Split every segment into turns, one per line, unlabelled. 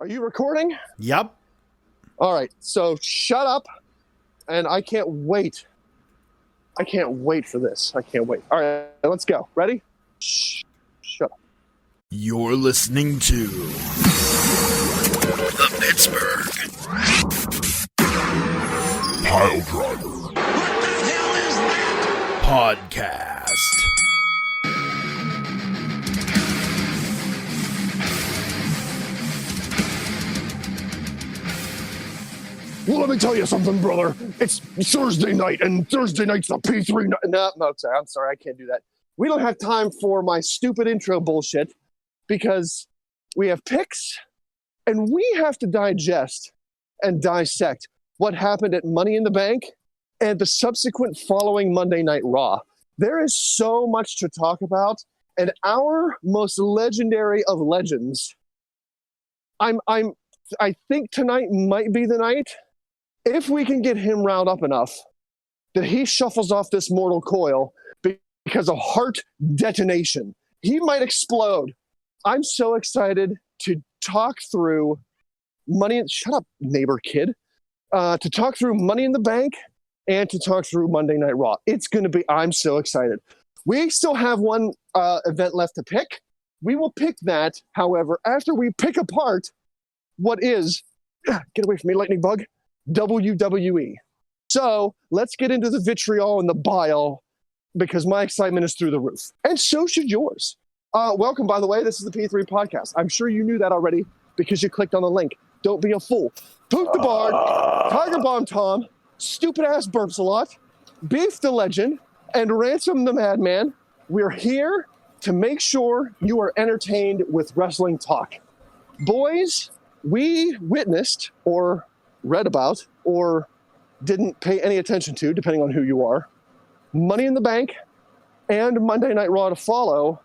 Are you recording?
Yep.
All right, so shut up, and I can't wait. I can't wait for this. I can't wait. All right, let's go. Ready? Shh. Shut up.
You're listening to the Pittsburgh Pile Driver.
What the hell is that?
Podcast.
Well, let me tell you something, brother. It's Thursday night, and Thursday night's the P3 night. No, I'm sorry. I can't do that. We don't have time for my stupid intro bullshit because we have picks, and we have to digest and dissect what happened at Money in the Bank and the subsequent following Monday Night Raw. There is so much to talk about, and our most legendary of legends. I think tonight might be the night. If we can get him riled up enough that he shuffles off this mortal coil because of heart detonation, he might explode. I'm so excited to talk through shut up, neighbor kid. To talk through Money in the Bank and to talk through Monday Night Raw. I'm so excited. We still have one event left to pick. We will pick that, however, after we pick apart what is, get away from me, lightning bug, WWE. So let's get into the vitriol and the bile because my excitement is through the roof. And so should yours. Welcome, by the way. This is the P3 podcast. I'm sure you knew that already because you clicked on the link. Don't be a fool. Poop the Bard, Tiger Bomb Tom, Stupid Ass Burps a Lot, Beef the Legend, and Ransom the Madman. We're here to make sure you are entertained with wrestling talk. Boys, we witnessed or read about or didn't pay any attention to, depending on who you are, Money in the Bank and Monday Night Raw to follow.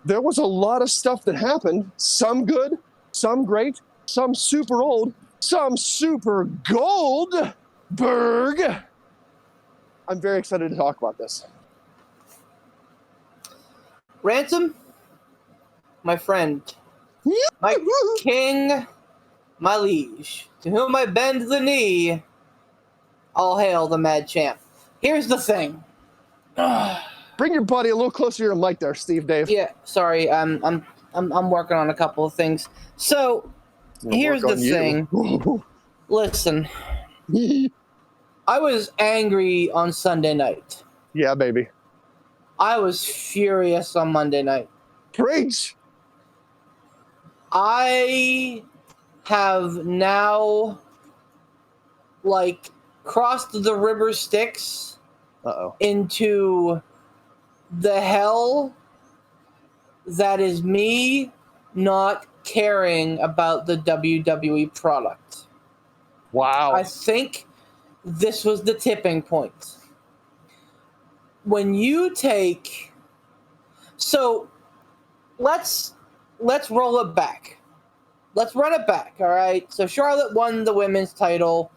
There was a lot of stuff that happened, some good, some great, some super old, some super Goldberg. I'm very excited to talk about this.
Ransom, my friend, my king, my liege, to whom I bend the knee, all hail the mad champ. Here's the thing.
Bring your buddy a little closer to your mic there, Steve Dave.
Yeah, sorry, I'm working on a couple of things. So, here's the thing. Listen, I was angry on Sunday night.
Yeah, baby.
I was furious on Monday night.
Preach.
I have now, crossed the river Styx into the hell that is me not caring about the WWE product.
Wow.
I think this was the tipping point. When you take... So, let's roll it back. Let's run it back, all right? So Charlotte won the women's title.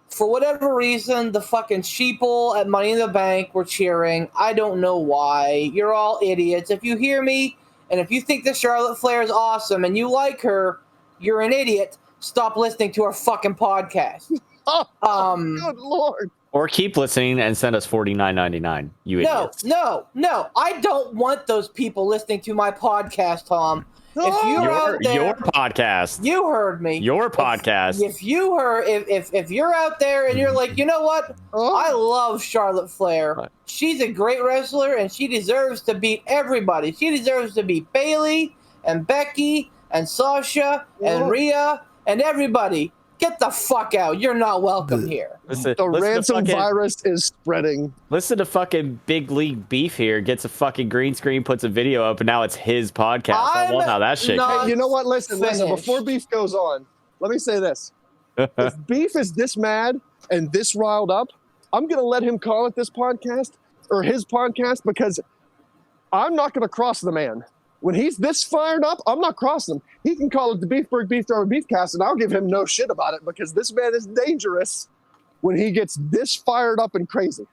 For whatever reason, the fucking sheeple at Money in the Bank were cheering. I don't know why. You're all idiots. If you hear me, and if you think that Charlotte Flair is awesome and you like her, you're an idiot. Stop listening to our fucking podcast.
Good Lord.
Or keep listening and send us $49.99. You idiots.
No. I don't want those people listening to my podcast, Tom. If you're out there,
your podcast.
You heard me.
Your podcast.
If you're out there and you're like, you know what? I love Charlotte Flair.
Right.
She's a great wrestler and she deserves to beat everybody. She deserves to beat Bayley and Becky and Sasha and Rhea and everybody. Get the fuck out. You're not welcome here.
Listen
Ransom virus is spreading.
Listen to fucking Big League Beef here. Gets a fucking green screen, puts a video up, and now it's his podcast. I love how that shit goes.
Hey, you know what? Listen. Before Beef goes on, let me say this. If Beef is this mad and this riled up, I'm going to let him call it this podcast or his podcast because I'm not going to cross the man. When he's this fired up, I'm not crossing him. He can call it the Beefburg Beef Driver Beefcast, and I'll give him no shit about it because this man is dangerous when he gets this fired up and crazy.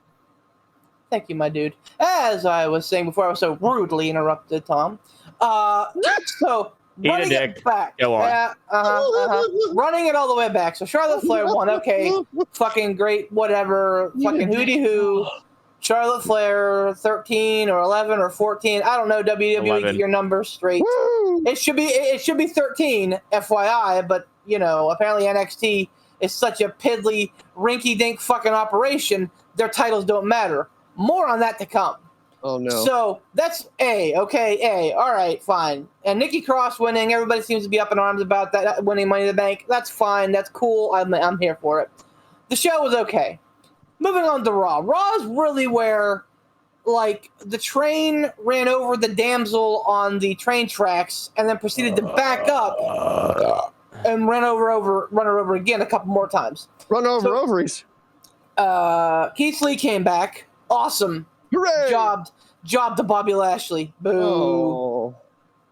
Thank you, my dude. As I was saying before, I was so rudely interrupted, Tom. So
Eat a
running
dick.
it back.
Go on.
Yeah, running it all the way back. So Charlotte Flair won. Okay, fucking great, whatever. Fucking hooty hoo. Charlotte Flair 13 or 11 or 14. I don't know. WWE,
11.
get your numbers straight.
Woo!
It should be 13, FYI. But apparently NXT is such a piddly, rinky-dink fucking operation. Their titles don't matter. More on that to come.
Oh no.
So that's A. Okay, A. All right, fine. And Nikki Cross winning. Everybody seems to be up in arms about that winning Money in the Bank. That's fine. That's cool. I'm here for it. The show was okay. Moving on to Raw. Raw is really where, like, the train ran over the damsel on the train tracks and then proceeded to back up and run her over again a couple more times.
Run over ovaries.
Keith Lee came back. Awesome.
Hooray!
Job to Bobby Lashley. Boo.
Oh.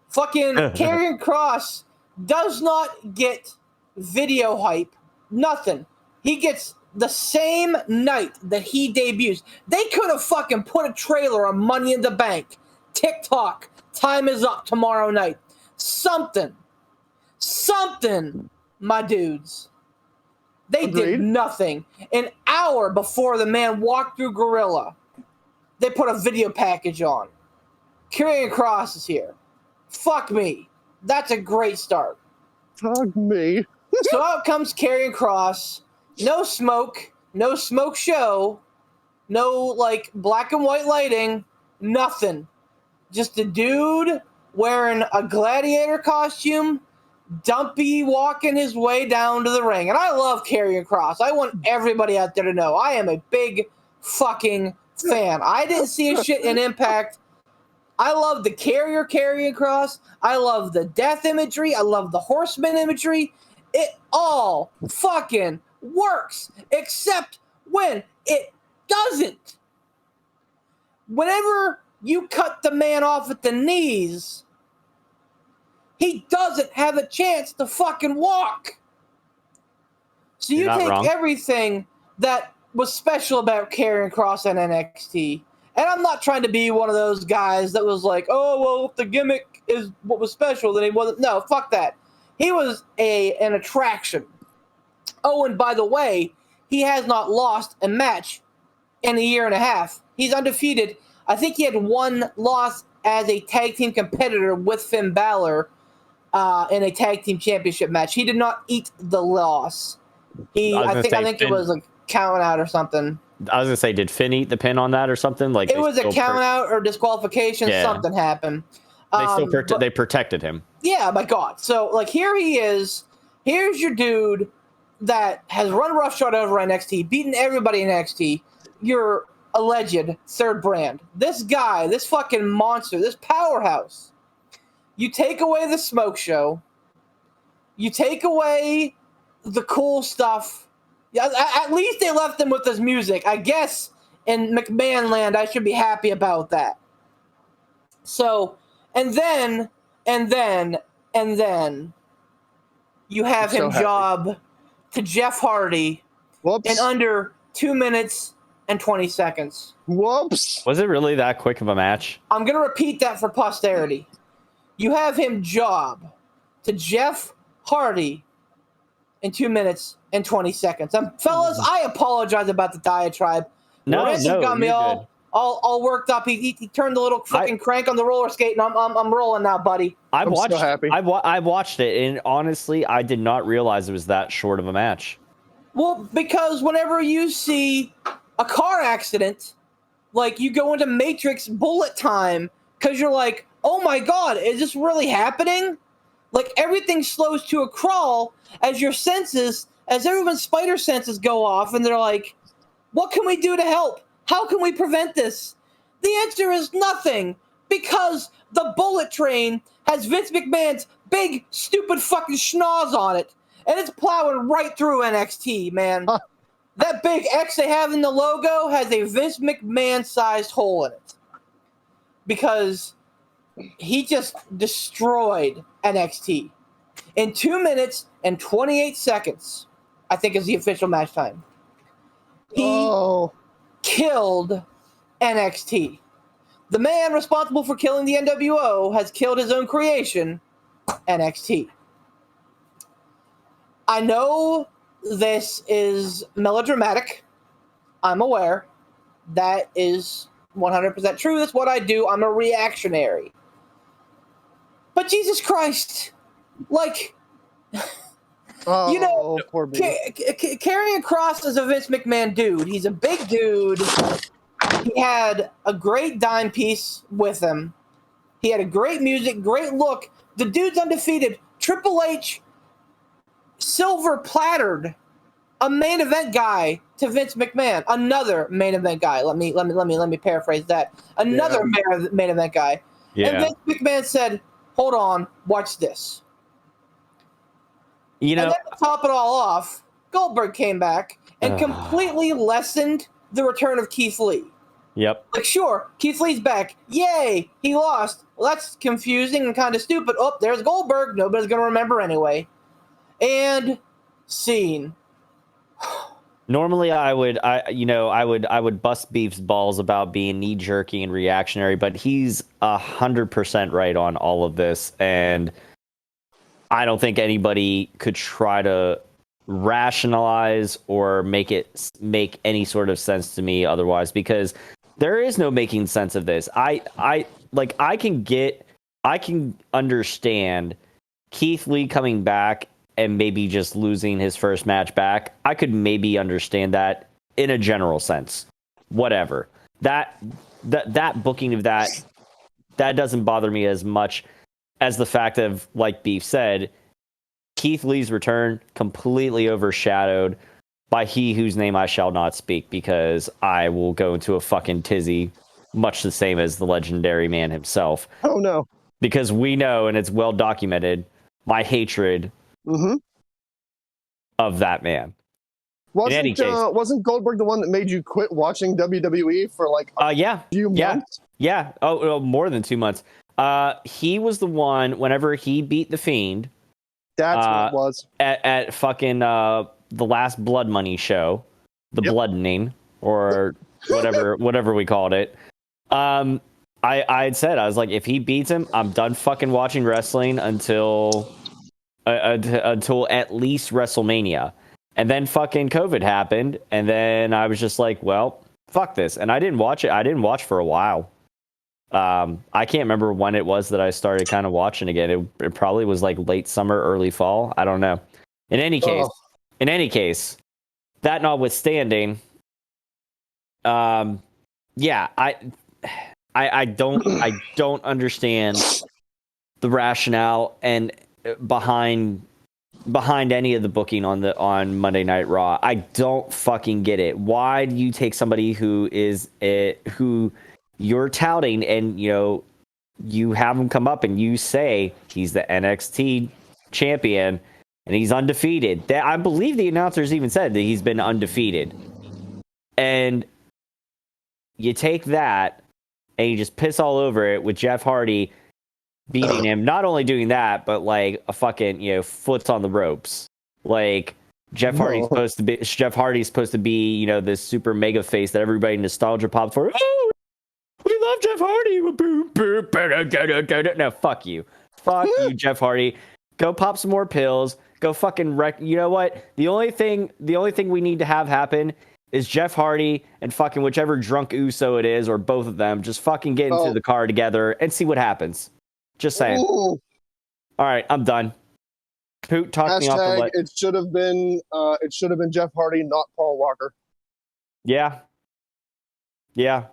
Fucking Karrion Kross does not get video hype. Nothing. He gets the same night that he debuts. They could have fucking put a trailer on Money in the Bank. TikTok. Time is up tomorrow night. Something, my dudes. They
Agreed.
did nothing. An hour before the man walked through Gorilla, they put a video package on. Karrion Kross is here. Fuck me. That's a great start.
Fuck me.
So out comes Karrion Kross. No smoke show, no like black and white lighting, nothing. Just a dude wearing a gladiator costume, dumpy walking his way down to the ring. And I love Karrion Kross. I want everybody out there to know I am a big fucking fan. I didn't see a shit in Impact. I love the Karrion Kross. I love the death imagery. I love the horseman imagery. It all fucking works, except when it doesn't. Whenever you cut the man off at the knees, he doesn't have a chance to fucking walk. So you take
wrong.
everything that was special about Karrion Kross and NXT, and I'm not trying to be one of those guys that was like, oh, well, if the gimmick is what was special, then he wasn't. No, fuck that. He was an attraction. Oh, and by the way, he has not lost a match in a year and a half. He's undefeated. I think he had one loss as a tag team competitor with Finn Balor in a tag team championship match. He did not eat the loss. I think it was a count out or something.
I was gonna say, did Finn eat the pin on that or something? Like
it was a count out or disqualification. Yeah. Something happened.
They protected him.
Yeah, my God. So like here he is. Here's your dude that has run roughshod over NXT, beaten everybody in NXT. Your alleged third brand. This guy, this fucking monster, this powerhouse. You take away the smoke show. You take away the cool stuff. At least they left him with his music. I guess in McMahon land, I should be happy about that. So, and then you have him job to Jeff Hardy in under 2 minutes and 20 seconds.
Whoops.
Was it really that quick of a match?
I'm going to repeat that for posterity. You have him job to Jeff Hardy in 2 minutes and 20 seconds. Fellas, I apologize about the diatribe. Ransom got me all worked up. He turned the little fucking crank on the roller skate, and I'm rolling now, buddy.
I'm so happy.
I watched it, and honestly, I did not realize it was that short of a match.
Well, because whenever you see a car accident, like you go into Matrix bullet time, because you're like, oh my God, is this really happening? Like everything slows to a crawl as everyone's spider senses go off, and they're like, what can we do to help? How can we prevent this? The answer is nothing, because the bullet train has Vince McMahon's big, stupid fucking schnoz on it, and it's plowing right through NXT, man. That big X they have in the logo has a Vince McMahon-sized hole in it, because he just destroyed NXT. In 2 minutes and 28 seconds, I think is the official match time. He killed NXT. The man responsible for killing the NWO has killed his own creation NXT. I know this is melodramatic. I'm aware. That is 100% true. That's what I do. I'm a reactionary. But Jesus Christ, like, you know,
poor baby.
carrying across as a Vince McMahon dude. He's a big dude. He had a great dime piece with him. He had a great music, great look. The dude's undefeated. Triple H silver plattered a main event guy to Vince McMahon. Another main event guy. Let me paraphrase that. Another main event guy.
Yeah.
And Vince McMahon said, "Hold on, watch this."
You know,
and then to top it all off, Goldberg came back and completely lessened the return of Keith Lee.
Yep.
Like, sure, Keith Lee's back. Yay, he lost. Well, that's confusing and kind of stupid. Oh, there's Goldberg. Nobody's going to remember anyway. And scene.
Normally, I would bust Beef's balls about being knee jerky and reactionary, but he's 100% right on all of this, and I don't think anybody could try to rationalize or make any sort of sense to me otherwise, because there is no making sense of this. I can understand Keith Lee coming back and maybe just losing his first match back. I could maybe understand that in a general sense. Whatever. That booking of that doesn't bother me as much as the fact of, like Beef said, Keith Lee's return completely overshadowed by he whose name I shall not speak, because I will go into a fucking tizzy, much the same as the legendary man himself.
Oh, no.
Because we know, and it's well documented, my hatred of that man.
Wasn't Goldberg the one that made you quit watching WWE for like a few months?
Yeah. Oh, more than 2 months. He was the one, whenever he beat The Fiend.
That's what it was.
At fucking the last Blood Money show, the Bloodening, or whatever we called it. I had said, I was like, if he beats him, I'm done fucking watching wrestling until at least WrestleMania. And then fucking COVID happened, and then I was just like, well, fuck this. And I didn't watch it. I didn't watch for a while. I can't remember when it was that I started kind of watching again. It probably was like late summer, early fall. I don't know. In any case, that notwithstanding, I don't understand the rationale and behind any of the booking on Monday Night Raw. I don't fucking get it. Why do you take somebody who you're touting, and you have him come up and you say he's the NXT champion and he's undefeated? I believe the announcers even said that he's been undefeated. And you take that and you just piss all over it with Jeff Hardy beating him. Not only doing that, but like a fucking foot's on the ropes. Like Jeff Hardy's supposed to be this super mega face that everybody nostalgia popped for. Oh, we love Jeff Hardy. No, fuck you, Jeff Hardy. Go pop some more pills. Go fucking wreck. You know what? The only thing we need to have happen is Jeff Hardy and fucking whichever drunk Uso it is, or both of them, just fucking get into the car together and see what happens. Just saying. Ooh. All right, I'm done. Poot, talk me off the ledge.
It should have been Jeff Hardy, not Paul Walker.
Yeah.
I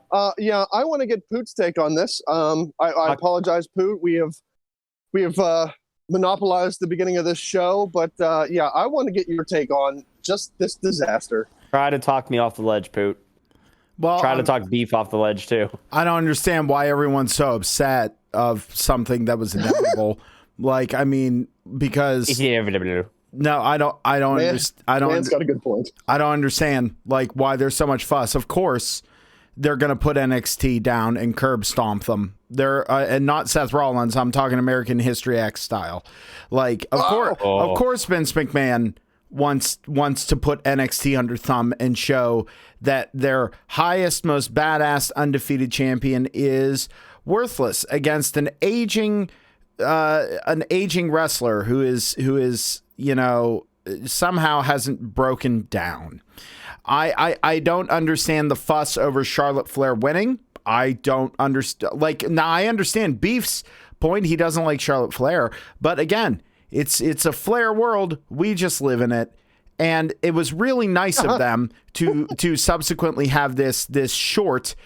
want to get Poot's take on this. I apologize, Poot. We have monopolized the beginning of this show, but I want to get your take on just this disaster.
Try to talk me off the ledge, Poot. Well, try to talk Beef off the ledge too.
I don't understand why everyone's so upset of something that was inevitable. Like, I mean, because no, I don't understand.
Man's got a good point.
I don't understand like why there's so much fuss. Of course, they're gonna put NXT down and curb stomp them. They're and not Seth Rollins. I'm talking American History X style. Like, of course, Vince McMahon wants to put NXT under thumb and show that their highest, most badass undefeated champion is worthless against an aging an aging wrestler who is somehow hasn't broken down. I don't understand the fuss over Charlotte Flair winning. I don't understand. Now I understand Beef's point. He doesn't like Charlotte Flair, but again, it's a Flair world. We just live in it. And it was really nice of them to subsequently have this short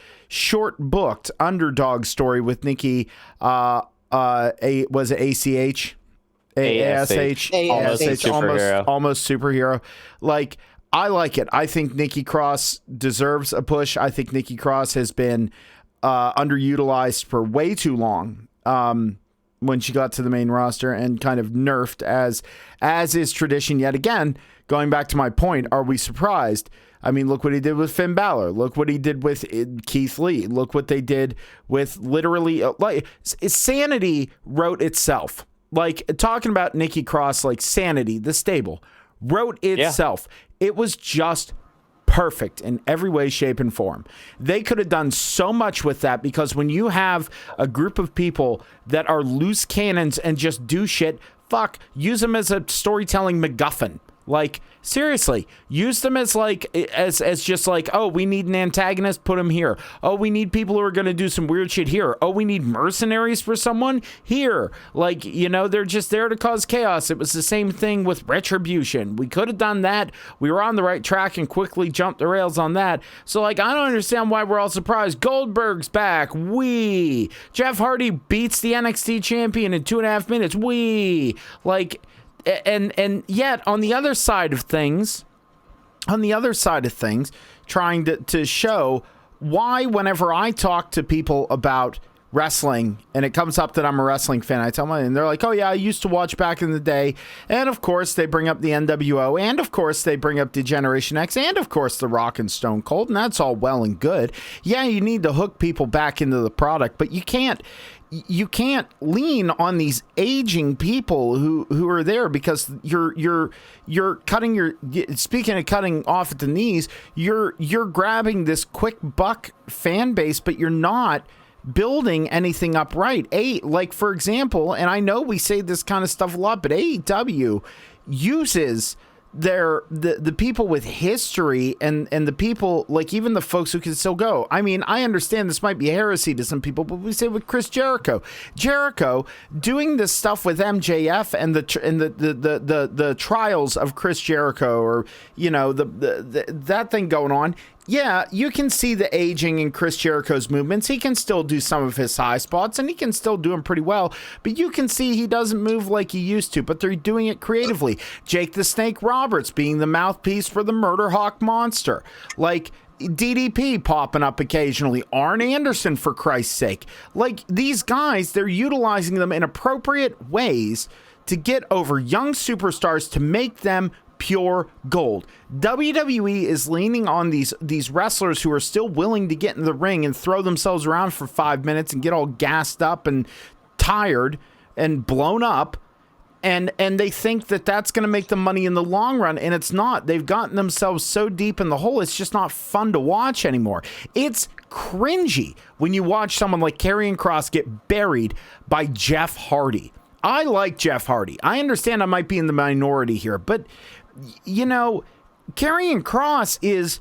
booked underdog story with Nikki. Was it ACH? ASH? Almost superhero. Like, I like it. I think Nikki Cross deserves a push. I think Nikki Cross has been underutilized for way too long. When she got to the main roster and kind of nerfed as is tradition yet again. Going back to my point, are we surprised? I mean, look what he did with Finn Balor. Look what he did with Keith Lee. Look what they did with literally Sanity wrote itself. Like, talking about Nikki Cross, like Sanity, the stable, wrote itself. Yeah. It was just perfect in every way, shape, and form. They could have done so much with that, because when you have a group of people that are loose cannons and just do shit, use them as a storytelling MacGuffin. Like, seriously, use them as just like, oh, we need an antagonist, put them here. Oh, we need people who are going to do some weird shit here. Oh, we need mercenaries for someone here. Like, they're just there to cause chaos. It was the same thing with Retribution. We could have done that. We were on the right track and quickly jumped the rails on that. So, like, I don't understand why we're all surprised. Goldberg's back. Jeff Hardy beats the NXT champion in 2.5 minutes. And yet on the other side of things, trying to show why whenever I talk to people about wrestling and it comes up that I'm a wrestling fan, I tell them, and they're like, oh yeah, I used to watch back in the day. And of course they bring up the NWO, and of course they bring up Degeneration X, and of course The Rock and Stone Cold, and that's all well and good. Yeah, you need to hook people back into the product, but you can't lean on these aging people who are there, because you're cutting speaking of cutting off at the knees, you're grabbing this quick buck fan base, but you're not building anything upright. Like, for example, and I know we say this kind of stuff a lot, but AEW uses the people with history and the people, like, even the folks who can still go. I mean, I understand this might be heresy to some people, but we say with Chris Jericho doing this stuff with MJF and the trials of Chris Jericho, or that thing going on. Yeah, you can see the aging in Chris Jericho's movements. He can still do some of his high spots, and he can still do them pretty well. But you can see he doesn't move like he used to, but they're doing it creatively. Jake the Snake Roberts being the mouthpiece for the Murder Hawk Monster. Like, DDP popping up occasionally. Arn Anderson, for Christ's sake. Like, these guys, they're utilizing them in appropriate ways to get over young superstars to make them pure gold. WWE is leaning on these wrestlers who are still willing to get in the ring and throw themselves around for 5 minutes and get all gassed up and tired and blown up, and they think that that's going to make them money in the long run, and it's not. They've gotten themselves so deep in the hole, it's just not fun to watch anymore. It's cringy when you watch someone like Karrion Kross get buried by Jeff Hardy. I like Jeff Hardy. I understand I might be in the minority here, but Karrion Kross is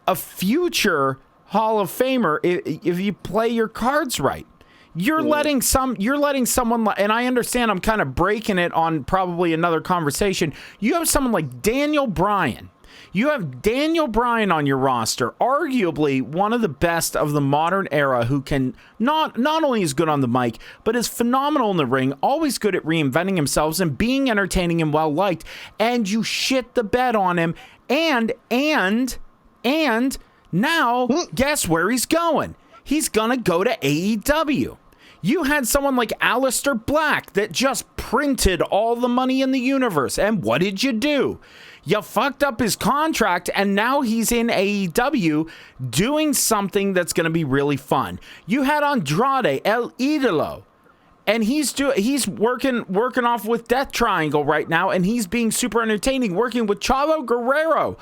a future Hall of Famer if you play your cards right. You're letting someone, and I understand I'm kind of breaking it on probably another conversation. You have someone like Daniel Bryan. You have Daniel Bryan on your roster, arguably one of the best of the modern era, who can not only is good on the mic, but is phenomenal in the ring, always good at reinventing himself and being entertaining and well liked, and you shit the bed on him, and now guess where he's going? He's gonna go to AEW. You had someone like Aleister Black that just printed all the money in the universe, and what did you do? You fucked up his contract, and now he's in AEW doing something that's going to be really fun. You had Andrade El Idolo, and he's working off with Death Triangle right now, and he's being super entertaining, working with Chavo Guerrero.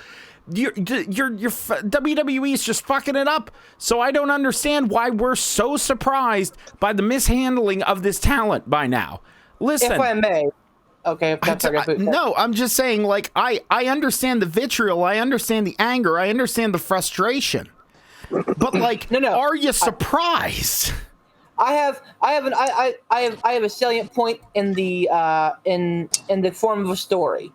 WWE is just fucking it up. So I don't understand why we're so surprised by the mishandling of this talent by now. Listen,
if I may. Okay,
no, I'm just saying, like, I understand the vitriol, I understand the anger, I understand the frustration, but like, are you surprised?
I have a salient point in the form of a story.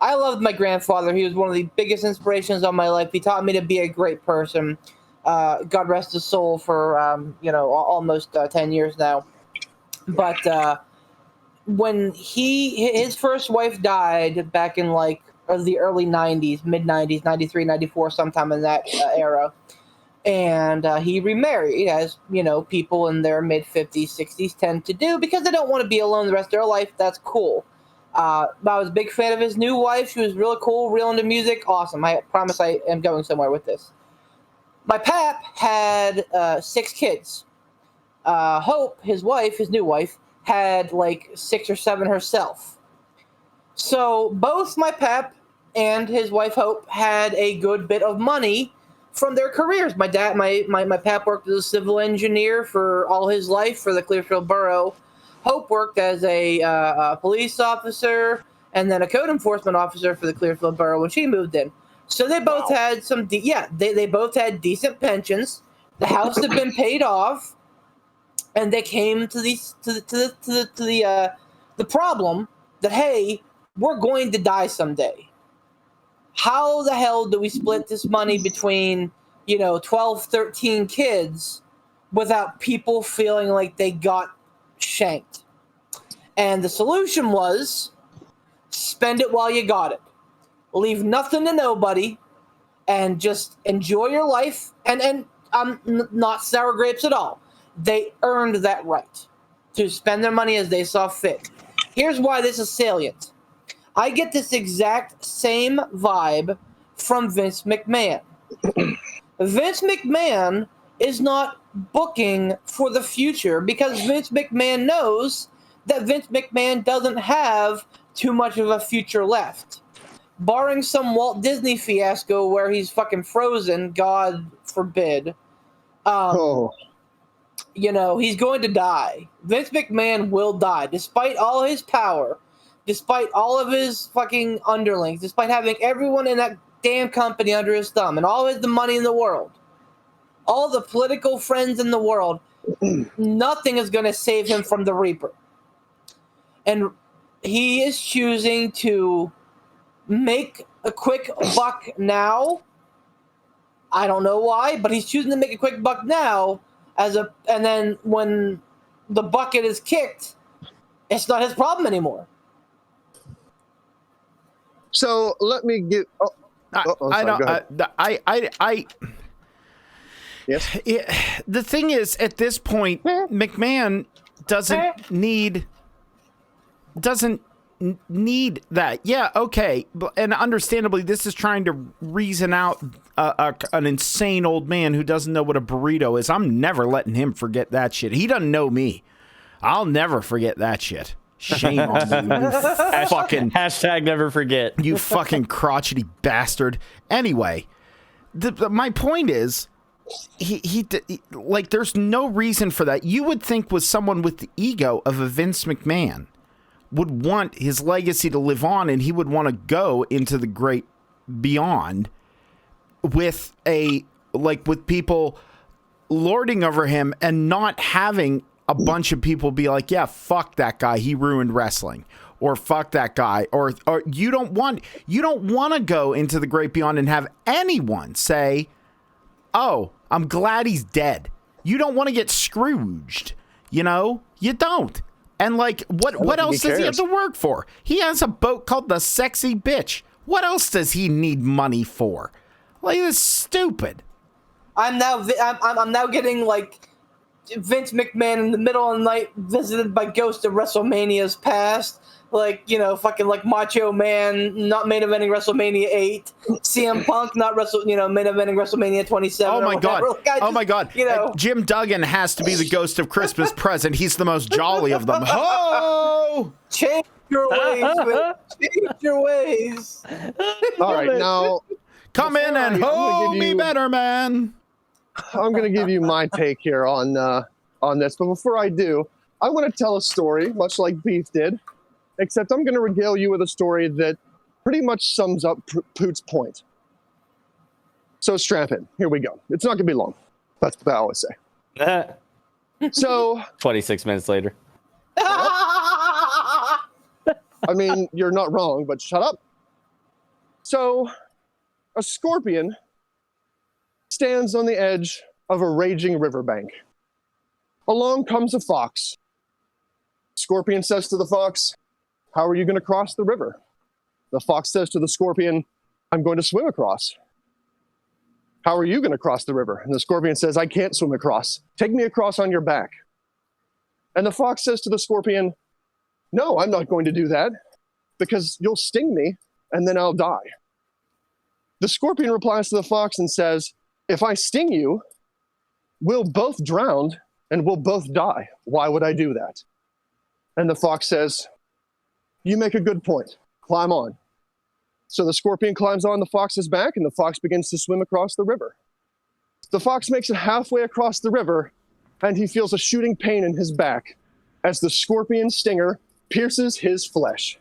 I loved my grandfather. He was one of the biggest inspirations of my life. He taught me to be a great person. God rest his soul for almost 10 years now. But when his first wife died back in like the early 90s, mid 90s, 93, 94, sometime in that era. And he remarried, as people in their mid 50s, 60s tend to do because they don't want to be alone the rest of their life. That's cool. I was a big fan of his new wife. She was really cool, real into music. Awesome. I promise I am going somewhere with this. My pap had 6 kids. Hope, his new wife, had like 6 or 7 herself. So both my pap and his wife Hope had a good bit of money from their careers. My pap worked as a civil engineer for all his life for the Clearfield Borough. Hope worked as a police officer and then a code enforcement officer for the Clearfield Borough when she moved in. So they both had they both had decent pensions. The house had been paid off. And they came to the problem that, hey, we're going to die someday. How the hell do we split this money between, 12, 13 kids without people feeling like they got shanked? And the solution was spend it while you got it. Leave nothing to nobody and just enjoy your life. And I'm not sour grapes at all. They earned that right to spend their money as they saw fit. Here's why this is salient. I get this exact same vibe from Vince McMahon. Vince McMahon is not booking for the future because Vince McMahon knows that Vince McMahon doesn't have too much of a future left. Barring some Walt Disney fiasco where he's fucking frozen, God forbid. He's going to die. Vince McMahon will die, despite all his power, despite all of his fucking underlings, despite having everyone in that damn company under his thumb and all the money in the world, all the political friends in the world. Nothing is going to save him from the Reaper. And he is choosing to make a quick buck now. I don't know why, but he's choosing to make a quick buck now. And then when the bucket is kicked, it's not his problem anymore.
So let me get. Yes.
The thing is, at this point, McMahon doesn't need that. Yeah, okay, and understandably, this is trying to reason out an insane old man who doesn't know what a burrito is. I'm never letting him forget that shit. He doesn't know me. I'll never forget that shit. Shame on you, you fucking
hashtag never forget.
You fucking crotchety bastard. Anyway, my point is, he like, there's no reason for that. You would think with someone with the ego of a Vince McMahon would want his legacy to live on, and he would want to go into the great beyond with people lording over him and not having a bunch of people be like, yeah, fuck that guy, he ruined wrestling, or fuck that guy, or you don't want to go into the great beyond and have anyone say, oh, I'm glad he's dead. You don't want to get Scrooged, you don't. And like, what else does he have to work for? He has a boat called the Sexy Bitch. What else does he need money for? Like, it's stupid. I'm
now getting like Vince McMahon in the middle of the night visited by ghosts of WrestleMania's past. Like, fucking like Macho Man not main eventing WrestleMania 8, CM Punk not main eventing WrestleMania 27.
Oh my god!
Like,
oh my god! Jim Duggan has to be the ghost of Christmas Present. He's the most jolly of them. Ho!
Change your ways, change your ways.
All right, now
Come in and hold me better, man.
I'm going to give you my take here on this. But before I do, I want to tell a story, much like Beef did, except I'm going to regale you with a story that pretty much sums up Poot's point. So strap in. Here we go. It's not going to be long. That's what I always say. So
26 minutes later.
I mean, you're not wrong, but shut up. So a scorpion stands on the edge of a raging riverbank. Along comes a fox. Scorpion says to the fox, "How are you going to cross the river?" The fox says to the scorpion, "I'm going to swim across." "How are you going to cross the river?" And the scorpion says, "I can't swim across. Take me across on your back." And the fox says to the scorpion, "No, I'm not going to do that because you'll sting me and then I'll die." The scorpion replies to the fox and says, "If I sting you, we'll both drown and we'll both die. Why would I do that?" And the fox says, "You make a good point. Climb on." So the scorpion climbs on the fox's back and the fox begins to swim across the river. The fox makes it halfway across the river and he feels a shooting pain in his back as the scorpion stinger pierces his flesh.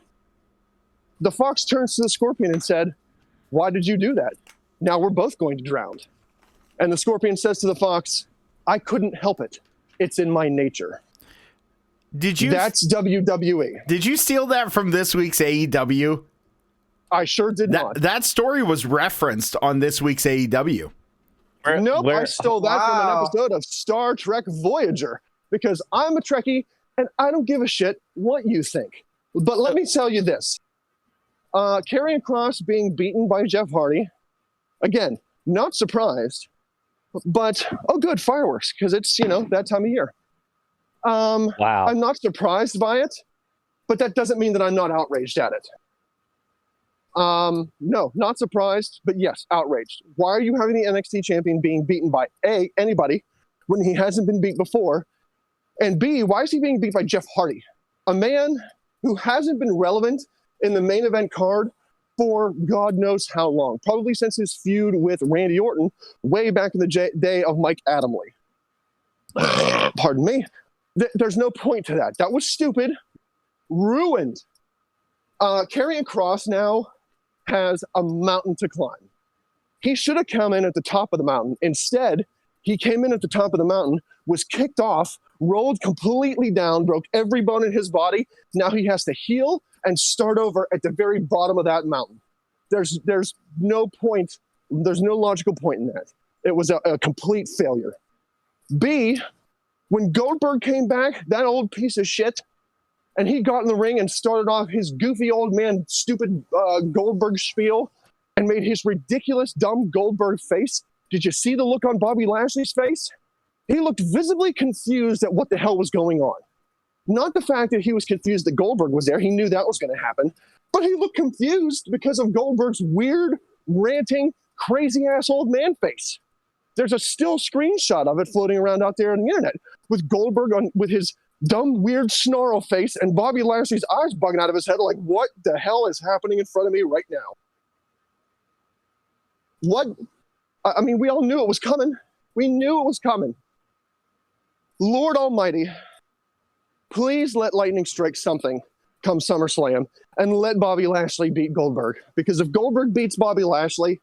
The fox turns to the scorpion and said, "Why did you do that? Now we're both going to drown." And the scorpion says to the fox, "I couldn't help it. It's in my nature." That's WWE.
Did you steal that from this week's AEW?
I sure did not.
That story was referenced on this week's AEW.
Nope, I stole that from an episode of Star Trek Voyager because I'm a Trekkie and I don't give a shit what you think. But let me tell you this. Karrion Kross being beaten by Jeff Hardy, again, not surprised, but, oh good, fireworks, because it's, that time of year.
Wow.
I'm not surprised by it, but that doesn't mean that I'm not outraged at it. No, not surprised, but yes, outraged. Why are you having the NXT champion being beaten by A, anybody, when he hasn't been beat before? And B, why is he being beat by Jeff Hardy? A man who hasn't been relevant in the main event card for God knows how long. Probably since his feud with Randy Orton way back in the day of Mike Adamle. Pardon me. There's no point to that. That was stupid. Ruined. Karrion Kross now has a mountain to climb. He should have come in at the top of the mountain. Instead, he came in at the top of the mountain, was kicked off, rolled completely down, broke every bone in his body. Now he has to heal and start over at the very bottom of that mountain. There's no point. There's no logical point in that. It was a complete failure. B, when Goldberg came back, that old piece of shit, and he got in the ring and started off his goofy old man, stupid Goldberg spiel and made his ridiculous, dumb Goldberg face. Did you see the look on Bobby Lashley's face? He looked visibly confused at what the hell was going on. Not the fact that he was confused that Goldberg was there. He knew that was going to happen. But he looked confused because of Goldberg's weird, ranting, crazy-ass old man face. There's a still screenshot of it floating around out there on the internet with Goldberg with his dumb, weird snarl face and Bobby Lashley's eyes bugging out of his head like, what the hell is happening in front of me right now? What? I mean, we all knew it was coming. We knew it was coming. Lord Almighty, please let lightning strike something come SummerSlam and let Bobby Lashley beat Goldberg. Because if Goldberg beats Bobby Lashley,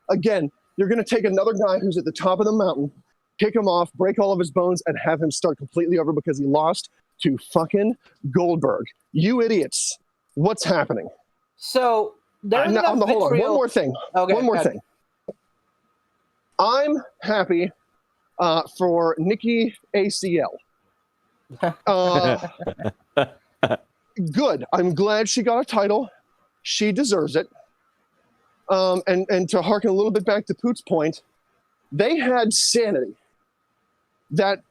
again, you're going to take another guy who's at the top of the mountain, kick him off, break all of his bones, and have him start completely over because he lost to fucking Goldberg. You idiots. What's happening?
So, there's
hold on. One more thing.
Okay,
One more thing. I'm happy for Nikki ACL. Good. I'm glad she got a title. She deserves it. And to harken a little bit back to Poot's point, they had sanity. That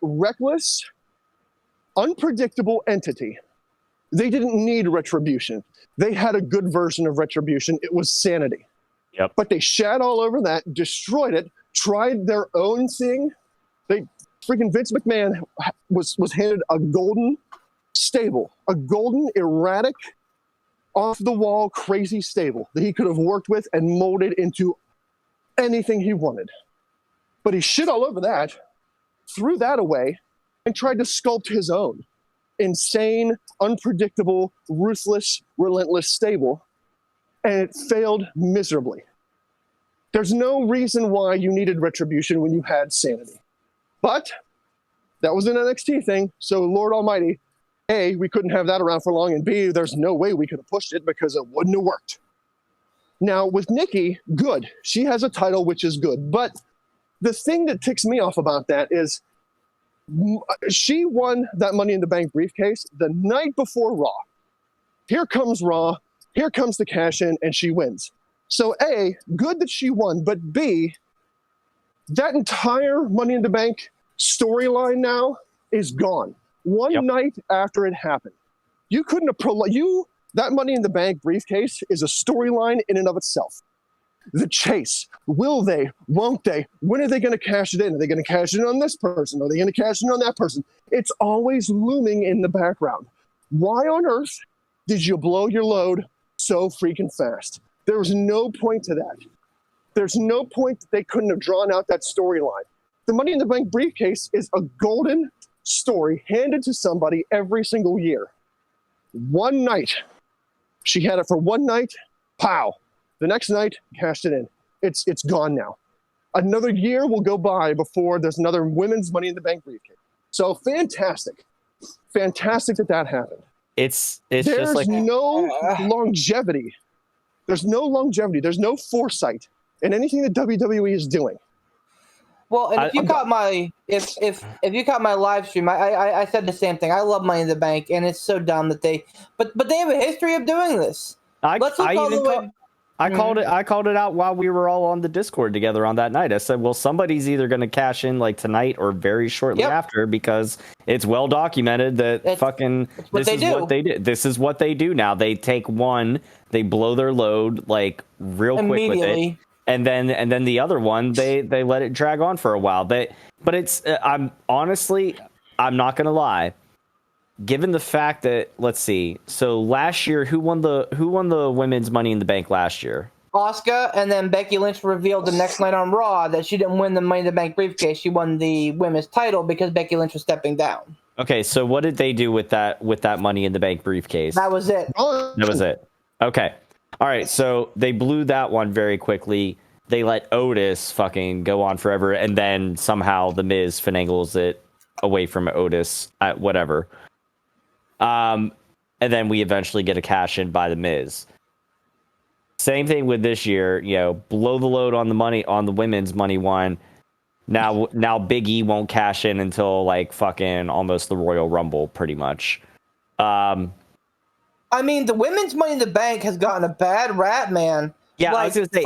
reckless, unpredictable entity. They didn't need retribution. They had a good version of retribution. It was sanity.
Yep.
But they shat all over that, destroyed it, tried their own thing. Freaking Vince McMahon was handed a golden stable, a golden, erratic, off the wall, crazy stable that he could have worked with and molded into anything he wanted. But he shit all over that, threw that away, and tried to sculpt his own insane, unpredictable, ruthless, relentless stable, and it failed miserably. There's no reason why you needed retribution when you had sanity. But that was an NXT thing, so Lord Almighty, A, we couldn't have that around for long, and B, there's no way we could have pushed it because it wouldn't have worked. Now, with Nikki, good. She has a title, which is good. But the thing that ticks me off about that is she won that Money in the Bank briefcase the night before Raw. Here comes Raw, here comes the cash-in, and she wins. So A, good that she won, but B, that entire Money in the Bank storyline now is gone. One night after it happened. You couldn't have that Money in the Bank briefcase is a storyline in and of itself. The chase. Will they? Won't they? When are they going to cash it in? Are they going to cash it in on this person? Are they going to cash it in on that person? It's always looming in the background. Why on earth did you blow your load so freaking fast? There was no point to that. There's no point that they couldn't have drawn out that storyline. The Money in the Bank briefcase is a golden story handed to somebody every single year. One night. She had it for one night. Pow. The next night, cashed it in. It's gone now. Another year will go by before there's another women's Money in the Bank briefcase. So fantastic. Fantastic that happened.
There's
just like no
longevity.
There's no longevity. There's no foresight in anything that WWE is doing.
Well, and if you caught my live stream, I said the same thing. I love Money in the Bank, and it's so dumb that they have a history of doing this. I
called it out while we were all on the Discord together on that night. I said, well, somebody's either going to cash in like tonight or very shortly after, because it's well documented that this is what they do now. They take one, they blow their load like real quick with it. And then the other one, they let it drag on for a while. But it's I'm not going to lie. Given the fact that, let's see, so last year, who won the women's Money in the Bank last year?
Asuka, and then Becky Lynch revealed the next night on Raw that she didn't win the Money in the Bank briefcase. She won the women's title because Becky Lynch was stepping down.
Okay, so what did they do with that Money in the Bank briefcase?
That was it.
That was it. Okay. All right, so they blew that one very quickly. They let Otis fucking go on forever, and then somehow The Miz finagles it away from Otis at whatever. And then we eventually get a cash in by The Miz. Same thing with this year, blow the load on the women's money one. Now Big E won't cash in until like fucking almost the Royal Rumble, pretty much.
I mean, the women's Money in the Bank has gotten a bad rap, man.
Yeah, I was gonna say,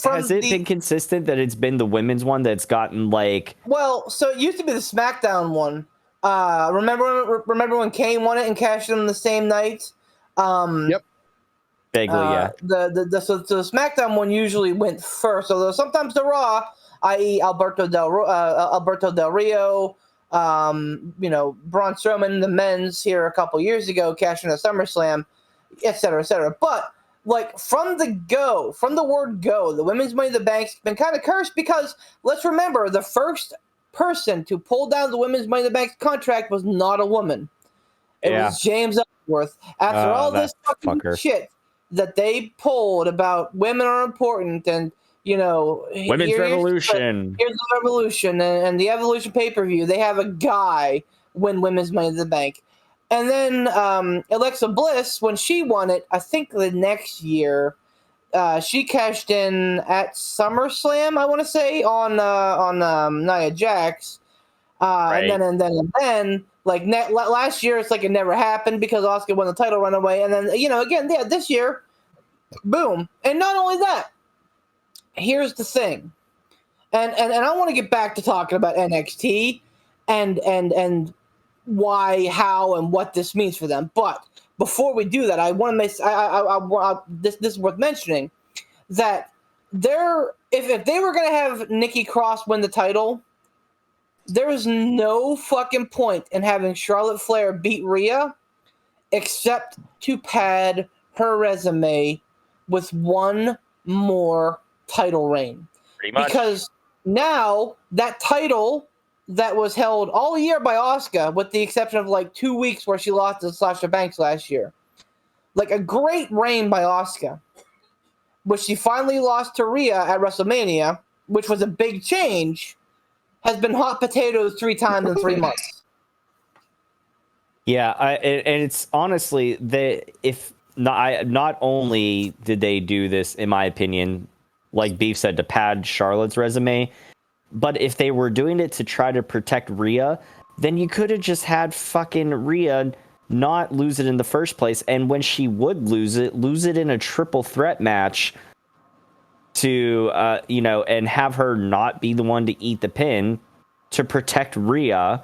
has it been consistent that it's been the women's one that's gotten like?
Well, so it used to be the SmackDown one. Remember when Kane won it and cashed in on the same night?
Yep.
Vaguely, yeah.
So the SmackDown one usually went first, although sometimes the Raw, i.e. Alberto Del Rio, Braun Strowman, the men's here a couple years ago, cashing at SummerSlam, et cetera, et cetera. But like from the word go, the women's Money in the Bank's been kind of cursed because let's remember the first person to pull down the women's Money in the Bank contract was not a woman. It was James Ellsworth. After all this fucking shit that they pulled about women are important and
women's revolution.
Here's the revolution and the Evolution pay-per-view. They have a guy win women's Money in the Bank. And then Alexa Bliss, when she won it, I think the next year, she cashed in at SummerSlam, I want to say, on Nia Jax.
Right.
And then like last year, it's like it never happened because Asuka won the title runaway. And then, this year, boom. And not only that, here's the thing. And I want to get back to talking about NXT and why, how, and what this means for them. But before we do that, I want to make this is worth mentioning that if they were going to have Nikki Cross win the title, there is no fucking point in having Charlotte Flair beat Rhea except to pad her resume with one more title reign.
Pretty much.
Because now that title that was held all year by Asuka, with the exception of like 2 weeks where she lost to Sasha Banks last year, like a great reign by Asuka, which she finally lost to Rhea at WrestleMania, which was a big change, has been hot potatoes 3 times in 3 months.
Yeah, and it's honestly not only did they do this, in my opinion, like Beef said, to pad Charlotte's resume, but if they were doing it to try to protect Rhea, then you could have just had fucking Rhea not lose it in the first place, and when she would lose it in a triple threat match to and have her not be the one to eat the pin to protect Rhea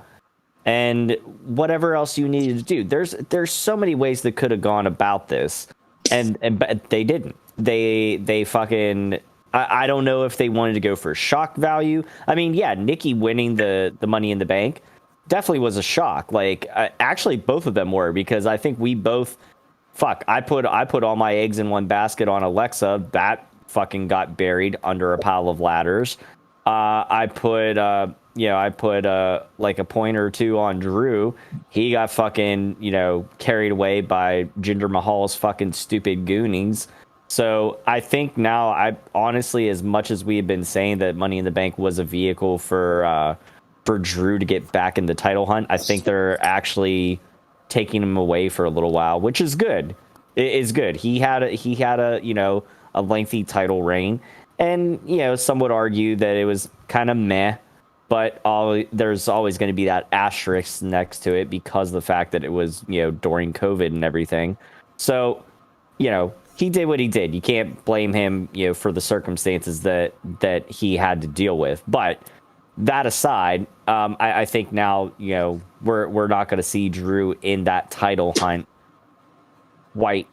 and whatever else you needed to do. There's so many ways that could have gone about this, but they didn't. They fucking, I don't know if they wanted to go for shock value. I mean, yeah, Nikki winning the Money in the Bank definitely was a shock. Like, actually, both of them were, because I think we both, I put all my eggs in one basket on Alexa. That fucking got buried under a pile of ladders. I put like a point or two on Drew. He got fucking, carried away by Jinder Mahal's fucking stupid goonies. So I think now, I honestly, as much as we have been saying that Money in the Bank was a vehicle for Drew to get back in the title hunt, I think they're actually taking him away for a little while, which is good. It is good. He had a lengthy title reign, and some would argue that it was kind of meh, but there's always going to be that asterisk next to it because of the fact that it was during COVID and everything. So he did what he did. You can't blame him for the circumstances that he had to deal with. But that aside, I think now we're not going to see Drew in that title hunt like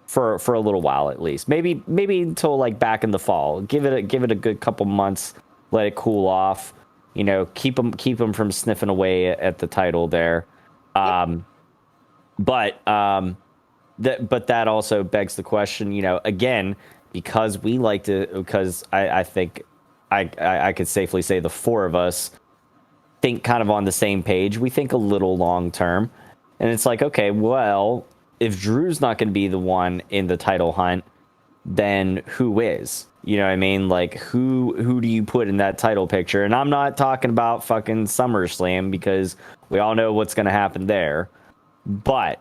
for a little while, at least. Maybe until like back in the fall. Give it a good couple months. Let it cool off. Keep him from sniffing away at the title there. But that also begs the question. Again, because we like to. Because I think I could safely say the four of us think kind of on the same page. We think a little long term, and it's like, okay, well, if Drew's not going to be the one in the title hunt, then who is? You know what I mean? Like, who do you put in that title picture? And I'm not talking about fucking SummerSlam, because we all know what's going to happen there. But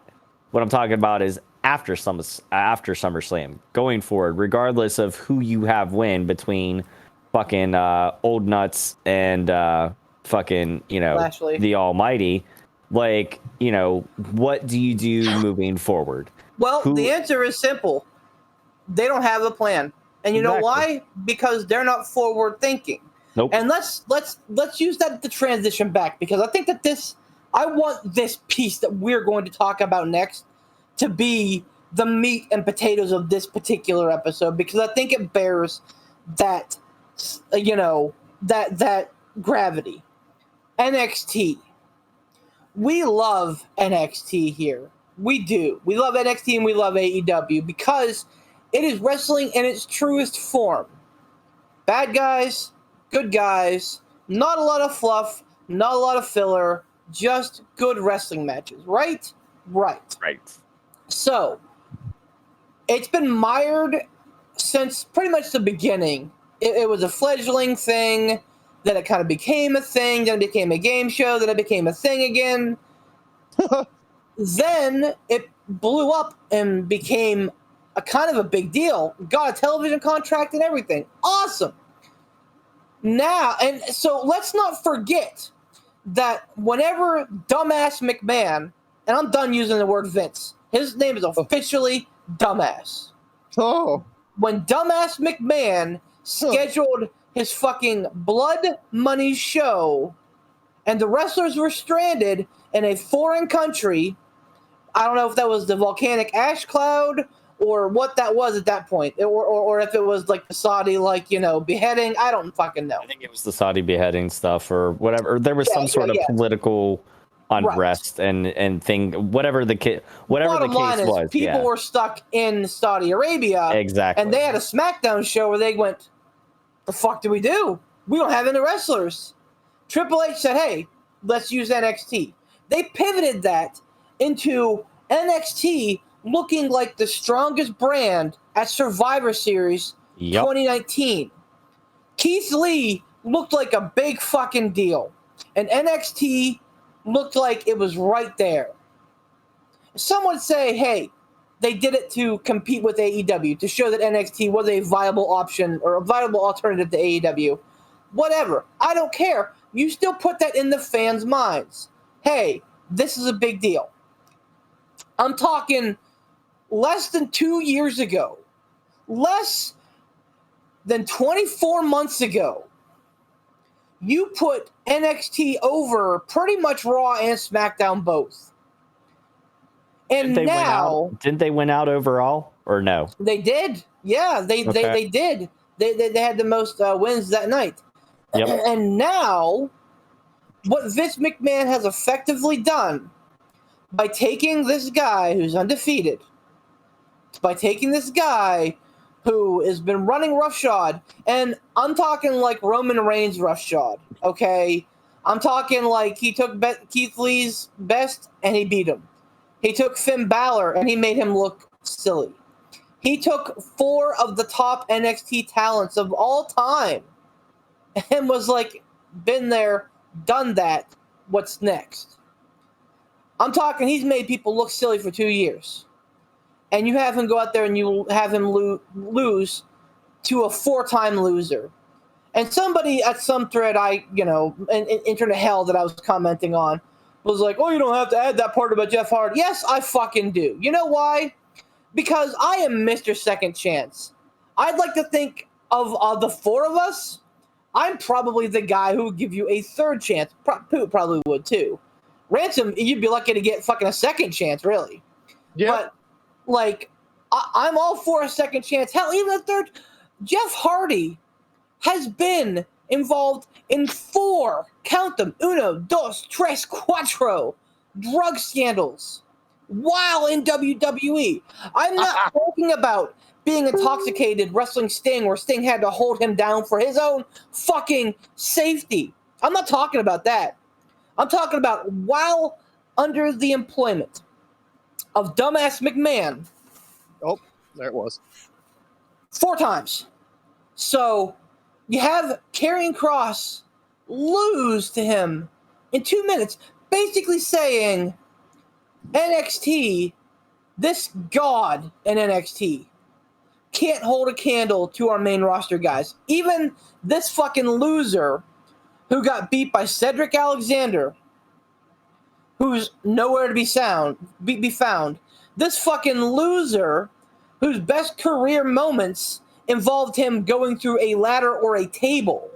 what I'm talking about is after SummerSlam, going forward, regardless of who you have win between fucking Old Nuts and fucking,
Lashley,
the Almighty. Like, what do you do moving forward?
Well, the answer is simple. They don't have a plan. And you know why? Because they're not forward thinking.
Nope.
And let's use that to transition back, because I think that I want this piece that we're going to talk about next to be the meat and potatoes of this particular episode, because I think it bears that that gravity. NXT. We love NXT here. We do. We love NXT and we love AEW because it is wrestling in its truest form. Bad guys, good guys, not a lot of fluff, not a lot of filler, just good wrestling matches, right? Right. So, it's been mired since pretty much the beginning. It was a fledgling thing, then it kind of became a thing, then it became a game show, then it became a thing again. Then it blew up and became a kind of a big deal. Got a television contract and everything. Awesome. Now, and so let's not forget that whenever dumbass McMahon, and I'm done using the word Vince, his name is officially Dumbass.
Oh.
When dumbass McMahon scheduled his fucking blood money show and the wrestlers were stranded in a foreign country, I don't know if that was the volcanic ash cloud or what that was at that point, or if it was like the Saudi, beheading. I don't fucking know.
I think it was the Saudi beheading stuff or whatever. Or there was some sort of political unrest and thing, whatever the case was.
People were stuck in Saudi Arabia.
Exactly.
And they had a SmackDown show where they went, the fuck do? We don't have any wrestlers. Triple H said, hey, let's use NXT. They pivoted that into NXT looking like the strongest brand at Survivor Series 2019. Keith Lee looked like a big fucking deal. And NXT looked like it was right there. Some would say, hey, they did it to compete with AEW, to show that NXT was a viable option or a viable alternative to AEW. Whatever. I don't care. You still put that in the fans' minds. Hey, this is a big deal. I'm talking less than 2 years ago, less than 24 months ago, you put NXT over pretty much Raw and SmackDown both. And
didn't they win out overall or no?
They did. Yeah, they did. They had the most wins that night.
Yep.
And now, what Vince McMahon has effectively done by taking this guy who's undefeated, by taking this guy who has been running roughshod, and I'm talking like Roman Reigns roughshod, okay? I'm talking like he took Keith Lee's best and he beat him. He took Finn Balor and he made him look silly. He took 4 of the top NXT talents of all time and was like, been there, done that, what's next? I'm talking he's made people look silly for 2 years. And you have him go out there and you have him lose to a 4-time loser. And somebody at some thread in internet hell that I was commenting on was like, oh, you don't have to add that part about Jeff Hardy. Yes, I fucking do. You know why? Because I am Mr. Second Chance. I'd like to think of the 4 of us, I'm probably the guy who would give you a 3rd chance. Poot probably would too. Ransom, you'd be lucky to get fucking a 2nd chance, really.
Yeah.
But, like, I'm all for a 2nd chance. Hell, even a 3rd. Jeff Hardy has been involved in 4, count them, 1, 2, 3, 4, drug scandals while in WWE. I'm not talking about being intoxicated wrestling Sting where Sting had to hold him down for his own fucking safety. I'm not talking about that. I'm talking about while under the employment of dumbass McMahon.
Oh, there it was.
4 times. So you have Karrion Kross lose to him in 2 minutes, basically saying NXT, this god in NXT, can't hold a candle to our main roster guys. Even this fucking loser who got beat by Cedric Alexander, who's nowhere to be found. This fucking loser whose best career moments involved him going through a ladder or a table.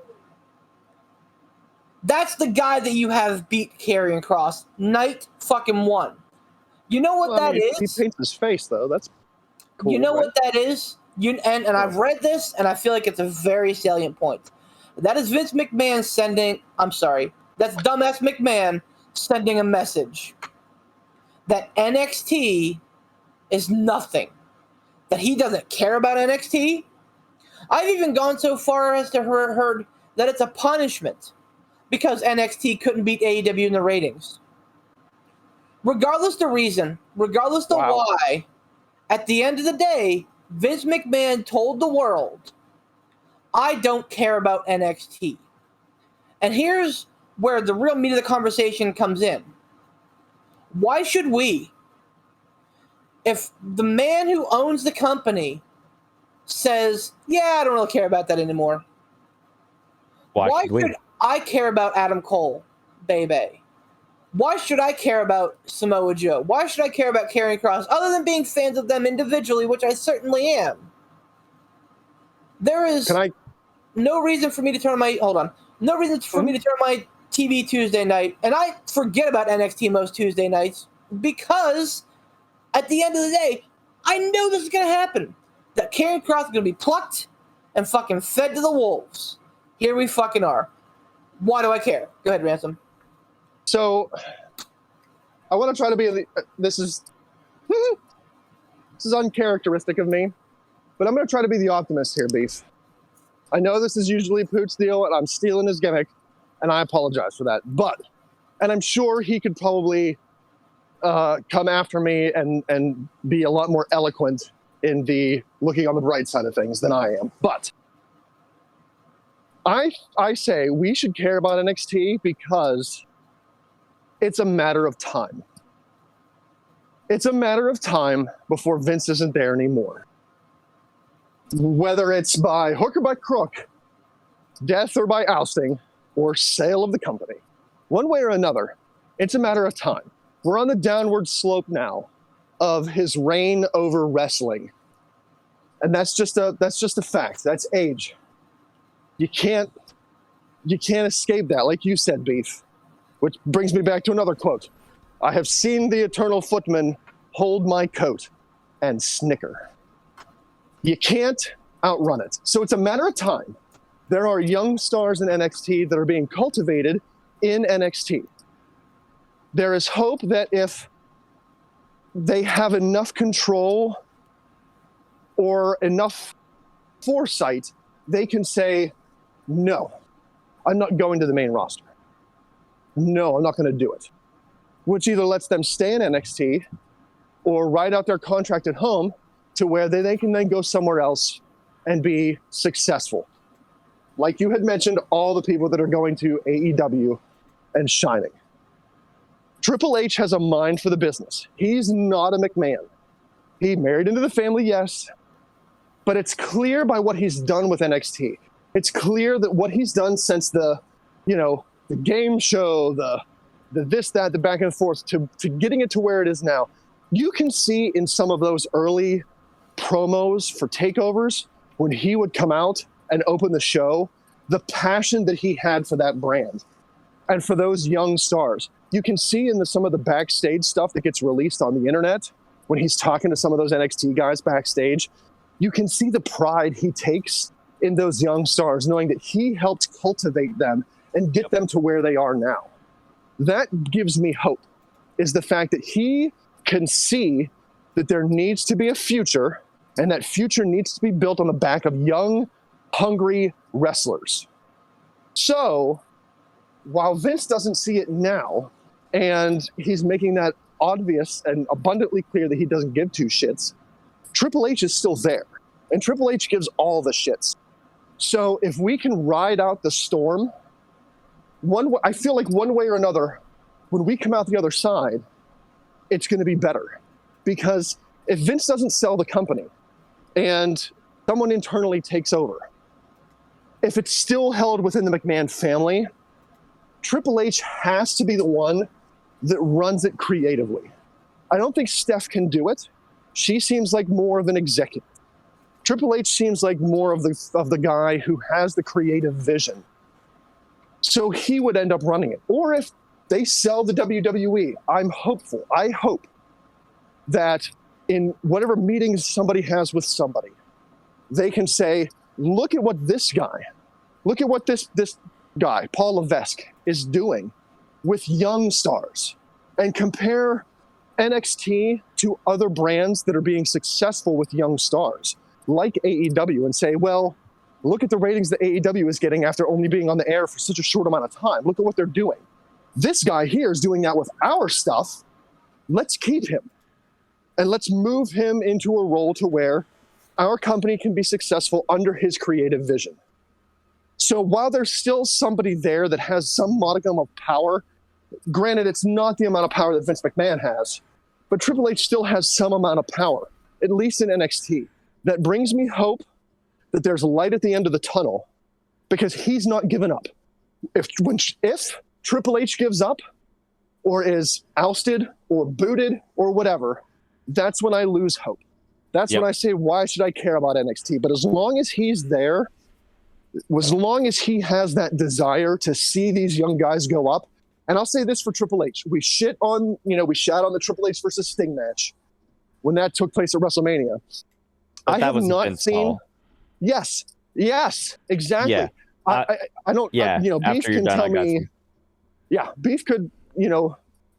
That's the guy that you have beat Karrion Kross. Night fucking 1. You know what that is?
He paints his face, though. That's cool.
You know what that is? And I've read this, and I feel like it's a very salient point. That is Vince McMahon that's dumbass McMahon sending a message that NXT is nothing. That he doesn't care about NXT. I've even gone so far as to heard that it's a punishment because NXT couldn't beat AEW in the ratings. Regardless the reason, regardless the why, at the end of the day, Vince McMahon told the world, I don't care about NXT. And here's where the real meat of the conversation comes in. Why should we? If the man who owns the company says, yeah, I don't really care about that anymore. Why should I care about Adam Cole, baby? Why should I care about Samoa Joe? Why should I care about Karrion Kross other than being fans of them individually, which I certainly am? There is no reason for me to turn my no reason for me to turn my TV Tuesday night, and I forget about NXT most Tuesday nights because at the end of the day, I know this is going to happen. That Karrion Kross is going to be plucked and fucking fed to the wolves. Here we fucking are. Why do I care? Go ahead, Ransom.
So, I want to try to be. This is uncharacteristic of me, but I'm going to try to be the optimist here, Beef. I know this is usually Poot's deal, and I'm stealing his gimmick, and I apologize for that. And I'm sure he could probably come after me and be a lot more eloquent in the looking on the bright side of things than I am. But I say we should care about NXT because it's a matter of time. It's a matter of time before Vince isn't there anymore. Whether it's by hook or by crook, death or by ousting, or sale of the company. One way or another, it's a matter of time. We're on the downward slope now of his reign over wrestling. And that's just a fact. That's age. You can't escape that, like you said, Beef. Which brings me back to another quote. I have seen the eternal footman hold my coat and snicker. You can't outrun it. So it's a matter of time. There are young stars in NXT that are being cultivated in NXT. There is hope that if they have enough control or enough foresight, they can say, no, I'm not going to the main roster. No, I'm not going to do it. Which either lets them stay in NXT or ride out their contract at home to where they can then go somewhere else and be successful. Like you had mentioned, all the people that are going to AEW and shining. Triple H has a mind for the business. He's not a McMahon. He married into the family, yes, but it's clear by what he's done with NXT. It's clear that what he's done since the game show, the this, that, the back and forth, to getting it to where it is now. You can see in some of those early promos for takeovers, when he would come out and open the show, the passion that he had for that brand and for those young stars. You can see in some of the backstage stuff that gets released on the internet, when he's talking to some of those NXT guys backstage, you can see the pride he takes in those young stars, knowing that he helped cultivate them and get them to where they are now. That gives me hope, is the fact that he can see that there needs to be a future, and that future needs to be built on the back of young, hungry wrestlers. So, while Vince doesn't see it now, and he's making that obvious and abundantly clear that he doesn't give two shits, Triple H is still there. And Triple H gives all the shits. So if we can ride out the storm, I feel like one way or another, when we come out the other side, it's going to be better. Because if Vince doesn't sell the company and someone internally takes over, if it's still held within the McMahon family, Triple H has to be the one that runs it creatively. I don't think Steph can do it. She seems like more of an executive. Triple H seems like more of the guy who has the creative vision. So he would end up running it. Or if they sell the WWE, I'm hopeful. I hope that in whatever meetings somebody has with somebody, they can say, look at what this guy, Paul Levesque, is doing with young stars, and compare NXT to other brands that are being successful with young stars, like AEW, and say, well, look at the ratings that AEW is getting after only being on the air for such a short amount of time. Look at what they're doing. This guy here is doing that with our stuff. Let's keep him. And let's move him into a role to where our company can be successful under his creative vision. So while there's still somebody there that has some modicum of power, granted, it's not the amount of power that Vince McMahon has, but Triple H still has some amount of power, at least in NXT. That brings me hope that there's light at the end of the tunnel, because he's not given up. If Triple H gives up or is ousted or booted or whatever, that's when I lose hope. That's when I say, why should I care about NXT? But as long as he's there, as long as he has that desire to see these young guys go up, and I'll say this for Triple H. We shat on the Triple H versus Sting match when that took place at WrestleMania.
But
I have not seen. Yes, exactly.
Yeah.
I don't.
Yeah.
Beef can tell me. Yeah, Beef could,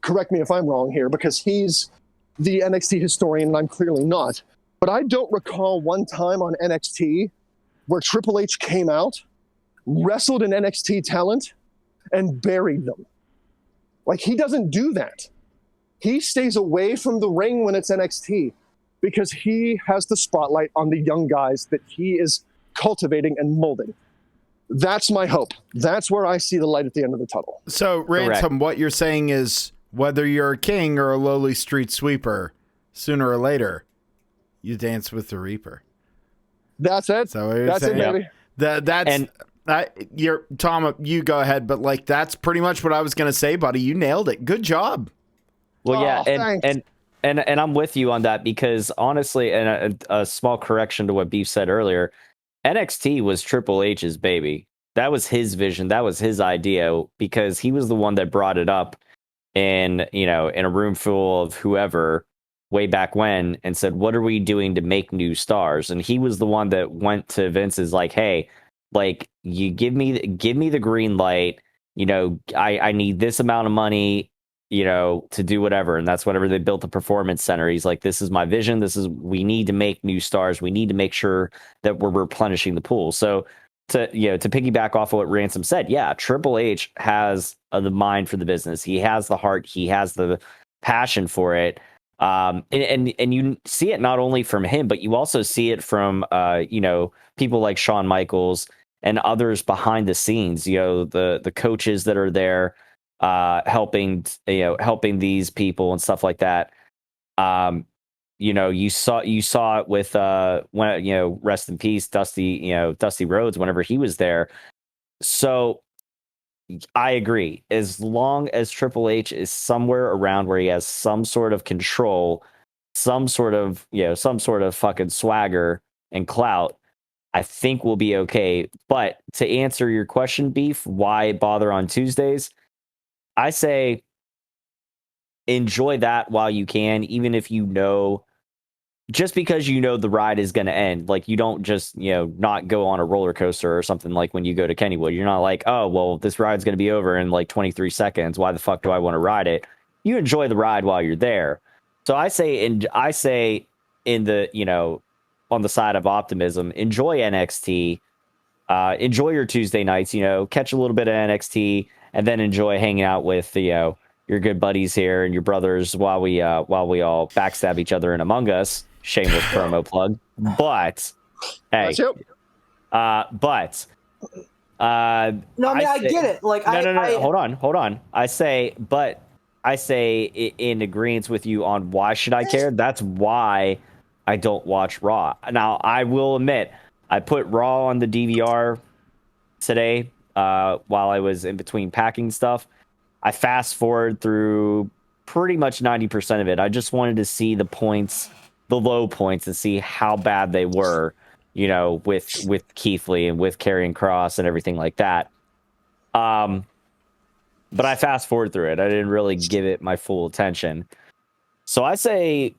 correct me if I'm wrong here, because he's the NXT historian and I'm clearly not. But I don't recall one time on NXT where Triple H came out, wrestled an NXT talent, and buried them. Like, he doesn't do that. He stays away from the ring when it's NXT because he has the spotlight on the young guys that he is cultivating and molding. That's my hope. That's where I see the light at the end of the tunnel.
So, Ransom, what you're saying is whether you're a king or a lowly street sweeper, sooner or later, you dance with the Reaper.
That's it.
So
that's it, baby.
You're Tom. You go ahead, but like that's pretty much what I was gonna say, buddy. You nailed it. Good job.
Well, yeah,
thanks.
and I'm with you on that because honestly, and a small correction to what Beef said earlier, NXT was Triple H's baby. That was his vision. That was his idea because he was the one that brought it up in a room full of whoever way back when and said, "What are we doing to make new stars?" And he was the one that went to Vince's like, "Hey, like you give me the green light. I need this amount of money." To do whatever. And that's whenever they built the performance center. He's like, this is my vision. We need to make new stars. We need to make sure that we're replenishing the pool. So to piggyback off of what Ransom said, yeah, Triple H has the mind for the business. He has the heart. He has the passion for it. And you see it not only from him, but you also see it from, people like Shawn Michaels and others behind the scenes, the coaches that are there, helping these people and stuff like that. You saw it with when rest in peace Dusty Rhodes whenever he was there. So I agree, as long as Triple H is somewhere around where he has some sort of control, some sort of fucking swagger and clout, I think we'll be okay. But to answer your question, Beef, why bother on Tuesdays? I say enjoy that while you can, even if just because the ride is going to end. Like, you don't just, not go on a roller coaster or something like when you go to Kennywood. You're not like, oh, well, this ride's going to be over in like 23 seconds. Why the fuck do I want to ride it? You enjoy the ride while you're there. So I say in the, on the side of optimism, enjoy NXT, enjoy your Tuesday nights, catch a little bit of NXT, and then enjoy hanging out with your good buddies here and your brothers while we all backstab each other in Among Us. Shameless promo plug. But hey,
I get it. Like,
no. Hold on. I say in agreement with you on why should I care? That's why I don't watch Raw. Now, I will admit, I put Raw on the DVR today. While I was in between packing stuff, I fast forward through pretty much 90% of it. I just wanted to see the low points, and see how bad they were, with Keith Lee and with Karrion Kross and everything like that. But I fast forward through it. I didn't really give it my full attention. So I say,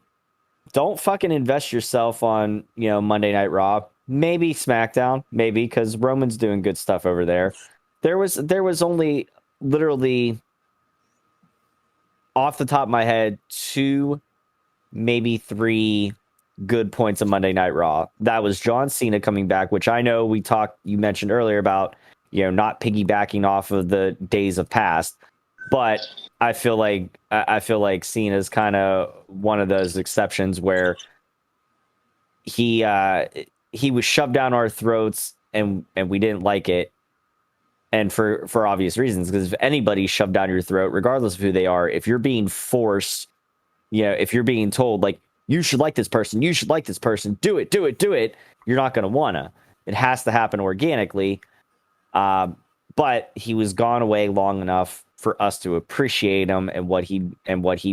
don't fucking invest yourself on, Monday Night Raw. Maybe SmackDown, because Roman's doing good stuff over there. There was only literally off the top of my head 2, maybe 3 good points of Monday Night Raw. That was John Cena coming back, which I know you mentioned earlier about, not piggybacking off of the days of past. But I feel like Cena's kind of one of those exceptions where he was shoved down our throats and we didn't like it. And for obvious reasons, because if anybody's shoved down your throat, regardless of who they are, if you're being forced, if you're being told, like, you should like this person, do it, you're not going to wanna. It has to happen organically. But he was gone away long enough for us to appreciate him and what he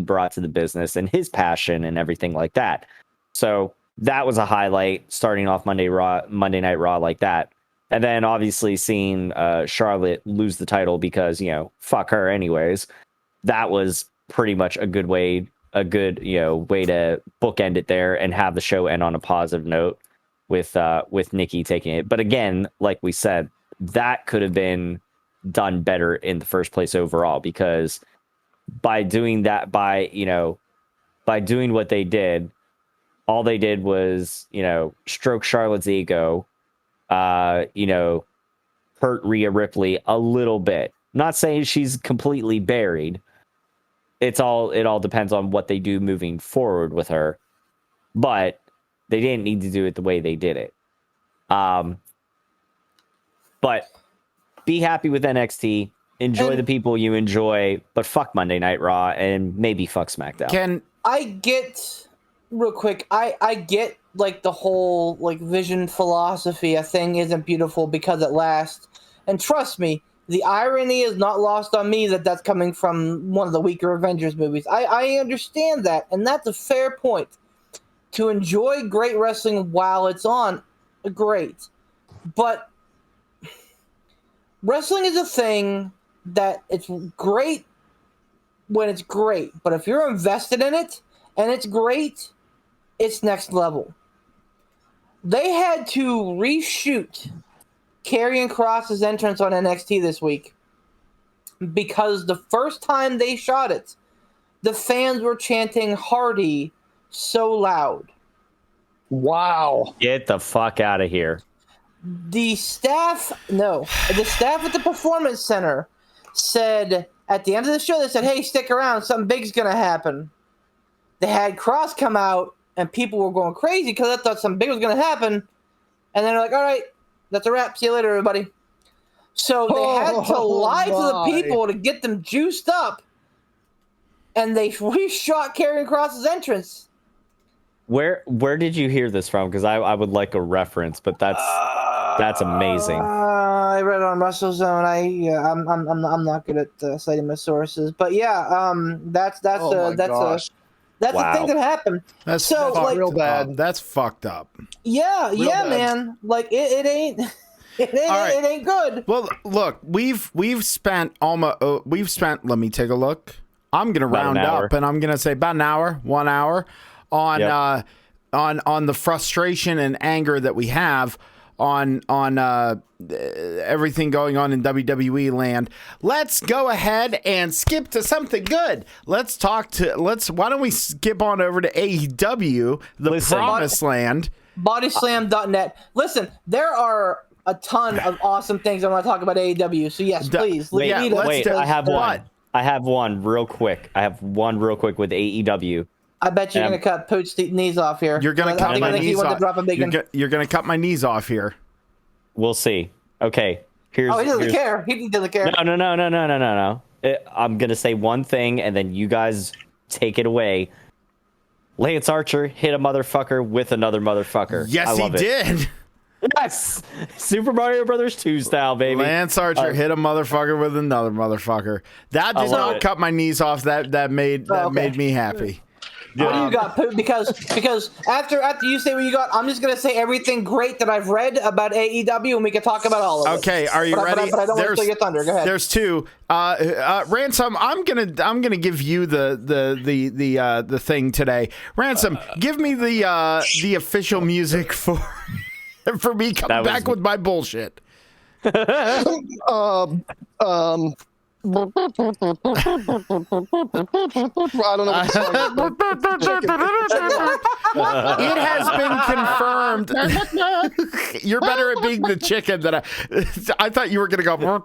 brought to the business and his passion and everything like that. So that was a highlight, starting off Monday Night Raw like that. And then obviously seeing Charlotte lose the title because, fuck her anyways. That was pretty much a good way to bookend it there and have the show end on a positive note with Nikki taking it. But again, like we said, that could have been done better in the first place overall, because by doing that, by doing what they did, all they did was, stroke Charlotte's ego, hurt Rhea Ripley a little bit. Not saying she's completely buried. It all depends on what they do moving forward with her. But they didn't need to do it the way they did it. But be happy with NXT. Enjoy the people you enjoy, but fuck Monday Night Raw and maybe fuck SmackDown.
I get real quick. I get like the whole like vision philosophy. A thing isn't beautiful because it lasts, and trust me, the irony is not lost on me that that's coming from one of the weaker Avengers movies. I understand that, and that's a fair point. To enjoy great wrestling while it's on, great, but wrestling is a thing that it's great when it's great, but if you're invested in it and it's great, it's next level. They had to reshoot Karrion Kross's entrance on NXT this week because the first time they shot it, the fans were chanting Hardy so loud.
Wow.
Get the fuck out of here.
The staff at the Performance Center said at the end of the show, they said, hey, stick around, something big's gonna happen. They had Cross come out and people were going crazy because I thought something big was gonna happen, and then they're like, all right, that's a wrap, see you later, everybody. So they had to lie to the people to get them juiced up, and they reshot Karrion Kross's entrance.
Where did you hear this from? Because I would like a reference, but that's amazing.
I read it on WrestleZone. I'm not good at citing my sources, but yeah, that's the thing that happened.
That's
so like
real bad. That's fuckt up.
Yeah,
Real
yeah,
bad.
Man. Like it ain't. It ain't good.
Well, look, we've spent almost. Let me take a look. I'm gonna round up, and I'm gonna say about an hour, 1 hour, on the frustration and anger that we have on everything going on in WWE land. Let's go ahead and skip to something good. Why don't we skip on over to AEW, the Promised Land?
Bodyslam.net. Listen, there are a ton of awesome things I want to talk about AEW. So yes, please.
Wait, I have one real quick. With AEW.
I bet you're gonna cut Pooch's knees off here.
You're gonna cut my knees off. You're gonna cut my knees off here.
We'll see. Okay.
He doesn't care. He doesn't care.
No. I'm gonna say one thing, and then you guys take it away. Lance Archer hit a motherfucker with another motherfucker.
Yes, he did.
Yes, Super Mario Brothers 2 style, baby.
Lance Archer hit a motherfucker with another motherfucker. That did not cut my knees off. That made me happy.
What do you got, Poot? Because after you say what you got, I'm just gonna say everything great that I've read about AEW, and we can talk about all of it.
Okay, are you ready?
But I don't want to steal your thunder. Go ahead.
There's two. Ransom, I'm gonna give you the thing today. Ransom, give me the official music for me coming back with my bullshit.
I don't know what
It has been confirmed. You're better at being the chicken than I thought you were going to go.
Wow,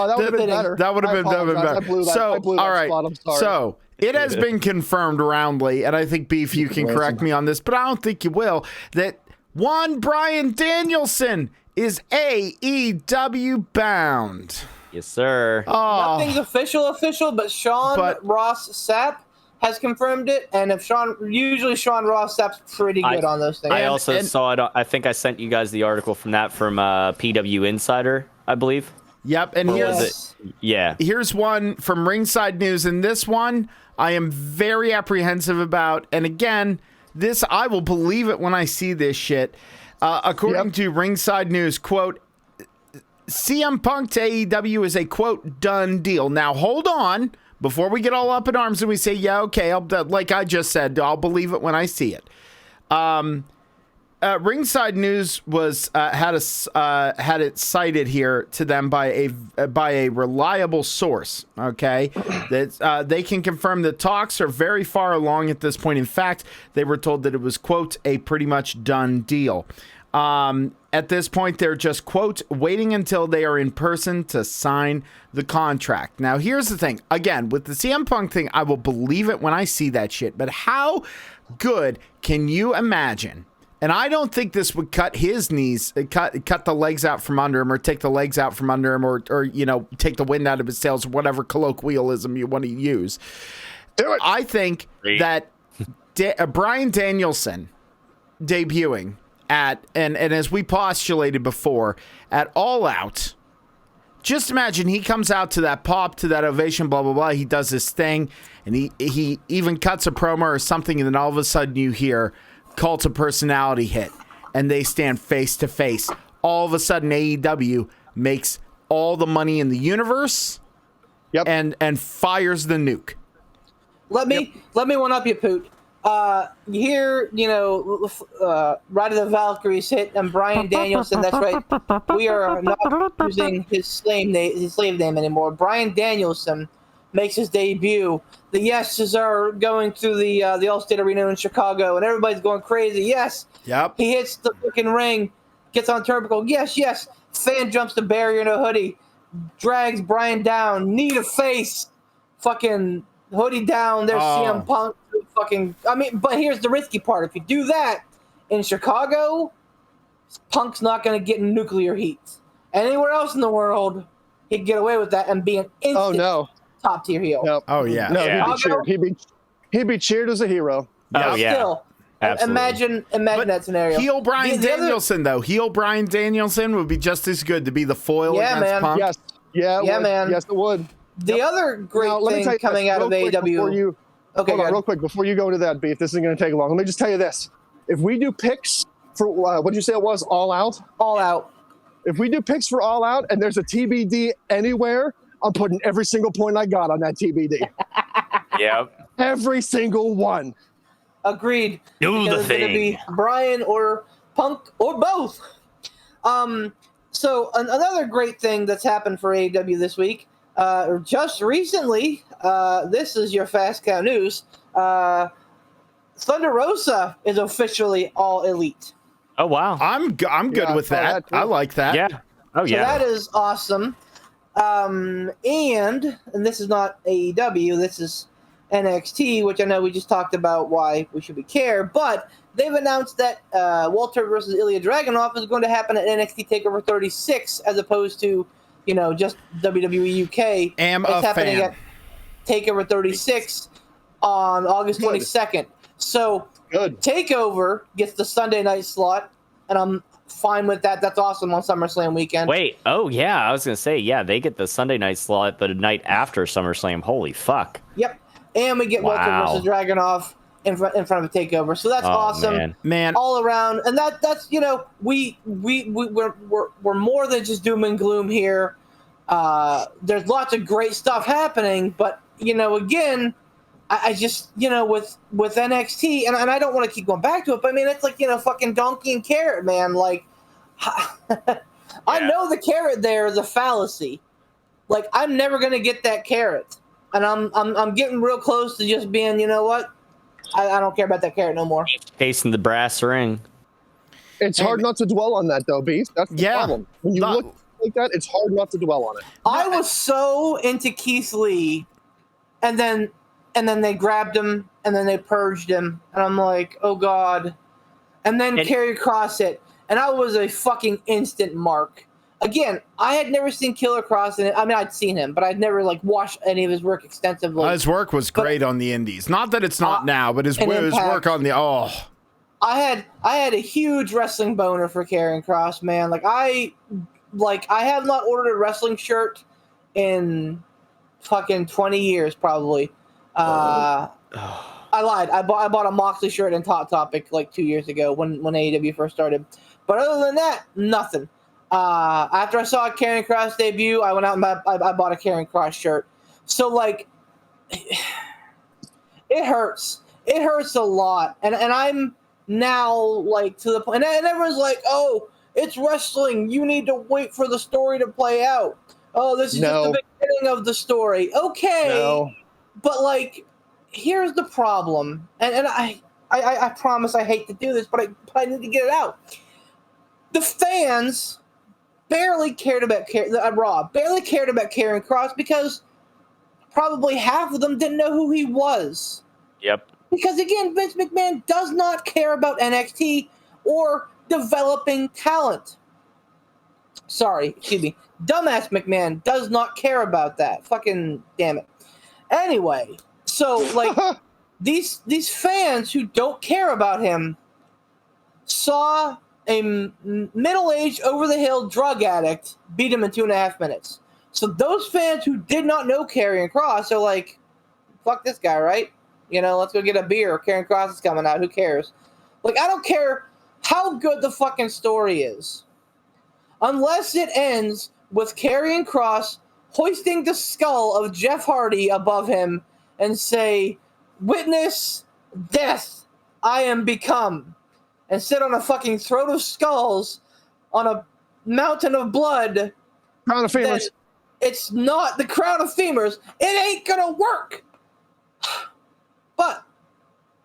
that would have been better.
That would have been better. So, all right. So, it has been confirmed roundly, and I think, Beef, you can correct me on this, but I don't think you will, that one Bryan Danielson is AEW bound.
Yes, sir.
Nothing's official, but Sean Ross Sapp has confirmed it, and usually Sean Ross Sapp's pretty good on those things.
I also saw it. I think I sent you guys the article from PW Insider, I believe.
Yep, and here's one from Ringside News, and this one I am very apprehensive about. And again, this I will believe it when I see this shit. According to Ringside News, quote, CM Punk to AEW is a, quote, done deal. Now, hold on. Before we get all up in arms and we say, yeah, okay, like I just said, I'll believe it when I see it. Ringside News was had it cited here to them by a reliable source. Okay, that they can confirm the talks are very far along at this point. In fact, they were told that it was, quote, a pretty much done deal. At this point, they're just, quote, waiting until they are in person to sign the contract. Now, here's the thing. Again, with the CM Punk thing, I will believe it when I see that shit. But how good can you imagine? And I don't think this would cut his knees, cut the legs out from under him, or take the legs out from under him, or take the wind out of his sails, whatever colloquialism you want to use.
Do it.
I think that Bryan Danielson debuting at, and as we postulated before, at All Out. Just imagine he comes out to that pop, to that ovation, blah, blah, blah. He does his thing, and he even cuts a promo or something, and then all of a sudden you hear Cult of Personality hit, and they stand face to face. All of a sudden AEW makes all the money in the universe, and fires the nuke.
Let me one up you, Poot. You hear, Ride of the Valkyries hit, and Bryan Danielson. That's right. We are not using his slave name anymore. Bryan Danielson makes his debut. The yeses are going through the Allstate Arena in Chicago, and everybody's going crazy. Yes. Yep. He hits the fucking ring, gets on turnbuckle. Yes, yes. Fan jumps the barrier in a hoodie, drags Bryan down, knee to face, fucking hoodie down. There's CM Punk. But here's the risky part. If you do that in Chicago, Punk's not going to get nuclear heat. Anywhere else in the world, he'd get away with that and be an instant top tier heel.
Nope.
Oh yeah.
No, he'd be cheered as a hero.
Oh yeah.
Still, imagine that scenario.
Heel Bryan Danielson though. Heel Bryan Danielson would be just as good to be the foil against Punk.
Yes. Yeah,
man.
Yes, it would.
The other great thing coming out of AEW.
Hold on, real quick, before you go to that, Beef, this isn't going to take long. Let me just tell you this. If we do picks for, what did you say it was, All Out?
All Out.
If we do picks for All Out and there's a TBD anywhere, I'm putting every single point I got on that TBD.
Yep.
Every single one.
Agreed.
Do the thing.
It's going to be Bryan or Punk or both. So another great thing that's happened for AEW this week, just recently, this is your fast count news. Thunder Rosa is officially all elite.
Oh wow,
I'm good with that. I like that.
Yeah. Oh yeah.
So that is awesome. And this is not AEW. This is NXT, which I know we just talked about why we should care. But they've announced that Walter versus Ilya Dragunov is going to happen at NXT TakeOver 36, as opposed to just WWE UK. It's happening at TakeOver 36 on August 22nd. So TakeOver gets the Sunday night slot, and I'm fine with that. That's awesome on SummerSlam weekend.
Wait, oh yeah, I was gonna say they get the Sunday night slot the night after SummerSlam. Holy fuck.
Yep, and we get Walter versus Dragunov in front of a TakeOver. So that's awesome,
man,
all around. And that's we're more than just doom and gloom here. There's lots of great stuff happening, but again, I just with NXT, and I don't want to keep going back to it, but I mean it's like fucking donkey and carrot, man. Like I know the carrot there is a fallacy. Like I'm never gonna get that carrot, and I'm getting real close to just being what. I don't care about that carrot no more.
Facing the brass ring.
It's hard not to dwell on that, though, Beef. That's the problem. When you look like that, it's hard not to dwell on it.
I was so into Keith Lee, and then they grabbed him, and then they purged him, and I'm like, oh god. And then Karrion Kross hit, and I was a fucking instant mark. Again, I had never seen Killer Kross in it. I mean, I'd seen him, but I'd never watched any of his work extensively.
His work was great on the indies. Not that it's not now, but his work on the
I had a huge wrestling boner for Karrion Kross, man. I have not ordered a wrestling shirt in fucking 20 years, probably. I lied. I bought a Moxley shirt in Hot Topic 2 years ago when AEW first started. But other than that, nothing. After I saw Karrion Kross debut, I went out and I bought a Karrion Kross shirt. So it hurts. It hurts a lot. And now, like, to the point, and everyone's like, oh, it's wrestling. You need to wait for the story to play out. Oh, this is just the beginning of the story. Okay. But, like, here's the problem. And I promise I hate to do this, but I need to get it out. The fans barely cared about Raw. Barely cared about Karrion Kross because probably half of them didn't know who he was.
Yep.
Because, again, Vince McMahon does not care about NXT or developing talent. Sorry, excuse me. Dumbass McMahon does not care about that. Fucking damn it. Anyway, so, like, these fans who don't care about him saw a middle-aged, over-the-hill drug addict beat him in 2.5 minutes. So those fans who did not know Karrion Kross are like, fuck this guy, right? You know, let's go get a beer. Karrion Kross is coming out. Who cares? Like, I don't care how good the fucking story is. Unless it ends with Karrion Kross hoisting the skull of Jeff Hardy above him and say, witness death, I am become. And sit on a fucking throat of skulls on a mountain of blood.
Crown of Femurs.
It's not the Crown of Femurs. It ain't gonna work. But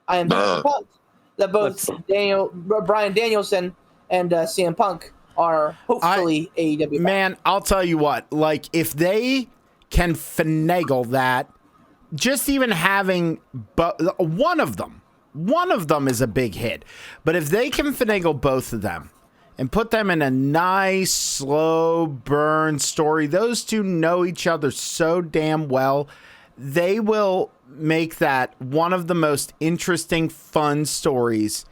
I am disappointed that both Bryan Danielson and CM Punk are hopefully AEW.
Man, I'll tell you what. Like, if they can finagle that, just even having one of them is a big hit. But if they can finagle both of them and put them in a nice, slow burn story, those two know each other so damn well, they will make that one of the most interesting, fun stories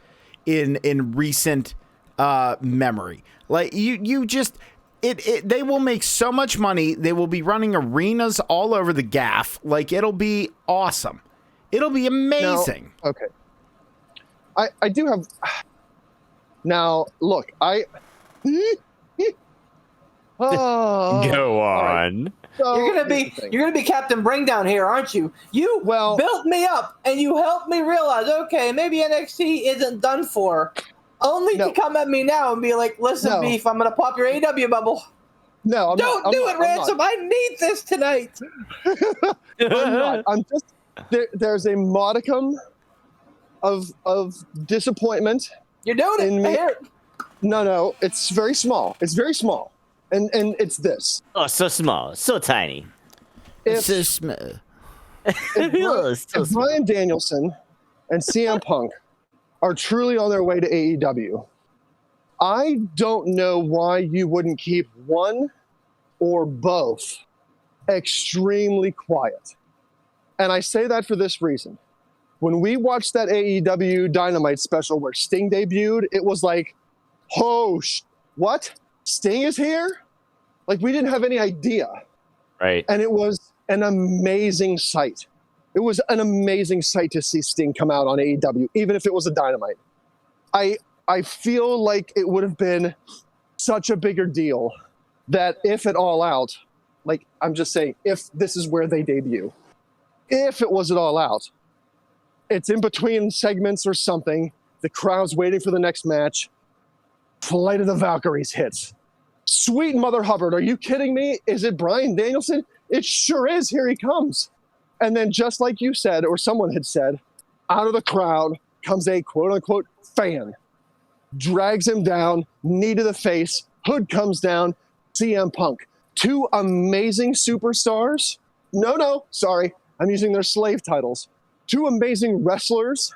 in recent memory. Like, you just... They will make so much money. They will be running arenas all over the gaff. Like, it'll be awesome. It'll be amazing.
Now, okay. I do have... Now, look,
Go on.
Right. So,
you're gonna be Captain Bringdown here, aren't you? You built me up and you helped me realize, okay, maybe NXT isn't done for. Only to come at me now and be like, listen, Beef, I'm gonna pop your AEW bubble.
No,
Don't do it, Ransom. I need this tonight.
I'm not. I'm just there's a modicum of disappointment.
You're doing it. I hear it.
No, it's very small. It's very small. And it's this.
Oh, so small, so tiny.
If Bryan Danielson and CM Punk are truly on their way to AEW, I don't know why you wouldn't keep one or both extremely quiet. And I say that for this reason. When we watched that AEW Dynamite special where Sting debuted, it was like, oh, what? Sting is here? Like, we didn't have any idea.
Right.
And it was an amazing sight. It was an amazing sight to see Sting come out on AEW, even if it was a Dynamite. I feel like it would have been such a bigger deal that if at All Out, like, I'm just saying, if this is where they debut, if it was at All Out, it's in between segments or something, the crowd's waiting for the next match, Flight of the Valkyries hits. Sweet Mother Hubbard, are you kidding me? Is it Bryan Danielson? It sure is. Here he comes. And then just like you said, or someone had said, out of the crowd comes a quote-unquote fan. Drags him down, knee to the face, hood comes down, CM Punk. Two amazing superstars. No, sorry. I'm using their slave titles. Two amazing wrestlers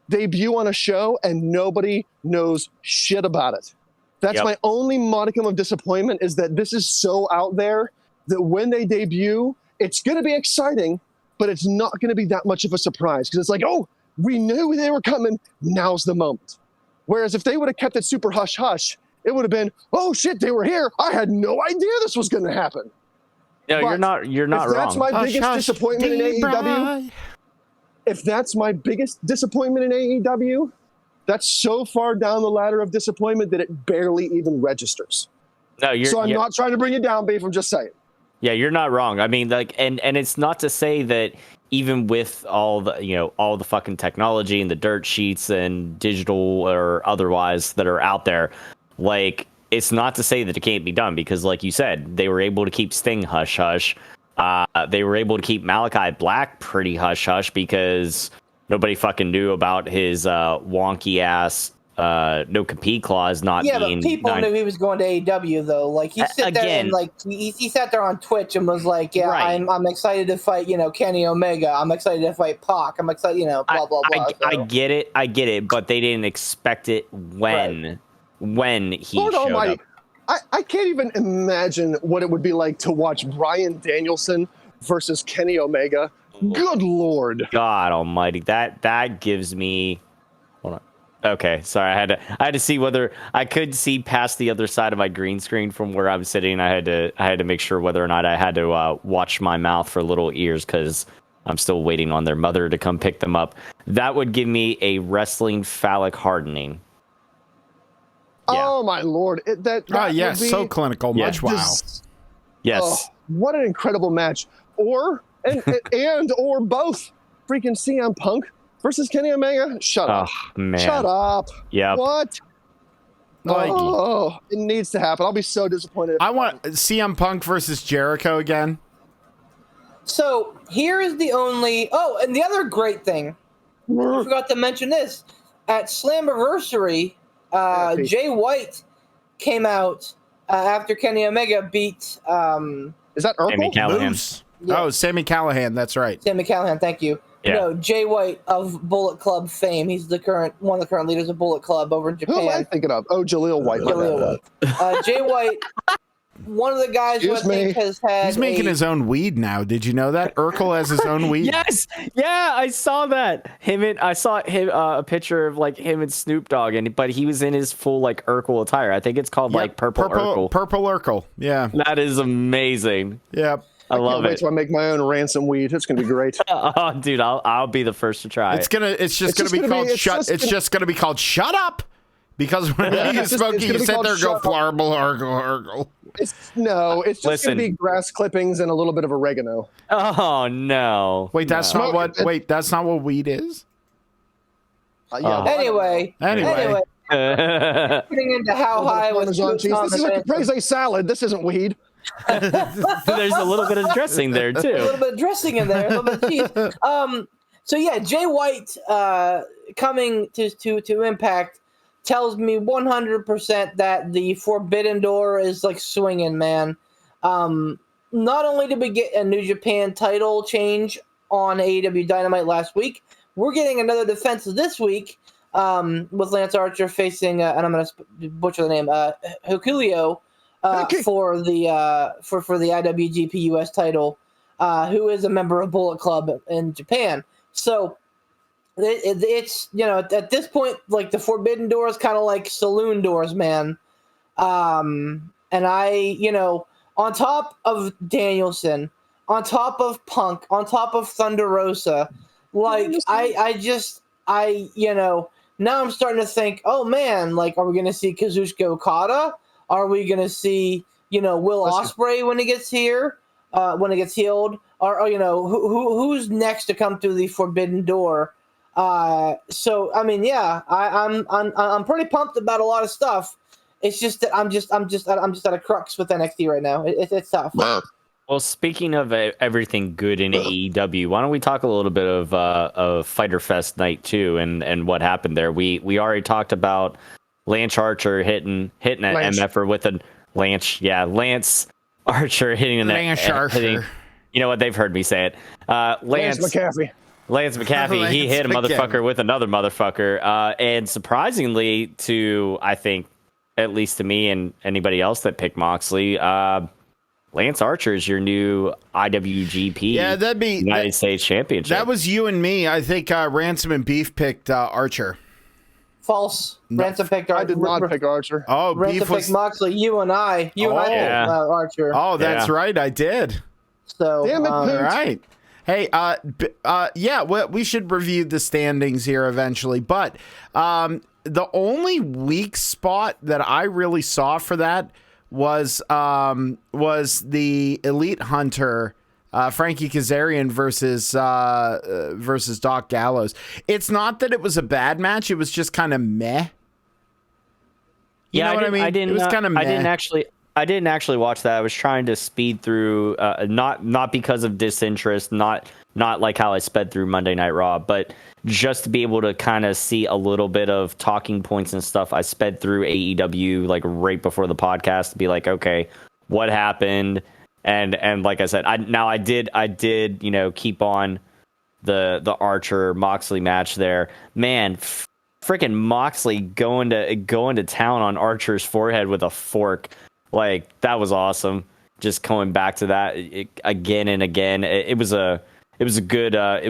debut on a show and nobody knows shit about it. That's my only modicum of disappointment, is that this is so out there that when they debut, it's going to be exciting, but it's not going to be that much of a surprise, because it's like, oh, we knew they were coming. Now's the moment. Whereas if they would have kept it super hush-hush, it would have been, oh, shit, they were here. I had no idea this was going to happen.
No,
but
you're not wrong.
That's my biggest disappointment in AEW. If that's my biggest disappointment in AEW, that's so far down the ladder of disappointment that it barely even registers.
No,
I'm not trying to bring it down, Beef. I'm just saying.
Yeah, you're not wrong. I mean, like, and it's not to say that even with all the fucking technology and the dirt sheets and digital or otherwise that are out there, like, it's not to say that it can't be done, because like you said, they were able to keep Sting hush hush. They were able to keep Malachi Black pretty hush hush because nobody fucking knew about his wonky ass no compete clause not being.
But people knew he was going to AEW though. Like he sat there and like he sat there on Twitch and was like, "Yeah,
Right.
I'm excited to fight, Kenny Omega. I'm excited to fight Pac. I'm excited, blah blah blah."
I get it, but they didn't expect it when he
Lord
showed
Almighty,
up.
I can't even imagine what it would be like to watch Bryan Danielson versus Kenny Omega. Good Lord.
God Almighty, that gives me. Hold on. Okay, sorry. I had to see whether I could see past the other side of my green screen from where I'm sitting. I had to make sure whether or not I had to watch my mouth for little ears because I'm still waiting on their mother to come pick them up. That would give me a wrestling phallic hardening. Yeah.
Oh my Lord! That
yes,
would be
so clinical. Much wow.
Yes.
Oh, what an incredible match! Or or both. Freaking CM Punk versus Kenny Omega. Shut up!
Man.
Shut up!
Yeah.
What?
Like,
it needs to happen. I'll be so disappointed.
I want CM Punk versus Jericho again.
So here is the only. Oh, and the other great thing, I forgot to mention this at Slammiversary. Jay White came out after Kenny Omega beat.
Is that Urkel?
Sammy Callahan.
Yeah.
Oh, Sammy Callahan. That's right.
Sammy Callahan, thank you.
Yeah.
No, Jay White of Bullet Club fame. He's one of the current leaders of Bullet Club over in Japan.
Who am I thinking of? Oh, Jaleel White.
Jaleel White. Jay White, one of the guys who I think has had.
He's making his own weed now. Did you know that Urkel has his own weed?
Yes, yeah, I saw that. I saw him a picture of like him and Snoop Dogg, but he was in his full like Urkel attire. I think it's called like Purple Urkel.
Purple Urkel. Yeah,
that is amazing.
Yep.
I
love
can't wait
it.
till I make my own ransom weed. It's gonna be great.
Oh, dude, I'll be the first to try.
It's just gonna be called Shut Up. Because when you smoke, you sit there and go flarble, argle.
It's just gonna be grass clippings and a little bit of oregano.
Oh no!
Wait, that's not what weed is.
Anyway. Getting into how high was
Parmesan cheese. This is a caprese salad. This isn't weed.
There's a little bit of dressing there too.
A little bit of dressing in there, a little bit of cheese. So yeah, Jay White coming to Impact tells me 100% that the Forbidden Door is like swinging, man. Not only did we get a New Japan title change on AEW Dynamite last week, we're getting another defense this week with Lance Archer facing, and I'm going to butcher the name, Hokulio for the IWGP US title, who is a member of Bullet Club in Japan. So it's at this point, like the Forbidden Door is kind of like saloon doors, man. And on top of Danielson, on top of Punk, on top of Thunder Rosa, like now I'm starting to think, oh man, like, are we going to see Kazuchika Okada? Are we going to see, Will Ospreay when he gets here, when he gets healed? Or who's next to come through the Forbidden Door? So I mean, yeah, I'm pretty pumped about a lot of stuff. It's just that I'm just at a crux with NXT right now. It's tough.
Well, speaking of everything good in AEW, why don't we talk a little bit of Fyter Fest Night 2 and what happened there? We already talked about Lance Archer hitting an MFer with a Lance Archer hitting an
Lance Archer.
You know what? They've heard me say it. Lance McAfee. He hit a motherfucker with another motherfucker. And surprisingly to, I think, at least to me and anybody else that picked Moxley, Lance Archer is your new IWGP United States Championship.
That was you and me. I think Ransom and Beef picked Archer.
False. No. Ransom picked Archer.
I did not pick Archer.
Oh,
Ransom picked Moxley. You and I picked Archer.
Oh, that's right. I did.
So,
damn it,
all right. Hey, we should review the standings here eventually. But the only weak spot that I really saw for that was the Elite Hunter Frankie Kazarian versus Doc Gallows. It's not that it was a bad match; it was just kind of meh. You know what I mean? It was kind of meh.
I didn't actually watch that. I was trying to speed through, not because of disinterest, not like how I sped through Monday Night Raw, but just to be able to kind of see a little bit of talking points and stuff. I sped through AEW like right before the podcast to be like, okay, what happened? And like I said, I did keep on the Archer Moxley match there. Man, freaking Moxley going to town on Archer's forehead with a fork. Like, that was awesome. Just going back to that again and again. It was a good a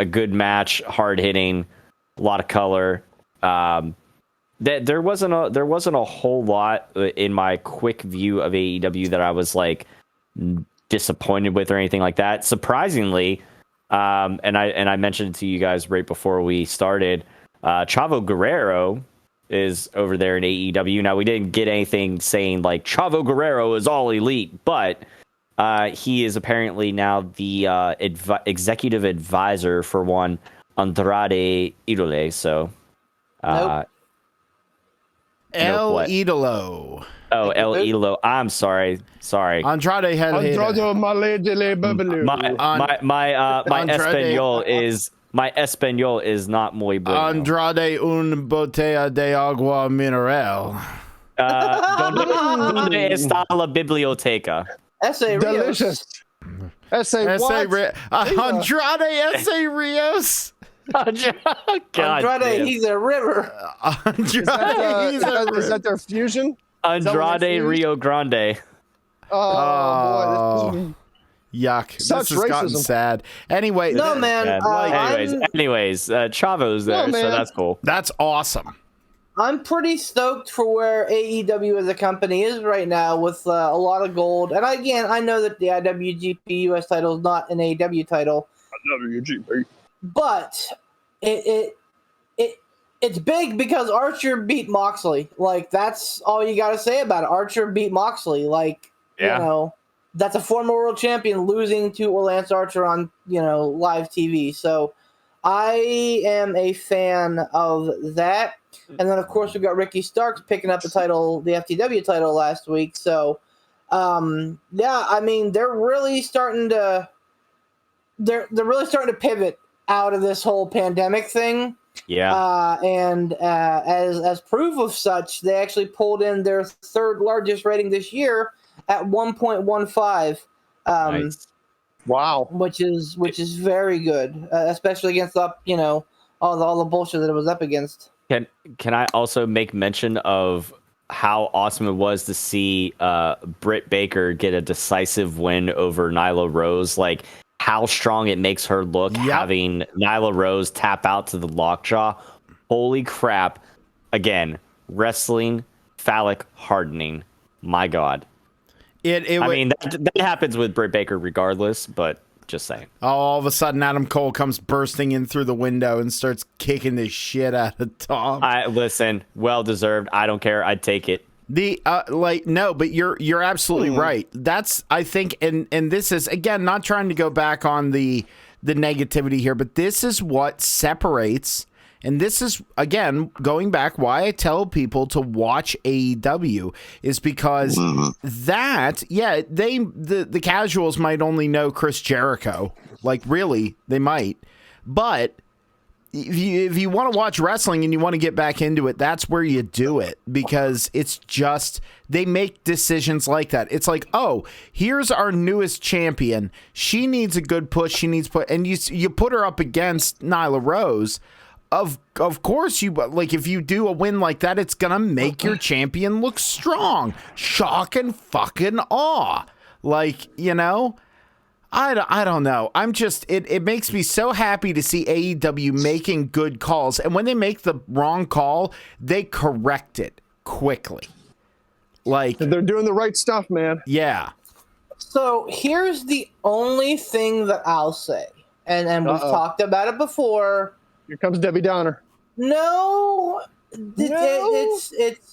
good match, hard hitting, a lot of color. There wasn't a whole lot in my quick view of AEW that I was like disappointed with or anything like that. Surprisingly, and I mentioned it to you guys right before we started, Chavo Guerrero is over there in AEW. Now, we didn't get anything saying like Chavo Guerrero is all elite, but he is apparently now the executive advisor for one Andrade Idole. So,
El Idolo.
Oh, El Idolo. I'm sorry.
Andrade had
my Espanol is not muy bueno.
Andrade un botella de agua mineral.
¿Dónde está la biblioteca?
S.A.
Delicious. S.A. what?
Andrade S.A. Rios.
Andrade, he's a river.
Is that their fusion?
Andrade Rio Grande.
Oh, boy.
Yuck.
Such
this has gotten
racism.
sad. Anyway.
No, man.
Anyways, Chavo's there, so that's cool.
That's awesome.
I'm pretty stoked for where AEW as a company is right now with a lot of gold. And again, I know that the IWGP US title is not an AEW title.
WGP.
But it's big because Archer beat Moxley. Like, that's all you got to say about it. Archer beat Moxley. Like, that's a former world champion losing to Lance Archer on, live TV. So I am a fan of that. And then, of course, we've got Ricky Starks picking up the title, the FTW title last week. So, they're really starting to pivot out of this whole pandemic thing.
Yeah.
And as proof of such, they actually pulled in their third largest rating this year at 1.15.
Nice.
Wow.
Which is very good, especially against all the bullshit that it was up against.
Can I also make mention of how awesome it was to see Brit Baker get a decisive win over Nyla Rose? Like, how strong it makes her look, having Nyla Rose tap out to the lockjaw. Holy crap. Again, wrestling, phallic hardening. My God. That happens with Britt Baker regardless, but just saying.
All of a sudden, Adam Cole comes bursting in through the window and starts kicking the shit out of Tom.
Listen, well deserved. I don't care. I'd take it.
No, but you're absolutely right. That's, I think, and this is, again, not trying to go back on the negativity here, but this is what separates, and this is, again, going back, why I tell people to watch AEW is because the casuals might only know Chris Jericho. Like, really, they might. But if you want to watch wrestling and you want to get back into it, that's where you do it, because it's just, they make decisions like that. It's like, oh, here's our newest champion. She needs a good push. And you put her up against Nyla Rose. Of course, if you do a win like that, it's gonna make your champion look strong. Shock and fucking awe. I don't know. I'm just, it makes me so happy to see AEW making good calls. And when they make the wrong call, they correct it quickly.
They're doing the right stuff, man.
Yeah.
So here's the only thing that I'll say. And we've talked about it before.
Here comes Debbie Downer.
No. It's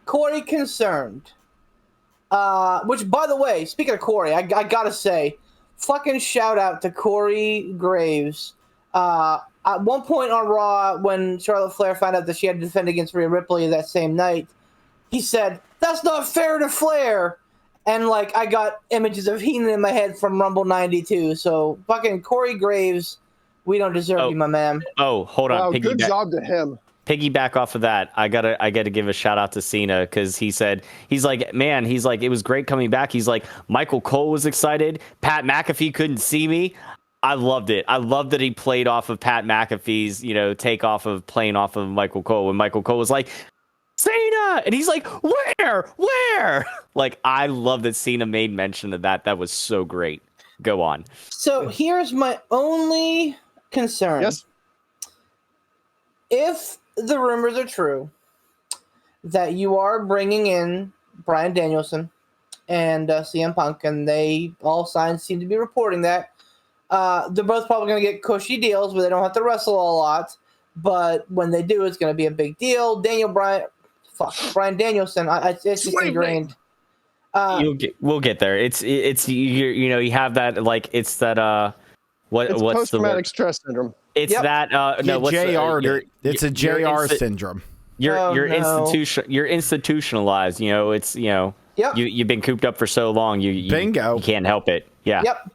Corey concerned. Which, by the way, speaking of Corey, I gotta say, fucking shout out to Corey Graves. At one point on Raw, when Charlotte Flair found out that she had to defend against Rhea Ripley that same night, he said, "That's not fair to Flair." And, like, I got images of Heenan in my head from Rumble 92. So, fucking Corey Graves, we don't deserve you, my man.
Oh, hold on.
Wow, good job to him.
Piggyback off of that, I gotta give a shout out to Cena, because he's like, it was great coming back. He's like, Michael Cole was excited. Pat McAfee couldn't see me. I loved it. I loved that he played off of Pat McAfee's, takeoff of playing off of Michael Cole. When Michael Cole was like, Cena, and he's like, where? Like, I love that Cena made mention of that. That was so great. Go on.
So here's my only concern.
Yes.
If the rumors are true that you are bringing in Bryan Danielson and CM Punk, and they all signs seem to be reporting that, they're both probably going to get cushy deals where they don't have to wrestle a lot, but when they do, it's going to be a big deal. Bryan Danielson, it's just ingrained.
We'll get there. It's you have that, like, it's that what's
post-traumatic stress syndrome.
It's that
it's a JR syndrome.
You're institutionalized. It's you've been cooped up for so long.
Bingo.
You can't help it. Yeah.
Yep.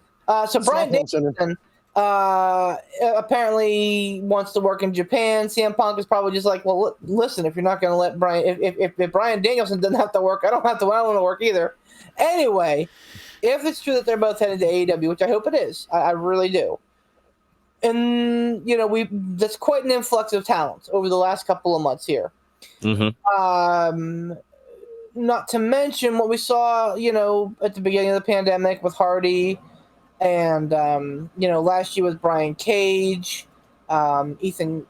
So Bryan Danielson apparently wants to work in Japan. CM Punk is probably just like, well, listen, if you're not going to let Bryan, if Bryan Danielson doesn't have to work, I don't want to work either. Anyway, if it's true that they're both headed to AEW, which I hope it is, I really do. And that's quite an influx of talent over the last couple of months here.
Mm-hmm.
Not to mention what we saw, at the beginning of the pandemic with Hardy, and last year with Brian Cage, Ethan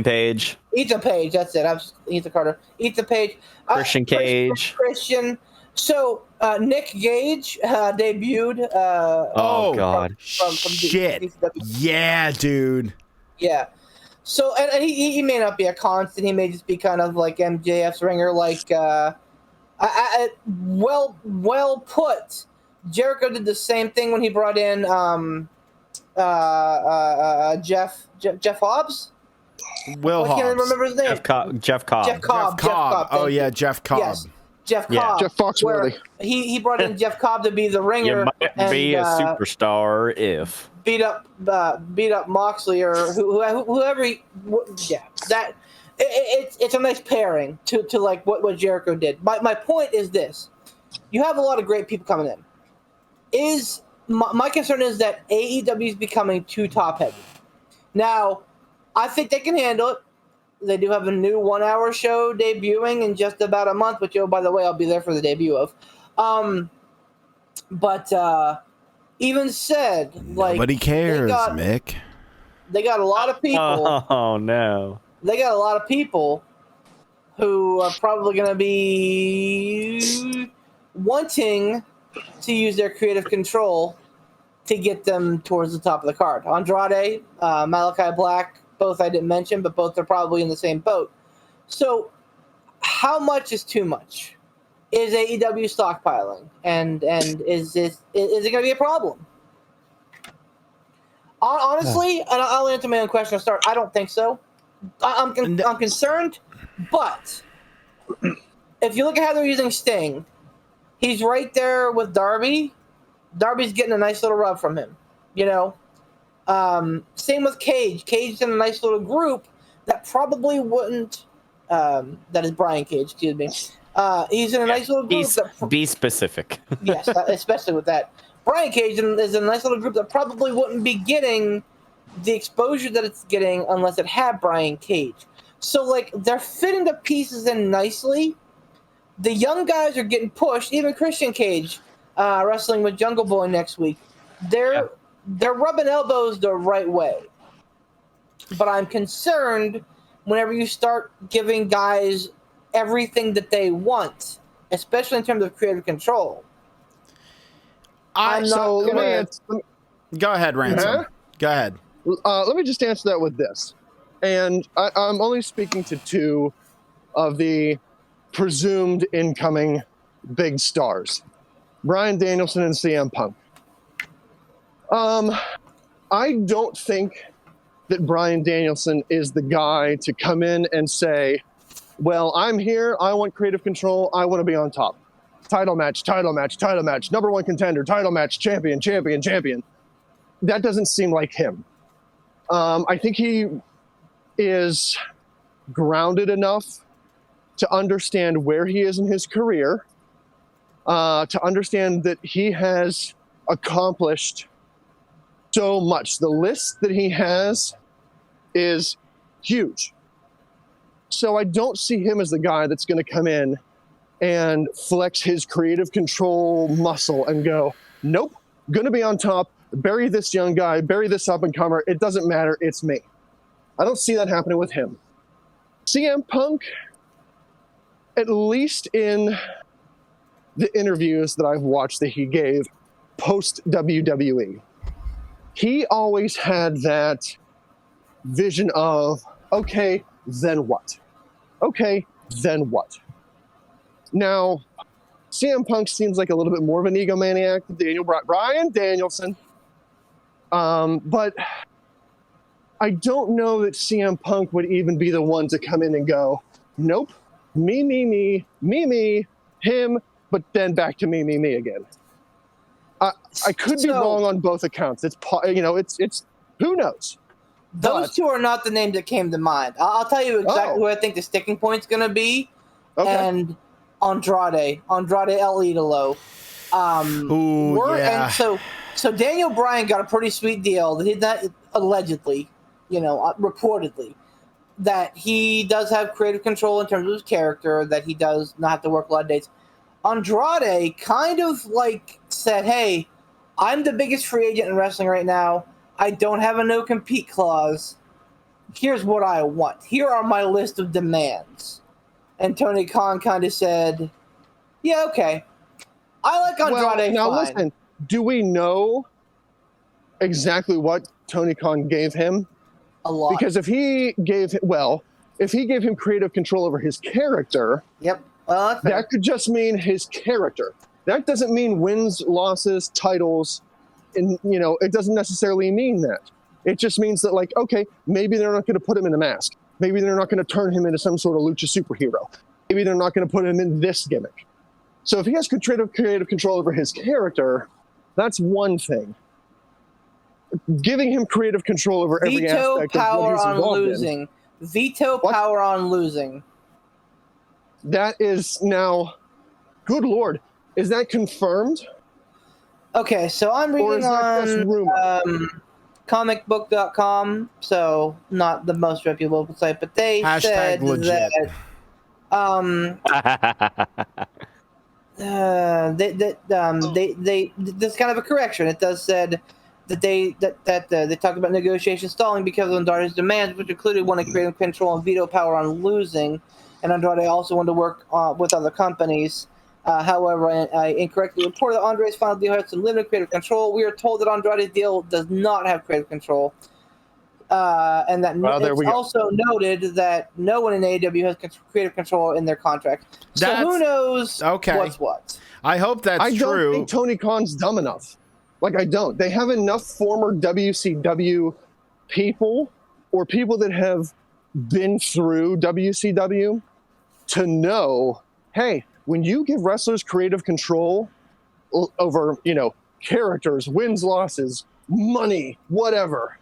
Page.
Ethan Page, that's it. Ethan Carter. Ethan Page.
Christian Cage.
Christian. So Nick Gage debuted.
God.
From
Shit.
DCW.
Yeah, dude.
Yeah. So and he may not be a constant. He may just be kind of like MJF's ringer. Like, well put. Jericho did the same thing when he brought in Jeff Hobbs.
Will Hobbs.
I can't remember his name.
Jeff Cobb.
Jeff Cobb.
Oh yeah, Jeff Cobb.
Yes. Jeff Cobb.
Yeah.
Jeff Foxworthy.
He brought in Jeff Cobb to be the ringer.
You might be a superstar if
beat up Moxley or whoever. It's a nice pairing to like what Jericho did. My point is this: you have a lot of great people coming in. My concern is that AEW is becoming too top heavy. Now, I think they can handle it. They do have a new 1-hour show debuting in just about a month, which, by the way, I'll be there for the debut of. But even said, like,
nobody cares, Mick.
They got a lot of people.
Oh no!
They got a lot of people who are probably going to be wanting to use their creative control to get them towards the top of the card. Andrade, Malachi Black. Both I didn't mention, but both are probably in the same boat. So, how much is too much? Is AEW stockpiling, and is it going to be a problem? Honestly, and I'll answer my own question to start. I don't think so. I'm concerned, but if you look at how they're using Sting, he's right there with Darby. Darby's getting a nice little rub from him, Same with Cage. Cage's in a nice little group that probably wouldn't. That is Brian Cage. Excuse me. He's in a nice little group.
Be specific.
Yes, especially with that. Brian Cage is in a nice little group that probably wouldn't be getting the exposure that it's getting unless it had Brian Cage. So, like, they're fitting the pieces in nicely. The young guys are getting pushed. Even Christian Cage wrestling with Jungle Boy next week. They're rubbing elbows the right way. But I'm concerned whenever you start giving guys everything that they want, especially in terms of creative control.
Go ahead, Ransom.
Huh?
Go ahead.
Let me just answer that with this. And I'm only speaking to two of the presumed incoming big stars, Bryan Danielson and CM Punk. I don't think that Bryan Danielson is the guy to come in and say, well, I'm here, I want creative control, I want to be on top. Title match, number one contender, title match, champion. That doesn't seem like him. I think he is grounded enough to understand where he is in his career, to understand that he has accomplished so much. The list that he has is huge. So I don't see him as the guy that's going to come in and flex his creative control muscle and go, nope, going to be on top, bury this young guy, bury this up-and-comer, it doesn't matter, it's me. I don't see that happening with him. CM Punk, at least in the interviews that I've watched that he gave post-WWE, he always had that vision of, okay, then what? Okay, then what? Now, CM Punk seems like a little bit more of an egomaniac than Bryan Danielson. But I don't know that CM Punk would even be the one to come in and go, nope, me, him, but then back to me again. I could be wrong on both accounts. It's who knows?
Those two are not the names that came to mind. I'll tell you exactly who I think the sticking point's going to be. Okay. And Andrade El Idolo.
Yeah.
And so Daniel Bryan got a pretty sweet deal. That allegedly, reportedly, that he does have creative control in terms of his character, that he does not have to work a lot of days. Andrade kind of said, hey, I'm the biggest free agent in wrestling right now. I don't have a no-compete clause. Here's what I want. Here are my list of demands. And Tony Khan kind of said, yeah, okay. I like Andrade.
Now
fine.
listen, do we know exactly what Tony Khan gave him?
A lot.
Because if he gave him creative control over his character,
yep. Well, that's fair.
That could just mean his character. That doesn't mean wins, losses, titles. And, it doesn't necessarily mean that. It just means that, okay, maybe they're not going to put him in a mask. Maybe they're not going to turn him into some sort of lucha superhero. Maybe they're not going to put him in this gimmick. So if he has creative control over his character, that's one thing. Giving him creative control over every aspect of what he's involved in.
Veto power on losing.
That is now, good Lord, is that confirmed?
Okay, so I'm reading on comicbook.com, so not the most reputable site, but they said
legit.
that this kind of a correction. It does said that they talked about negotiation stalling because of Andrade's demands, which included wanting creative control and veto power on losing, and Andrade also wanted to work with other companies. However, I incorrectly reported that Andrade's final deal had some limited creative control. We are told that Andrade's deal does not have creative control. And that it's also noted that no one in AEW has creative control in their contract. So who knows what's what?
I hope that's true.
I don't think Tony Khan's dumb enough. I don't. They have enough former WCW people or people that have been through WCW to know, hey, when you give wrestlers creative control over, characters, wins, losses, money, whatever,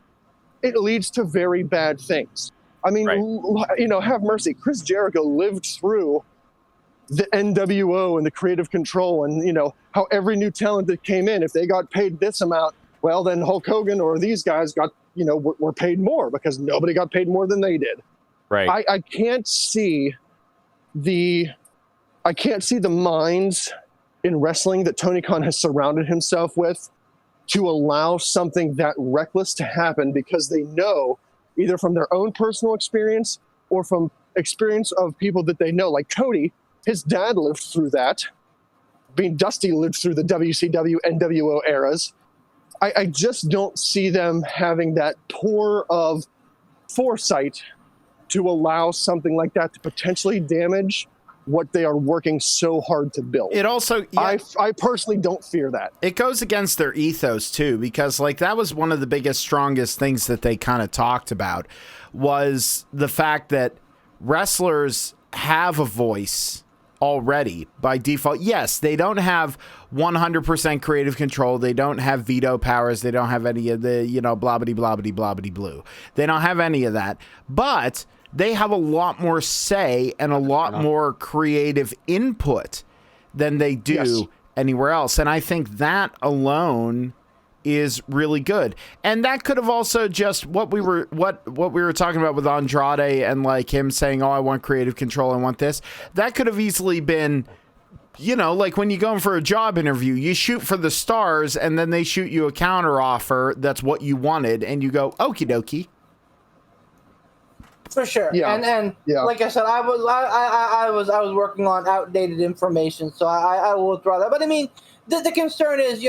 it leads to very bad things. I mean, have mercy. Chris Jericho lived through the NWO and the creative control and, how every new talent that came in, if they got paid this amount, well, then Hulk Hogan or these guys got, were paid more because nobody got paid more than they did.
Right.
I can't see the minds in wrestling that Tony Khan has surrounded himself with to allow something that reckless to happen because they know either from their own personal experience or from experience of people that they know. Like Cody, his dad lived through that. Dusty lived through the WCW, NWO eras. I just don't see them having that pour of foresight to allow something like that to potentially damage what they are working so hard to build.
It also,
I personally don't fear that.
it goes against their ethos too, because like that was one of the biggest, strongest things that they kind of talked about was the fact that wrestlers have a voice already by default. Yes, they don't have 100% creative control. They don't have veto powers. They don't have any of the, blobbity, blobbity, blobbity, blue. They don't have any of that. But they have a lot more say and a lot more creative input than they do anywhere else. And I think that alone is really good. And that could have also just what we were talking about with Andrade and like him saying, "Oh, I want creative control, I want this." That could have easily been, like when you go in for a job interview, you shoot for the stars and then they shoot you a counter offer that's what you wanted and you go, "Okie dokie."
For sure.
Yeah.
And
Yeah.
like I said, I was working on outdated information, so I will withdraw that. But I mean, the concern is,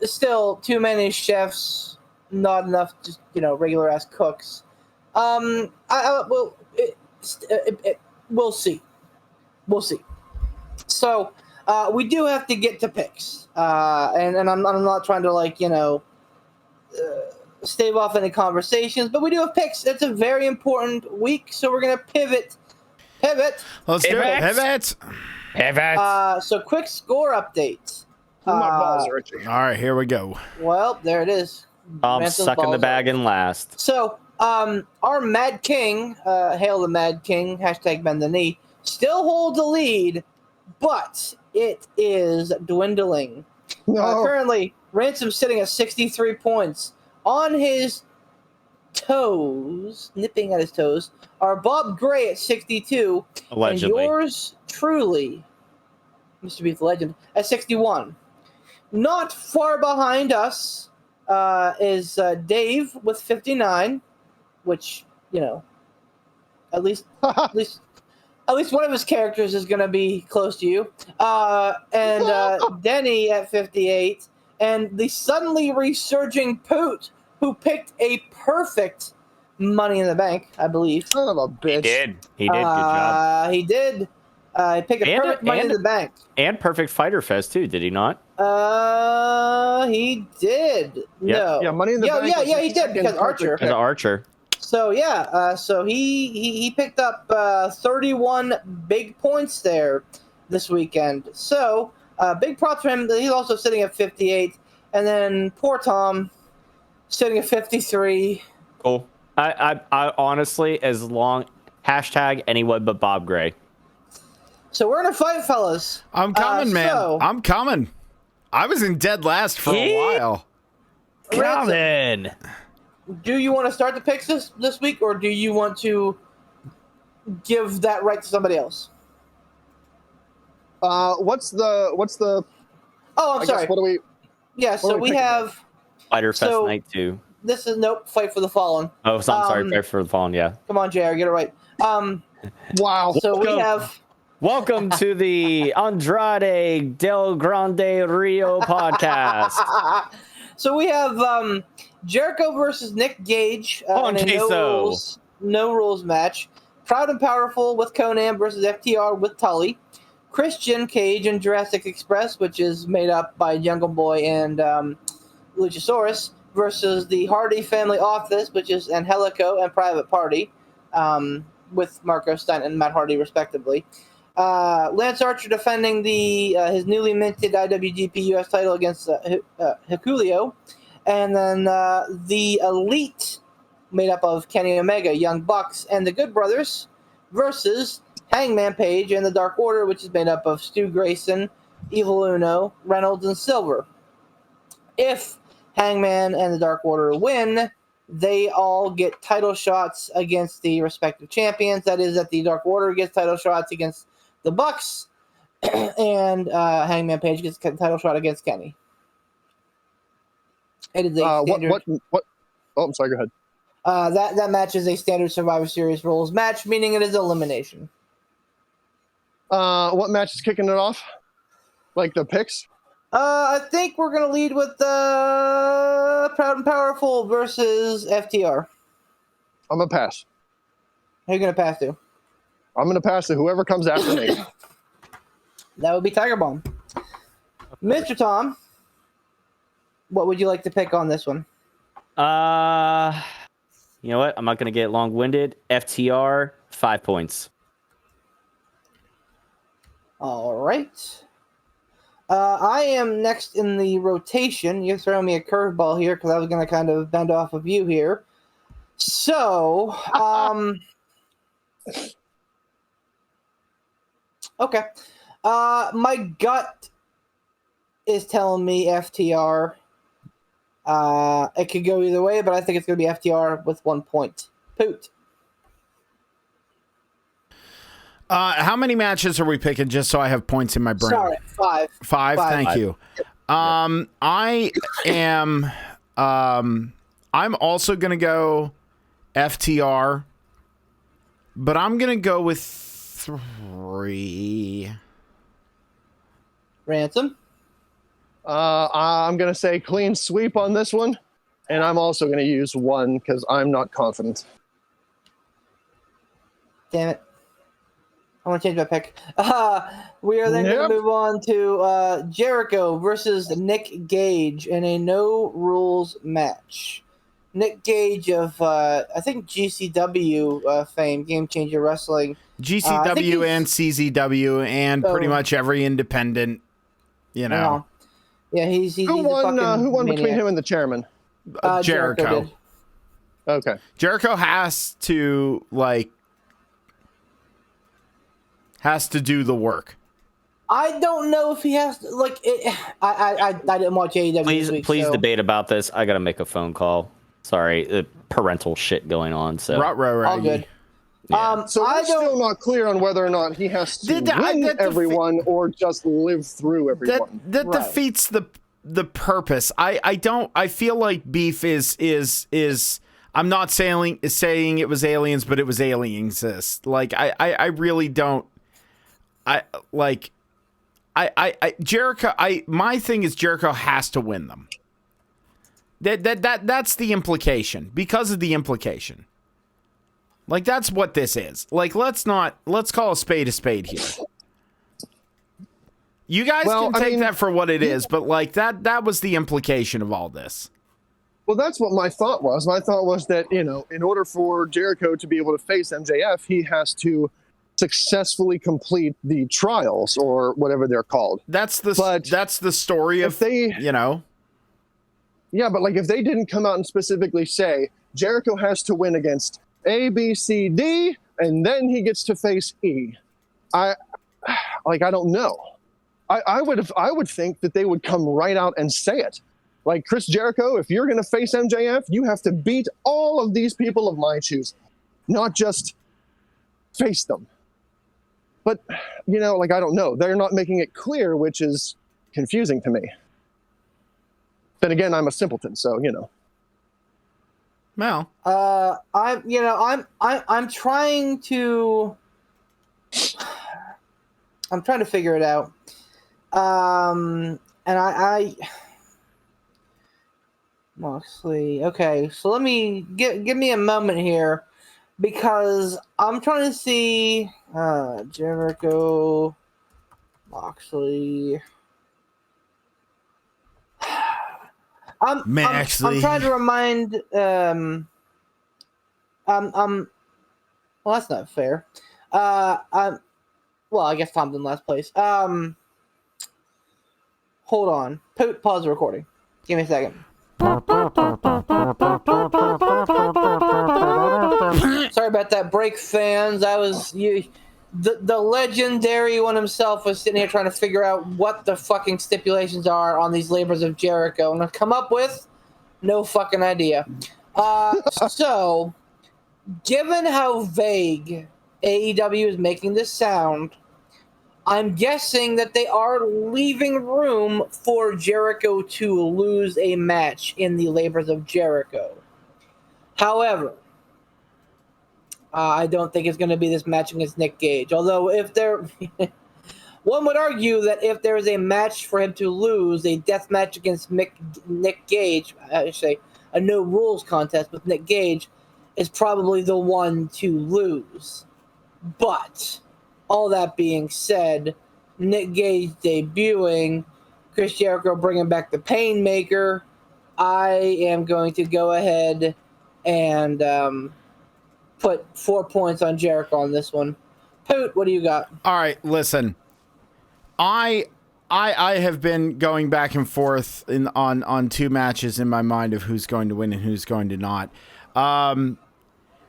still too many chefs, not enough just regular ass cooks. We'll see. We'll see. So we do have to get to picks, and I'm not trying to stave off any conversations, but we do have picks. It's a very important week, so we're gonna pivot.
Let's do it. Pivot.
So quick score update.
My balls are itching.
All right, here we go.
Well, there it is.
I'm
Ransom's
sucking the
balls
bag
are-
in last.
So, our Mad King, hail the Mad King, hashtag bend the knee, still holds the lead, but it is dwindling.
No.
Currently, Ransom's sitting at 63 points. On his toes, nipping at his toes, are Bob Gray at 62.
Allegedly.
And yours truly, Mr. Beef Legend, at 61. Not far behind us is Dave with 59, which, at least one of his characters is going to be close to you. And Denny at 58. And the suddenly resurging Poot, who picked a perfect Money in the Bank, I believe.
Son of a bitch.
He did. Good job.
He did. He picked a perfect Money in the Bank.
And perfect Fighter Fest too. Did he not?
He did.
Yep.
No.
Yeah, Money in the Bank.
Yeah, he did because Archer.
As an Archer.
So so he picked up 31 big points there this weekend. So big props for him. He's also sitting at 58, and then poor Tom sitting at 53.
Cool. I honestly, as long hashtag anyone but Bob Gray.
So we're in a fight, fellas.
I'm coming, man.
so-
I'm coming. I was in dead last for a while.
Coming.
Do you want to start the picks this week, or do you want to give that right to somebody else?
What's the?
Oh, I'm
I
sorry.
guess, what do we?
Yeah, so
are we
we
picking?
have.
Fighter Fest
So-
night 2.
This is Fight for the Fallen.
Oh, so I'm sorry. Fight for the Fallen. Yeah.
Come on, JR, get it right.
Wow.
So we
Welcome.
have.
Welcome to the Andrade Del Grande Rio podcast.
So we have Jericho versus Nick Gage in a
Queso.
no rules match. Proud and Powerful with Conan versus FTR with Tully. Christian Cage and Jurassic Express, which is made up by Jungle Boy and Luchasaurus, versus the Hardy Family Office, which is Angelico and Private Party, with Marco Stein and Matt Hardy, respectively. Lance Archer defending his newly minted IWGP US title against Hikuleo. And then the Elite, made up of Kenny Omega, Young Bucks, and the Good Brothers, versus Hangman Page and the Dark Order, which is made up of Stu Grayson, Evil Uno, Reynolds, and Silver. If Hangman and the Dark Order win, they all get title shots against the respective champions. That is, that the Dark Order gets title shots against the Bucks, and Hangman Page gets a title shot against Kenny. It is a standard,
what? Oh, I'm sorry. Go ahead.
that match is a standard Survivor Series rules match, meaning it is elimination.
What match is kicking it off? Like the picks?
I think we're gonna lead with Proud and Powerful versus FTR.
I'm gonna pass.
Who are you going to pass to?
I'm going to pass to whoever comes after me.
That would be Tiger Bomb. Mr. Tom, what would you like to pick on this one?
You know what? I'm not going to get long-winded. FTR, 5 points.
All right. I am next in the rotation. You're throwing me a curveball here because I was going to kind of bend off of you here. So, okay. My gut is telling me FTR. It could go either way, but I think it's going to be FTR with 1 point. Poot.
How many matches are we picking just so I have points in my brain?
Sorry, 5.
5, thank you. I am I'm also going to go FTR, but I'm going to go with 3.
Ransom.
I'm going to say clean sweep on this one, and I'm also going to use 1 because I'm not confident.
Damn it. I want to change my pick. We are then going to move on to Jericho versus Nick Gage in a no-rules match. Nick Gage of, I think, GCW fame, Game Changer Wrestling.
GCW and CZW and pretty much every independent, you know.
Yeah, he's
who won between him and the chairman?
Jericho.
Did.
Okay.
Jericho has to do the work.
I don't know if he has to, like. I didn't watch AEW.
Please debate about this. I gotta make a phone call. Sorry, parental shit going on. So
all good.
Yeah.
So we're still not clear on whether or not he has to win everyone or just live through everyone.
That defeats the purpose. I feel like beef is. I'm not saying it was aliens, but it was aliens. Like I really don't. Jericho. My thing is Jericho has to win them. That's the implication because of the implication. Like that's what this is. Like let's call a spade here. You guys can take that for what it is, but like that was the implication of all this.
Well, that's what my thought was. My thought was that, in order for Jericho to be able to face MJF, he has to successfully complete the trials or whatever they're called.
That's the story of
Yeah, but like if they didn't come out and specifically say Jericho has to win against A, B, C, D, and then he gets to face E. I don't know. I would think that they would come right out and say it. Like, Chris Jericho, if you're going to face MJF, you have to beat all of these people of my choosing, not just face them. But, I don't know. They're not making it clear, which is confusing to me. Then again, I'm a simpleton, so,
Well,
I'm trying to figure it out. And Moxley. Okay, so let me give me a moment here because I'm trying to see Jericho, Moxley. I'm trying to remind. Well, that's not fair. Well, I guess Tom's in last place. Hold on. Pause the recording. Give me a second. Sorry about that break, fans. The legendary one himself was sitting here trying to figure out what the fucking stipulations are on these labors of Jericho, and I've come up with no fucking idea. So, given how vague AEW is making this sound, I'm guessing that they are leaving room for Jericho to lose a match in the labors of Jericho. However, I don't think it's going to be this match against Nick Gage. Although, one would argue that if there is a match for him to lose, a death match against Nick Gage, I should say a no rules contest with Nick Gage, is probably the one to lose. But all that being said, Nick Gage debuting, Chris Jericho bringing back the Painmaker. I am going to go ahead and put 4 points on Jericho on this one. Poot, what do you got?
All right, listen. I have been going back and forth on two matches in my mind of who's going to win and who's going to not.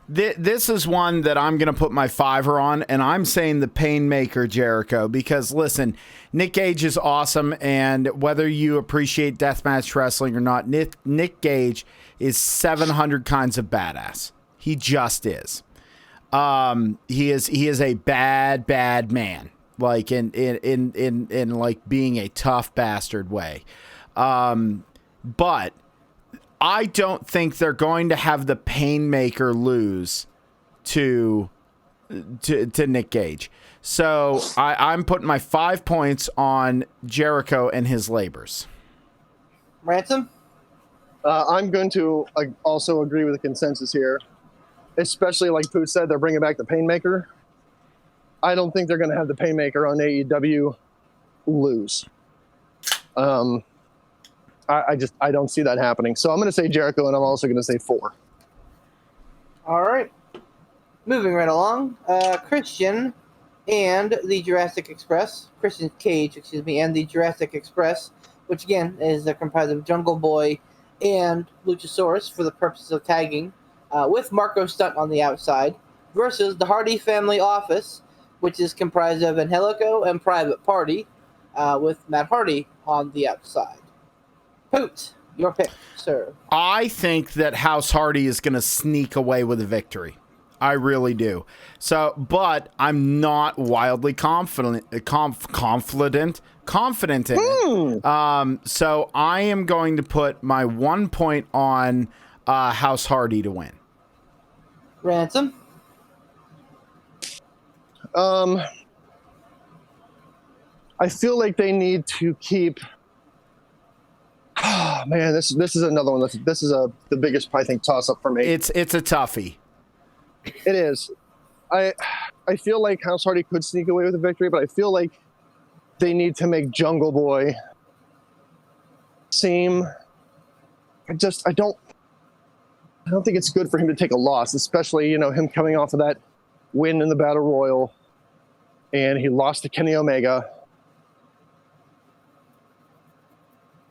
This is one that I'm going to put my $5 on, and I'm saying the Painmaker Jericho because, listen, Nick Gage is awesome, and whether you appreciate deathmatch wrestling or not, Nick Gage is 700 kinds of badass. He just is. He is a bad man, like in like being a tough bastard way. But I don't think they're going to have the Painmaker lose to Nick Gage. So I'm putting my 5 points on Jericho and his labors.
Ransom?
I'm going to also agree with the consensus here, especially like Pooh said, they're bringing back the Painmaker. I don't think they're going to have the Painmaker on AEW lose. I don't see that happening. So I'm going to say Jericho, and I'm also going to say 4.
All right. Moving right along, Christian and the Jurassic Express, Christian Cage, and the Jurassic Express, which again is comprised of Jungle Boy and Luchasaurus for the purposes of tagging, with Marco Stunt on the outside, versus the Hardy Family Office, which is comprised of Angelico and Private Party, with Matt Hardy on the outside. Poot, your pick, sir.
I think that House Hardy is going to sneak away with a victory. I really do. So, but I'm not wildly confident in it. So I am going to put my 1 point on House Hardy to win.
Ransom?
I feel like they need to keep. Oh, man, this is another one. This is the biggest, I think, toss-up for me.
It's a toughie.
It is. I feel like House Hardy could sneak away with a victory, but I feel like they need to make Jungle Boy seem. I don't think it's good for him to take a loss, especially him coming off of that win in the Battle Royal, and he lost to Kenny Omega.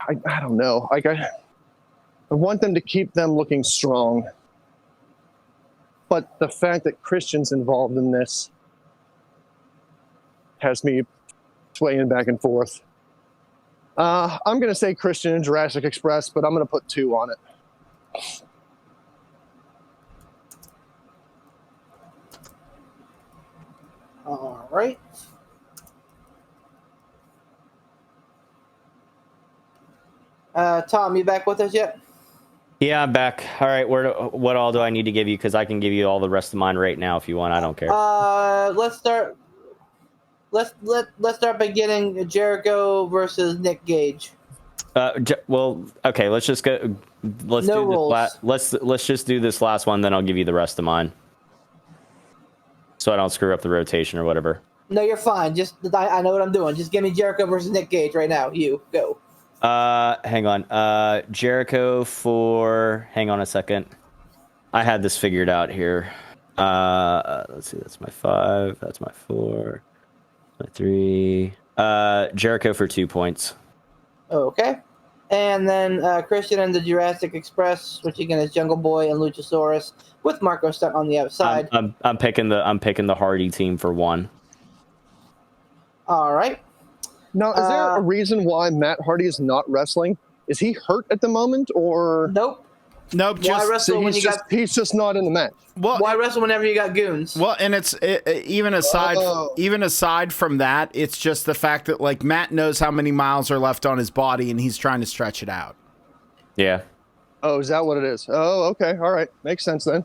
I don't know. I want them to keep them looking strong. But the fact that Christian's involved in this has me swaying back and forth. I'm going to say Christian and Jurassic Express, but I'm going to put 2 on it.
All right. Tom, you back with us yet?
Yeah, I'm back. All right, what all do I need to give you? Because I can give you all the rest of mine right now if you want. I don't care.
Let's start. Let's start by getting Jericho versus Nick Gage.
Well, okay. Let's just go. Let's
No
do
rules.
let's just do this last one. Then I'll give you the rest of mine, so I don't screw up the rotation or whatever.
No, you're fine. I know what I'm doing. Just give me Jericho versus Nick Gage right now. You go.
Hang on. Jericho for. Hang on a second. I had this figured out here. Let's see. That's my 5. That's my 4. My 3. Jericho for 2 points.
Okay. And then Christian and the Jurassic Express, which again is Jungle Boy and Luchasaurus, with Marco Stunt on the outside.
I'm picking the Hardy team for 1.
All right.
Now, is there a reason why Matt Hardy is not wrestling? Is he hurt at the moment, or
Nope.
Nope.
Why wrestle when
he's just not in the match?
Well,
Why wrestle whenever you got goons?
Well, and even aside from that, it's just the fact that like Matt knows how many miles are left on his body, and he's trying to stretch it out.
Yeah.
Oh, is that what it is? Oh, okay, all right, makes sense then.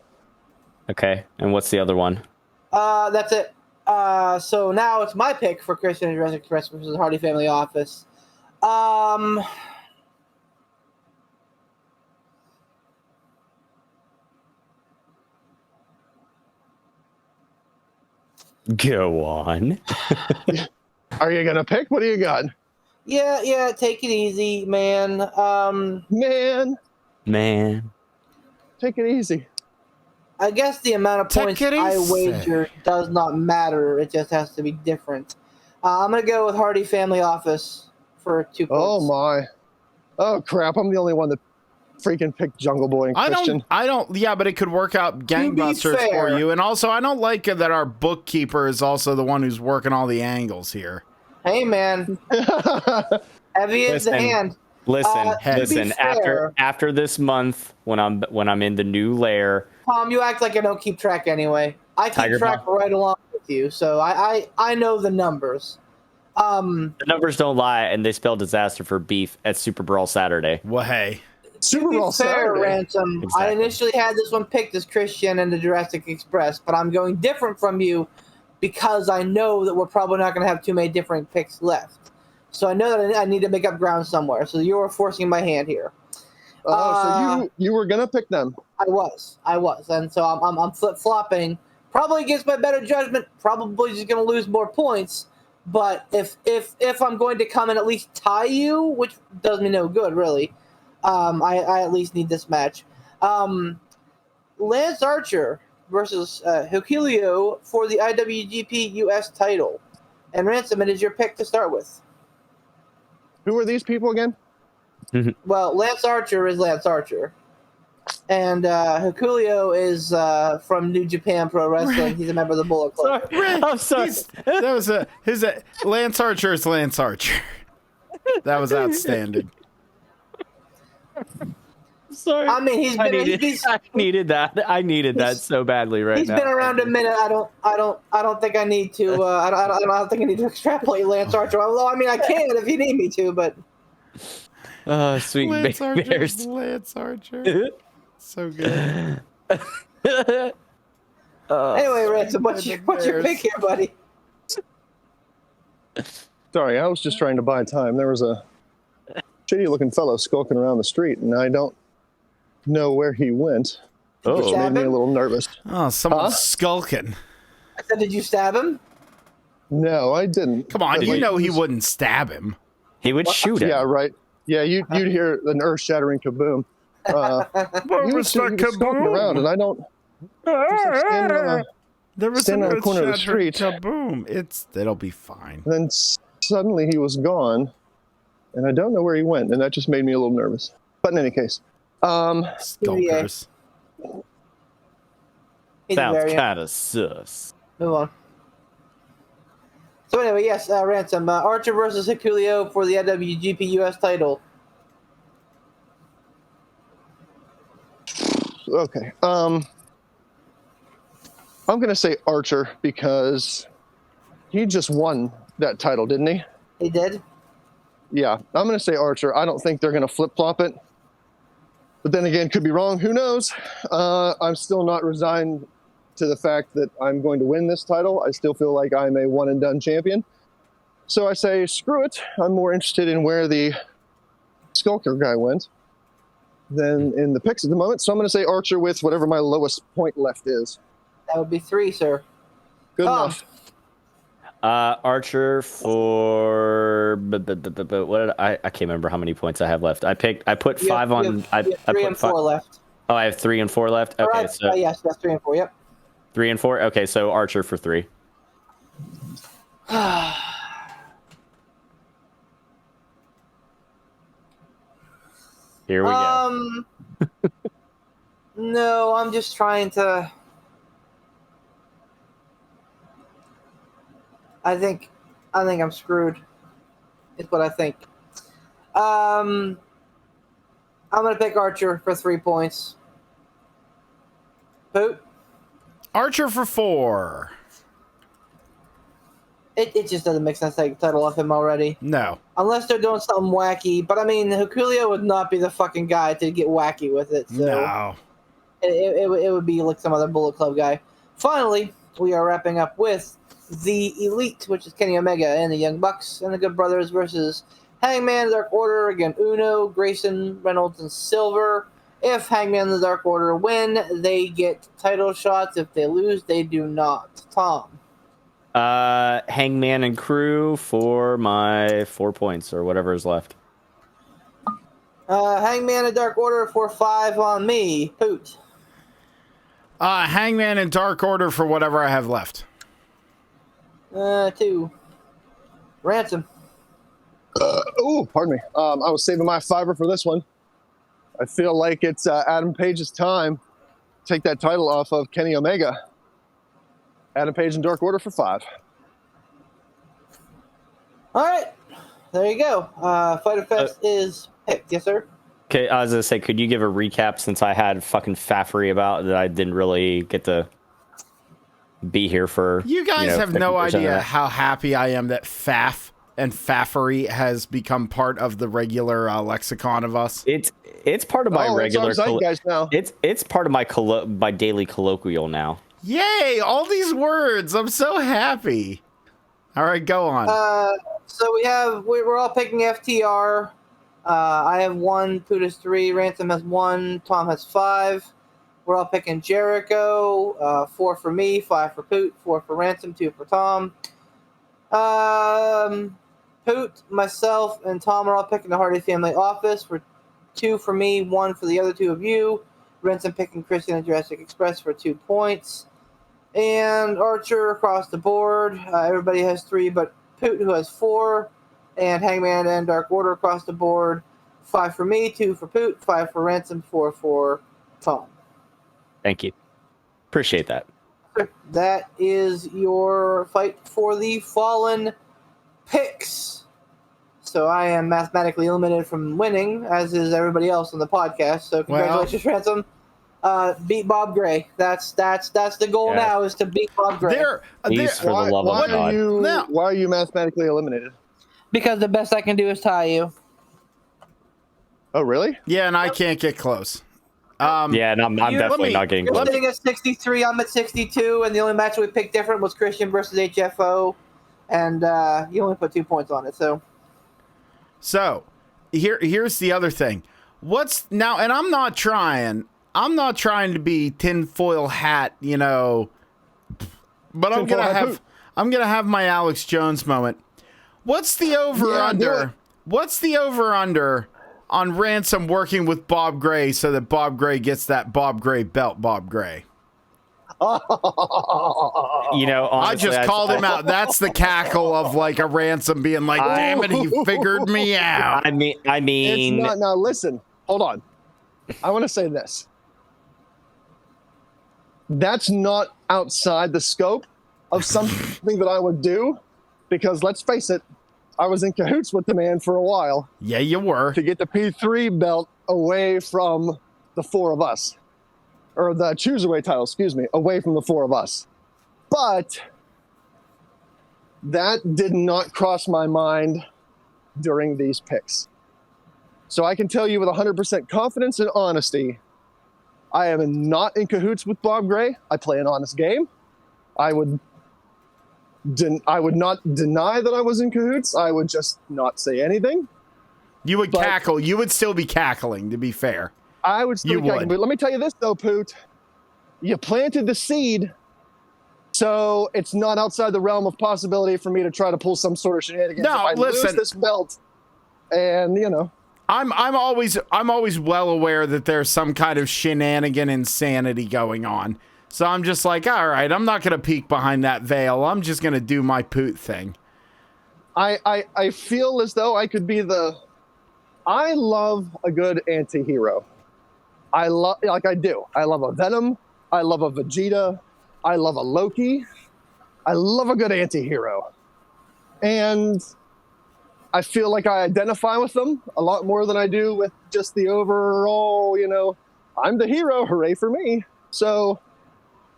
Okay. And what's the other one?
That's it. So now it's my pick for Christian and Jurassic Express versus Hardy Family Office.
Go on.
Are you gonna pick? What do you got?
Yeah, take it easy, man.
Man, take it easy.
I guess the amount of
Take
points
it
I
easy.
wager does not matter. It just has to be different. I'm going to go with Hardy Family Office for 2 points.
Oh my. Oh crap! I'm the only one that freaking picked Jungle Boy and Christian.
I don't. Yeah, but it could work out gangbusters for
fair.
you. And also, I don't like that our bookkeeper is also the one who's working all the angles here.
Hey, man. Heavy is the
Listen.
hand.
Listen,
to be fair-
after this month, when I'm in the new lair,
Tom, you act like I don't keep track anyway. I keep
Tiger
track
Bomb.
right along with you, so I know the numbers.
the numbers don't lie, and they spell disaster for beef at Super Brawl Saturday.
Well, hey.
Super
To be
Bowl
fair,
Saturday.
Ransom, I
Exactly.
initially had this one picked as Christian and the Jurassic Express, but I'm going different from you because I know that we're probably not going to have too many different picks left. So I know that I need to make up ground somewhere. So you are forcing my hand here.
So you were gonna pick them.
I was, and so I'm flip flopping, probably against my better judgment. Probably just going to lose more points. But if I'm going to come and at least tie you, which does me no good really, I at least need this match. Lance Archer versus Hukilio for the IWGP US title, and Ransom, it is your pick to start with.
Who are these people again?
Well, Lance Archer is Lance Archer. And Hukilio is from New Japan Pro Wrestling. He's a member of the Bullet Club.
I'm sorry.
That was Lance Archer is Lance Archer. That was outstanding.
Sorry.
I mean, he's
I
been
needed that. I needed that so badly right
he's
now.
been around a minute. I don't think I need to. I don't think I need to extrapolate Lance Archer. Although I mean, I can if you need me to. But
Oh, sweet
Lance Archer
bears.
is Lance Archer. So good.
anyway, Ransom, what's your pick here, buddy?
Sorry, I was just trying to buy time. There was a shitty-looking fellow skulking around the street, and I don't know where he went, which
Oh,
made me a little nervous.
Oh, someone's skulking.
I said, did you stab him?
No, I didn't.
Come on,
But,
you
like,
know he wouldn't stab him.
he would shoot him.
Yeah, right. Yeah, you'd hear an earth-shattering kaboom. He was skulking around, and I don't. Just like standing on a,
There was
standing
an
on the corner of the
earth-shattering
street.
Kaboom! It'll be fine.
and then suddenly he was gone, and I don't know where he went, and that just made me a little nervous. But in any case,
Skulkers.
He's a
Sounds
variant.
kind of sus.
Move on. So anyway, yes, Ransom. Archer versus Hukilio for the IWGP US title.
okay. I'm gonna say Archer because he just won that title, didn't he?
He did.
Yeah, I'm gonna say Archer. I don't think they're gonna flip-flop it. But then again, could be wrong. Who knows? I'm still not resigned to the fact that I'm going to win this title. I still feel like I'm a one-and-done champion. So I say, screw it. I'm more interested in where the Skulker guy went than in the picks at the moment. So I'm going to say Archer with whatever my lowest point left is.
That would be 3, sir.
Good
Tom.
enough.
Archer for what did I can't remember how many points I have left. I put
You have-
5 on.
you have
I
3
put
and
5.
4 left.
Oh, I have 3 and 4 left.
All
Okay,
right.
so
Yes, that's 3 and 4. Yep.
3 and 4. Okay, so Archer for 3. Here we go.
No, I'm just trying to. I think I'm screwed. Is what I think. I'm gonna pick Archer for 3 points. Poot.
Archer for 4.
It just doesn't make sense to take the title off him already.
No.
Unless they're doing something wacky. But I mean, Hukilio would not be the fucking guy to get wacky with it. So
No.
it would be like some other Bullet Club guy. Finally, we are wrapping up with the Elite, which is Kenny Omega and the Young Bucks and the Good Brothers versus Hangman, Dark Order, again Uno, Grayson, Reynolds, and Silver. If Hangman and the Dark Order win, they get title shots. If they lose, they do not. Tom.
Hangman and Crew for my 4 points or whatever is left.
Hangman and Dark Order for 5 on me. Poot.
Hangman and Dark Order for whatever I have left.
2. Ransom.
Pardon me. I was saving my fiver for this one. I feel like it's Adam Page's time to take that title off of Kenny Omega. Adam Page and Dark Order for 5.
All right. There you go. Fighter Fest is picked. Yes, sir.
Okay, I was going to say, could you give a recap since I had fucking faffery about that I didn't really get to be here for.
You guys have no
50% of
idea
that.
how happy I am that faff and faffery has become part of the regular lexicon of us.
It's part of my regular.
It's our zeitgeist now.
It's part of my daily colloquial now.
Yay! All these words. I'm so happy. All right, go on.
So we're all picking FTR. I have 1, Poot has 3, Ransom has 1, Tom has 5. We're all picking Jericho. 4 for me, 5 for Poot, 4 for Ransom, 2 for Tom. Poot, myself, and Tom are all picking the Hardy Family Office for 2 for me, 1 for the other 2 of you. Ransom picking Christian and Jurassic Express for 2 points. And Archer across the board. Everybody has 3, but Poot, who has 4. And Hangman and Dark Order across the board. 5 for me, 2 for Poot, 5 for Ransom, 4 for Tom.
Thank you. Appreciate that.
That is your fight for the Fallen picks. So I am mathematically eliminated from winning, as is everybody else on the podcast. So congratulations, Ransom. Beat Bob Gray. That's the goal now, is to beat Bob Gray.
Please, for the love of God.
Why are you mathematically eliminated?
Because the best I can do is tie you.
Oh, really?
Yeah, and I can't get close.
Yeah, and I'm definitely not getting
You're
close.
sitting at 63, I'm at 62, and the only match we picked different was Christian versus HFO, and you only put 2 points on it. So
here's the other thing. What's now? And I'm not trying to be tinfoil hat, but I'm gonna have my Alex Jones moment. What's the over under? What's the over under on Ransom working with Bob Gray so that Bob Gray gets that Bob Gray belt? Bob Gray.
Honestly,
I just called him out. That's the cackle of like a Ransom being like, "Damn it, he figured me out."
I mean,
it's not. Now listen, hold on. I want to say this. That's not outside the scope of something that I would do, because let's face it, I was in cahoots with the man for a while.
Yeah, you were.
To get the P3 belt away from the 4 of us. Or the Cruiserweight title, away from the 4 of us. But that did not cross my mind during these picks. So I can tell you with 100% confidence and honesty, I am not in cahoots with Bob Gray. I play an honest game. I would not deny that I was in cahoots. I would just not say anything.
You would cackle. You would still be cackling, to be fair.
I would still be cackling. But let me tell you this, though, Poot. You planted the seed, so it's not outside the realm of possibility for me to try to pull some sort of shenanigans.
No,
if I lose this belt, and
I'm always well aware that there's some kind of shenanigan insanity going on. So I'm just like, all right, I'm not going to peek behind that veil. I'm just going to do my Poot thing.
I feel as though I could be I love a good anti-hero. I do. I love a Venom. I love a Vegeta. I love a Loki. I love a good anti-hero. And I feel like I identify with them a lot more than I do with just the overall, I'm the hero, hooray for me. So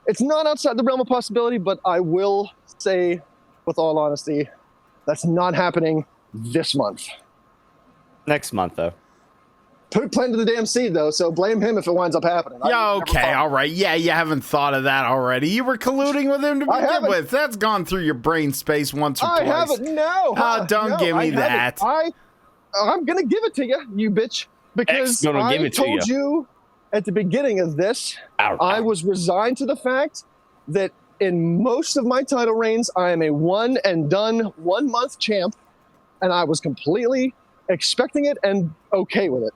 it's not outside the realm of possibility, but I will say with all honesty, that's not happening this month.
Next month, though.
Poot planted the damn seed, though, so blame him if it winds up happening.
Yeah, okay, all right. Yeah, you haven't thought of that already. You were colluding with him to begin with. That's gone through your brain space once or twice.
I haven't, no.
Don't give me that.
I'm going to give it to you, you bitch, because I told you at the beginning of this, I was resigned to the fact that in most of my title reigns, I am a one and done 1 month champ, and I was completely expecting it and okay with it.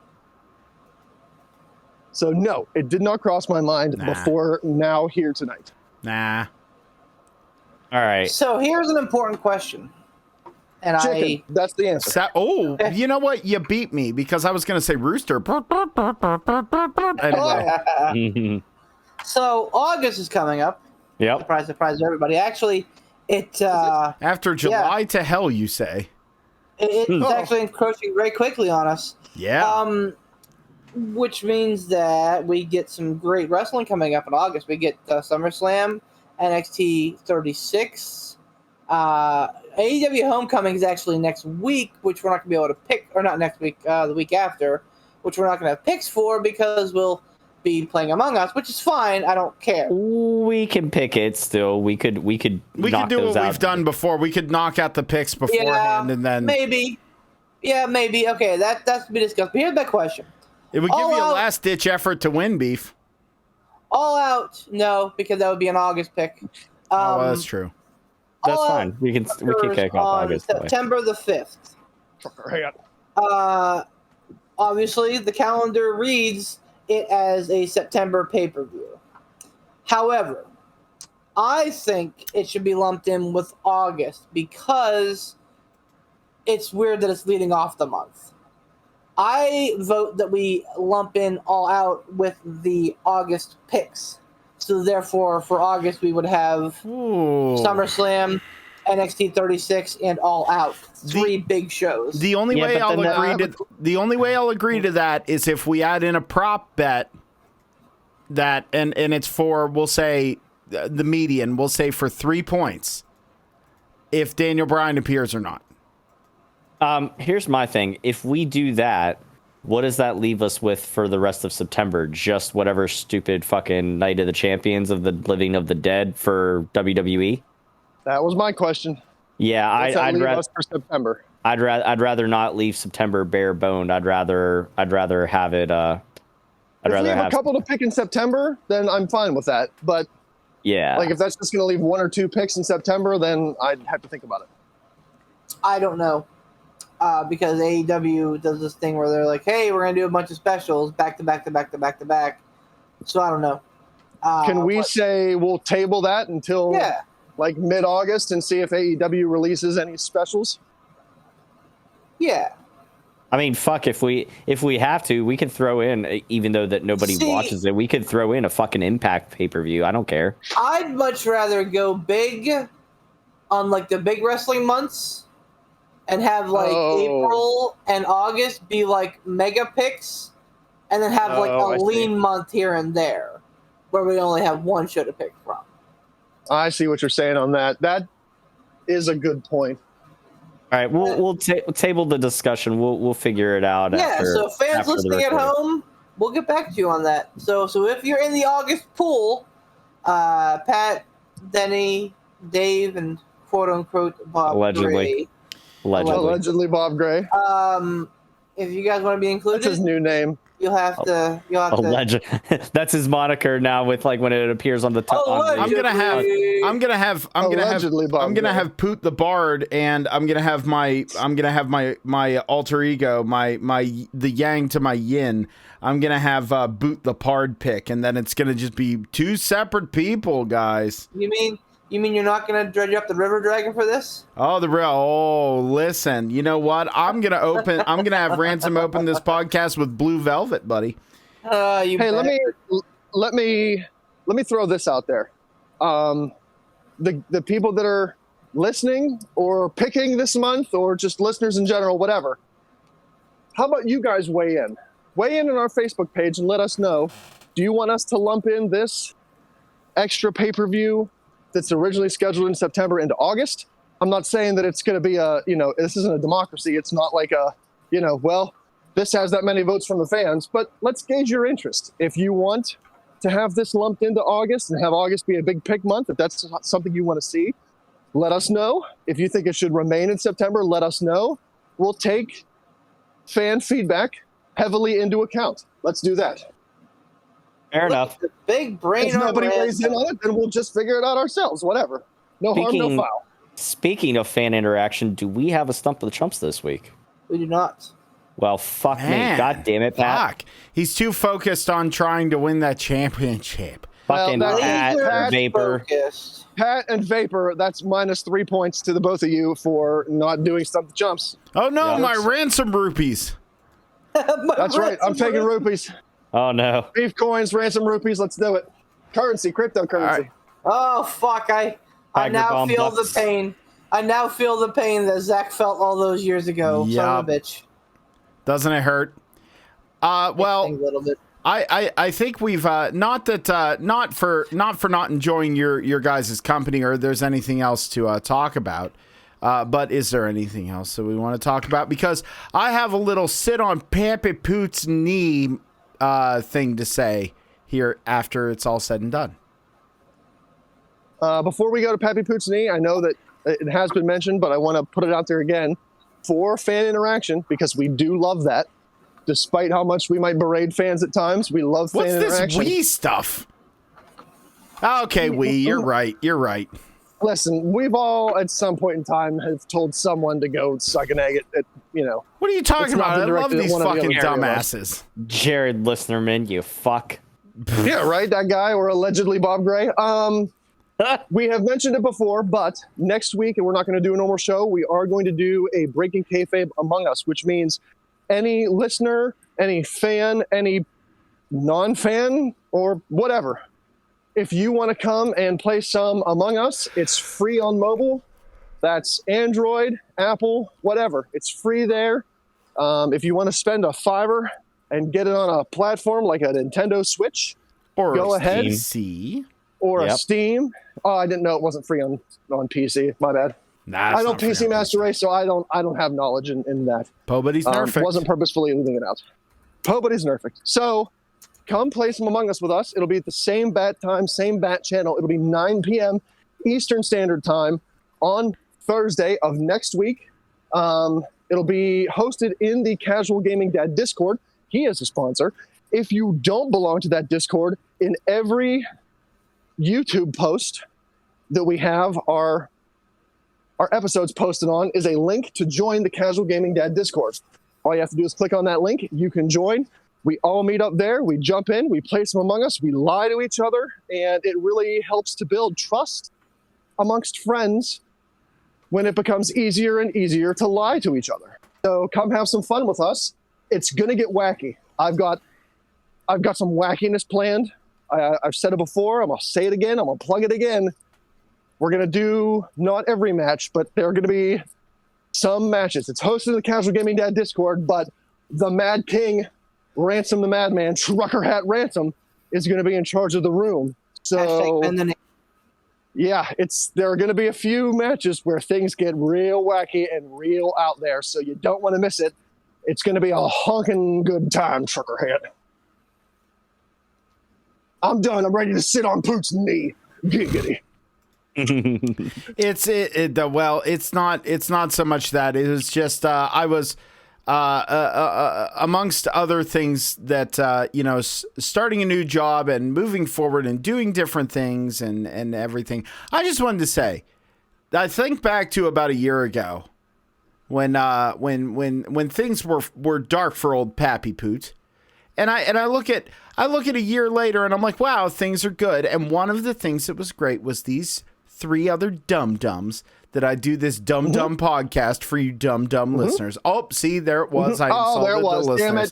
So no, it did not cross my mind before now here tonight.
Nah.
All right.
So here's an important question. And
Chicken, that's the answer.
You know what? You beat me because I was going to say rooster. Anyway.
So August is coming up.
Yep.
Surprise, surprise, everybody. Actually,
after July to hell, you say.
It's actually encroaching very quickly on us.
Yeah.
Which means that we get some great wrestling coming up in August. We get SummerSlam, NXT 36. AEW Homecoming is actually next week, which we're not going to be able to pick, or not next week, the week after, which we're not going to have picks for because we'll be playing Among Us, which is fine. I don't care.
We can pick it still. We could
do what we've done before. We could knock out the picks beforehand and then
maybe. Yeah, maybe. Okay, that's to be discussed. But here's my question.
It would give you a last-ditch effort to win, Beef.
All out, no, because that would be an August pick.
That's true.
That's fine. We can kick off August.
September the 5th. Obviously, the calendar reads it as a September pay-per-view. However, I think it should be lumped in with August because it's weird that it's leading off the month. I vote that we lump in All Out with the August picks. So therefore, for August, we would have SummerSlam, NXT 36, and All Out. Three big shows.
The only way I'll agree to that is if we add in a prop bet that and it's for, we'll say the median, we'll say for 3 points if Daniel Bryan appears or not.
Here's my thing. If we do that, what does that leave us with for the rest of September? Just whatever stupid fucking Night of the Champions of the Living of the Dead for WWE?
That was my question.
Yeah, I'd rather
for September.
I'd rather not leave September bare boned. I'd rather have it. If we have a couple
to pick in September, then I'm fine with that. But
yeah,
like if that's just going to leave 1 or 2 picks in September, then I'd have to think about it.
I don't know. Because AEW does this thing where they're like, hey, we're going to do a bunch of specials back to back to back to back to back. So I don't know.
Can we say we'll table that until like mid-August and see if AEW releases any specials?
Yeah.
I mean, fuck, if we have to, we could throw in, even though that nobody watches it, we could throw in a fucking Impact pay-per-view. I don't care.
I'd much rather go big on like the big wrestling months and have like April and August be like mega picks, and then have like a lean month here and there where we only have one show to pick from.
I see what you're saying on that. That is a good point.
All right, we'll table the discussion. We'll figure it out.
Yeah, so fans listening at home, we'll get back to you on that. So if you're in the August pool, Pat, Denny, Dave, and quote unquote Bob Gray.
Allegedly Bob Gray.
If you guys want to be included,
that's his new name.
You'll have to.
That's his moniker now. With like when it appears on the top.
I'm gonna have Poot the Bard, and I'm gonna have my alter ego, the yang to my yin. I'm gonna have Boot the Pard pick, and then it's gonna just be 2 separate people, guys.
You mean you're not going to dredge up the River Dragon for this?
Listen. You know what? I'm going to have Ransom open this podcast with Blue Velvet, buddy.
Hey, let me throw this out there. The people that are listening or picking this month or just listeners in general, whatever. How about you guys weigh in? Weigh in on our Facebook page and let us know. Do you want us to lump in this extra pay-per-view that's originally scheduled in September into August? I'm not saying that it's going to be this isn't a democracy. It's not like this has that many votes from the fans, but let's gauge your interest. If you want to have this lumped into August and have August be a big pick month, if that's something you want to see, let us know. If you think it should remain in September, let us know. We'll take fan feedback heavily into account. Let's do that.
Fair enough.
The big brain
If
on
nobody
Brad.
weighs in on it, then we'll just figure it out ourselves. Whatever. No harm, no foul.
Speaking of fan interaction, do we have a stump of the chumps this week?
We do not.
Well, fuck
Man,
me. God damn it, Pat.
Fuck. He's too focused on trying to win that championship.
Fucking
Well,
Pat,
Pat-
Vapor.
Focused.
Pat and Vapor, that's minus 3 points to the both of you for not doing Stump the Chumps.
Oh no,
Yeah.
my ransom rupees.
That's right. I'm taking rupees.
Oh, no.
Beef coins, ransom rupees. Let's do it. Currency, cryptocurrency.
All right.
Oh fuck! I
Tiger
now
bomb
feel
bucks.
the pain. I now feel the pain that Zach felt all those years ago. Son of a
Yup.
bitch.
Doesn't it hurt?
A
Well,
little bit.
I think we've not for not enjoying your guys' company or there's anything else to talk about. But is there anything else that we want to talk about? Because I have a little sit on Pappy Poot's knee thing to say here after it's all said and done.
Before we go to Pappy Poot's knee, I know that it has been mentioned, but I want to put it out there again for fan interaction because we do love that. Despite how much we might berate fans at times, we love fan
What's this
interaction.
Wii stuff? Okay, Wii, you're right. You're right.
Listen, we've all at some point in time have told someone to go suck an egg at
What are you talking
It's not
about? I
been
love
directed at
these
one of the
fucking
other areas.
dumbasses.
Jared Listenerman, you fuck.
Yeah, right, that guy, or allegedly Bob Gray. We have mentioned it before, but next week, and we're not going to do a normal show, we are going to do a Breaking Kayfabe Among Us, which means any listener, any fan, any non-fan, or whatever, if you want to come and play some Among Us, it's free on mobile. That's Android, Apple, whatever. It's free there. If you want to spend a $5 and get it on a platform like a Nintendo Switch,
Or
Go ahead.
PC.
or a
Yep.
Steam. Oh, I didn't know it wasn't free on PC. My bad.
Nah,
I don't PC Master Race, so I don't have knowledge in that.
Nobody's nerfed.
Wasn't purposefully leaving it out. Nobody's nerfed. So come play some Among Us with us. It'll be at the same bat time, same bat channel. It'll be 9 p.m. Eastern Standard Time on Thursday of next week. It'll be hosted in the Casual Gaming Dad Discord. He is a sponsor. If you don't belong to that Discord, in every YouTube post that we have our episodes posted on is a link to join the Casual Gaming Dad Discord. All you have to do is click on that link. You can join. We all meet up there. We jump in. We play some Among Us. We lie to each other. And it really helps to build trust amongst friends when it becomes easier and easier to lie to each other. So come have some fun with us. It's going to get wacky. I've got some wackiness planned. I've said it before. I'm going to say it again. I'm going to plug it again. We're going to do not every match, but there are going to be some matches. It's hosted in the Casual Gaming Dad Discord, but the Mad King, Ransom the Madman, Trucker Hat Ransom, is going to be in charge of the room. So, yeah, there are going to be a few matches where things get real wacky and real out there, so you don't want to miss it. It's going to be a honking good time, Trucker Hat. I'm done. I'm ready to sit on Poot's knee. Giggity.
It's not so much that. It was just I was amongst other things that starting a new job and moving forward and doing different things and everything. I just wanted to say, I think back to about a year ago when things were dark for old Pappy Poot. And I look at a year later and I'm like, wow, things are good. And one of the things that was great was these 3 other dum-dums that I do this dumb podcast for you dumb listeners. Oh, see, there it was. I insulted the listeners.
Damn it.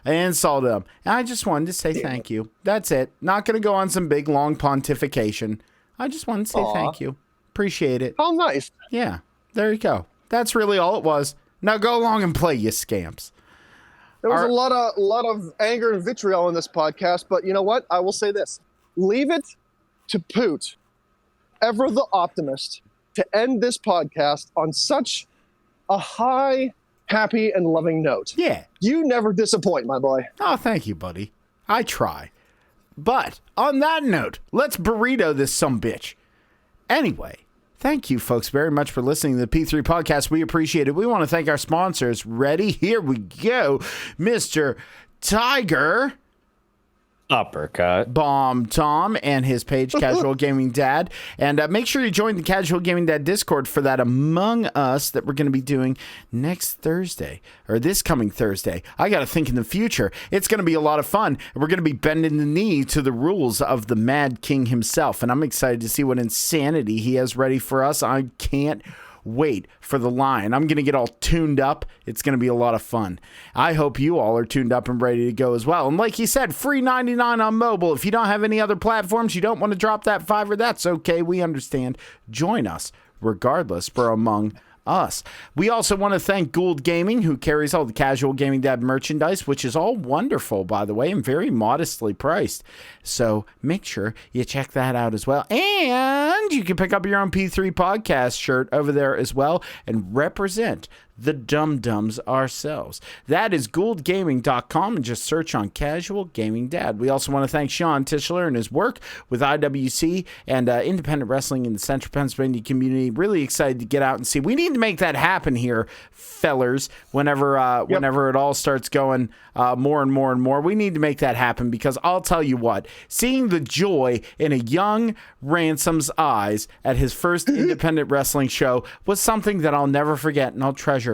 I insulted them. And I just wanted to say thank you. That's it. Not going to go on some big, long pontification. I just wanted to say thank you. Appreciate it.
Oh, nice.
Yeah, there you go. That's really all it was. Now go along and play, you scamps.
There was a lot of anger and vitriol in this podcast, but you know what? I will say this. Leave it to Poot, ever the optimist, to end this podcast on such a high, happy, and loving note.
Yeah.
You never disappoint, my boy.
Oh, thank you, buddy. I try. But on that note, let's burrito this sumbitch. Anyway, thank you, folks, very much for listening to the P3 podcast. We appreciate it. We want to thank our sponsors. Ready? Here we go. Mr. Tiger.
Uppercut.
Bomb Tom and his page, Casual Gaming Dad. And make sure you join the Casual Gaming Dad Discord for that Among Us that we're going to be doing next Thursday, or this coming Thursday. I got to think in the future. It's going to be a lot of fun. We're going to be bending the knee to the rules of the Mad King himself. And I'm excited to see what insanity he has ready for us. I can't wait for the line. I'm going to get all tuned up. It's going to be a lot of fun. I hope you all are tuned up and ready to go as well. And like he said, free 99 on mobile. If you don't have any other platforms, you don't want to drop that $5, that's okay. We understand. Join us regardless for Among Us. We also want to thank Gould Gaming, who carries all the Casual Gaming Dad merchandise, which is all wonderful, by the way, and very modestly priced. So make sure you check that out as well. And you can pick up your own P3 podcast shirt over there as well and represent the dum-dums ourselves. That is gouldgaming.com, and just search on Casual Gaming Dad. We also want to thank Sean Tischler and his work with IWC and independent wrestling in the Central Pennsylvania community. Really excited to get out and see. We need to make that happen here, fellers, whenever it all starts going more and more and more. We need to make that happen, because I'll tell you what, seeing the joy in a young Ransom's eyes at his first independent wrestling show was something that I'll never forget, and I'll treasure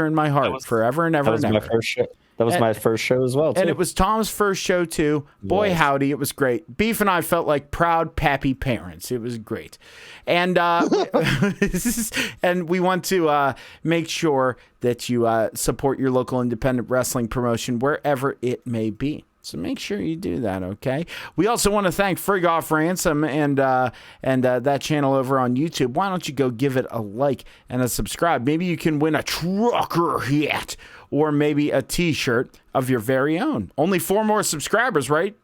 in my heart forever and ever.
That was
and
my
ever.
first show. That was my first show as well, too.
And it was Tom's first show, too. Boy,
Yes.
howdy, it was great. Beef and I felt like proud pappy parents. It was great. And and we want to make sure that you support your local independent wrestling promotion wherever it may be. So make sure you do that, okay? We also want to thank Frig Off Ransom and that channel over on YouTube. Why don't you go give it a like and a subscribe? Maybe you can win a trucker hat or maybe a t-shirt of your very own. Only 4 more subscribers, right?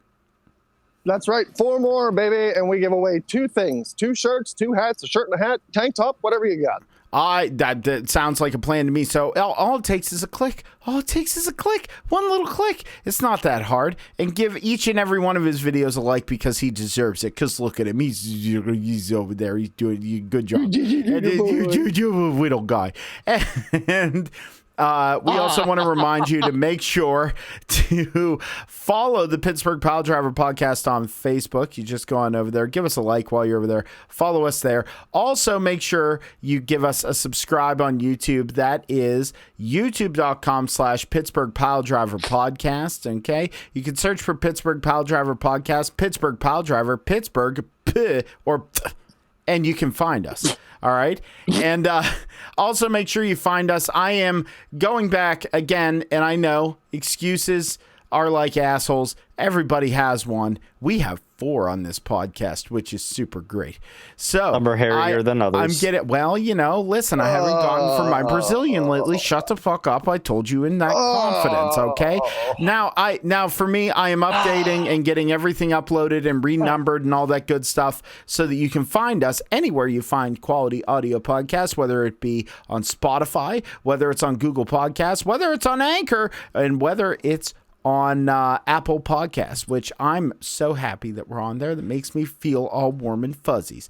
That's right. 4 more, baby. And we give away 2 things, 2 shirts, 2 hats, a shirt and a hat, tank top, whatever you got.
That sounds like a plan to me. So all it takes is a click. All it takes is a click. One little click. It's not that hard. And give each and every one of his videos a like, because he deserves it. Because look at him. He's over there. He's doing a good job. You little guy. And we also want to remind you to make sure to follow the Pittsburgh Piledriver Podcast on Facebook. You just go on over there. Give us a like while you're over there. Follow us there. Also, make sure you give us a subscribe on YouTube. That is youtube.com/Pittsburgh Piledriver Podcast. Okay? You can search for Pittsburgh Piledriver Podcast, Pittsburgh Piledriver, Pittsburgh, and you can find us. All right. And also make sure you find us. I am going back again, and I know excuses are like assholes. Everybody has one. We have 4 on this podcast, which is super great. So
Some are hairier than others.
I'm getting, well, listen, I haven't gotten for my Brazilian lately. Shut the fuck up. I told you in that confidence, okay? Now for me, I am updating and getting everything uploaded and renumbered and all that good stuff so that you can find us anywhere you find quality audio podcasts, whether it be on Spotify, whether it's on Google Podcasts, whether it's on Anchor, and whether it's on Apple Podcasts, which I'm so happy that we're on there. That makes me feel all warm and fuzzies.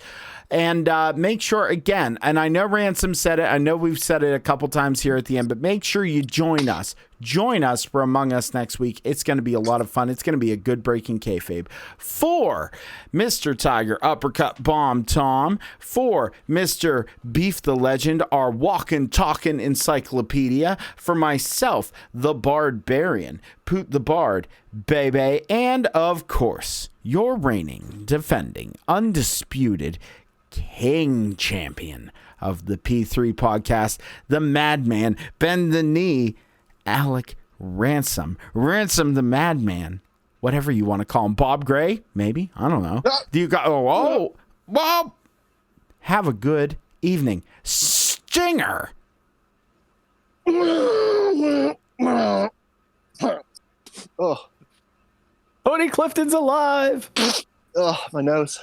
And make sure, again, and I know Ransom said it, I know we've said it a couple times here at the end, but make sure you join us. Join us for Among Us next week. It's going to be a lot of fun. It's going to be a good Breaking Kayfabe. For Mr. Tiger Uppercut Bomb Tom, for Mr. Beef the Legend, our walking, talking encyclopedia, for myself, the Barbarian, Poot the Bard, Bebe, and of course, your reigning, defending, undisputed King Champion of the P3 podcast, the Madman, Bend the Knee, Alec Ransom the Madman, whatever you want to call him. Bob Gray, maybe, I don't know. Do you got well, have a good evening. Stinger.
Oh,
Tony Clifton's alive.
my nose.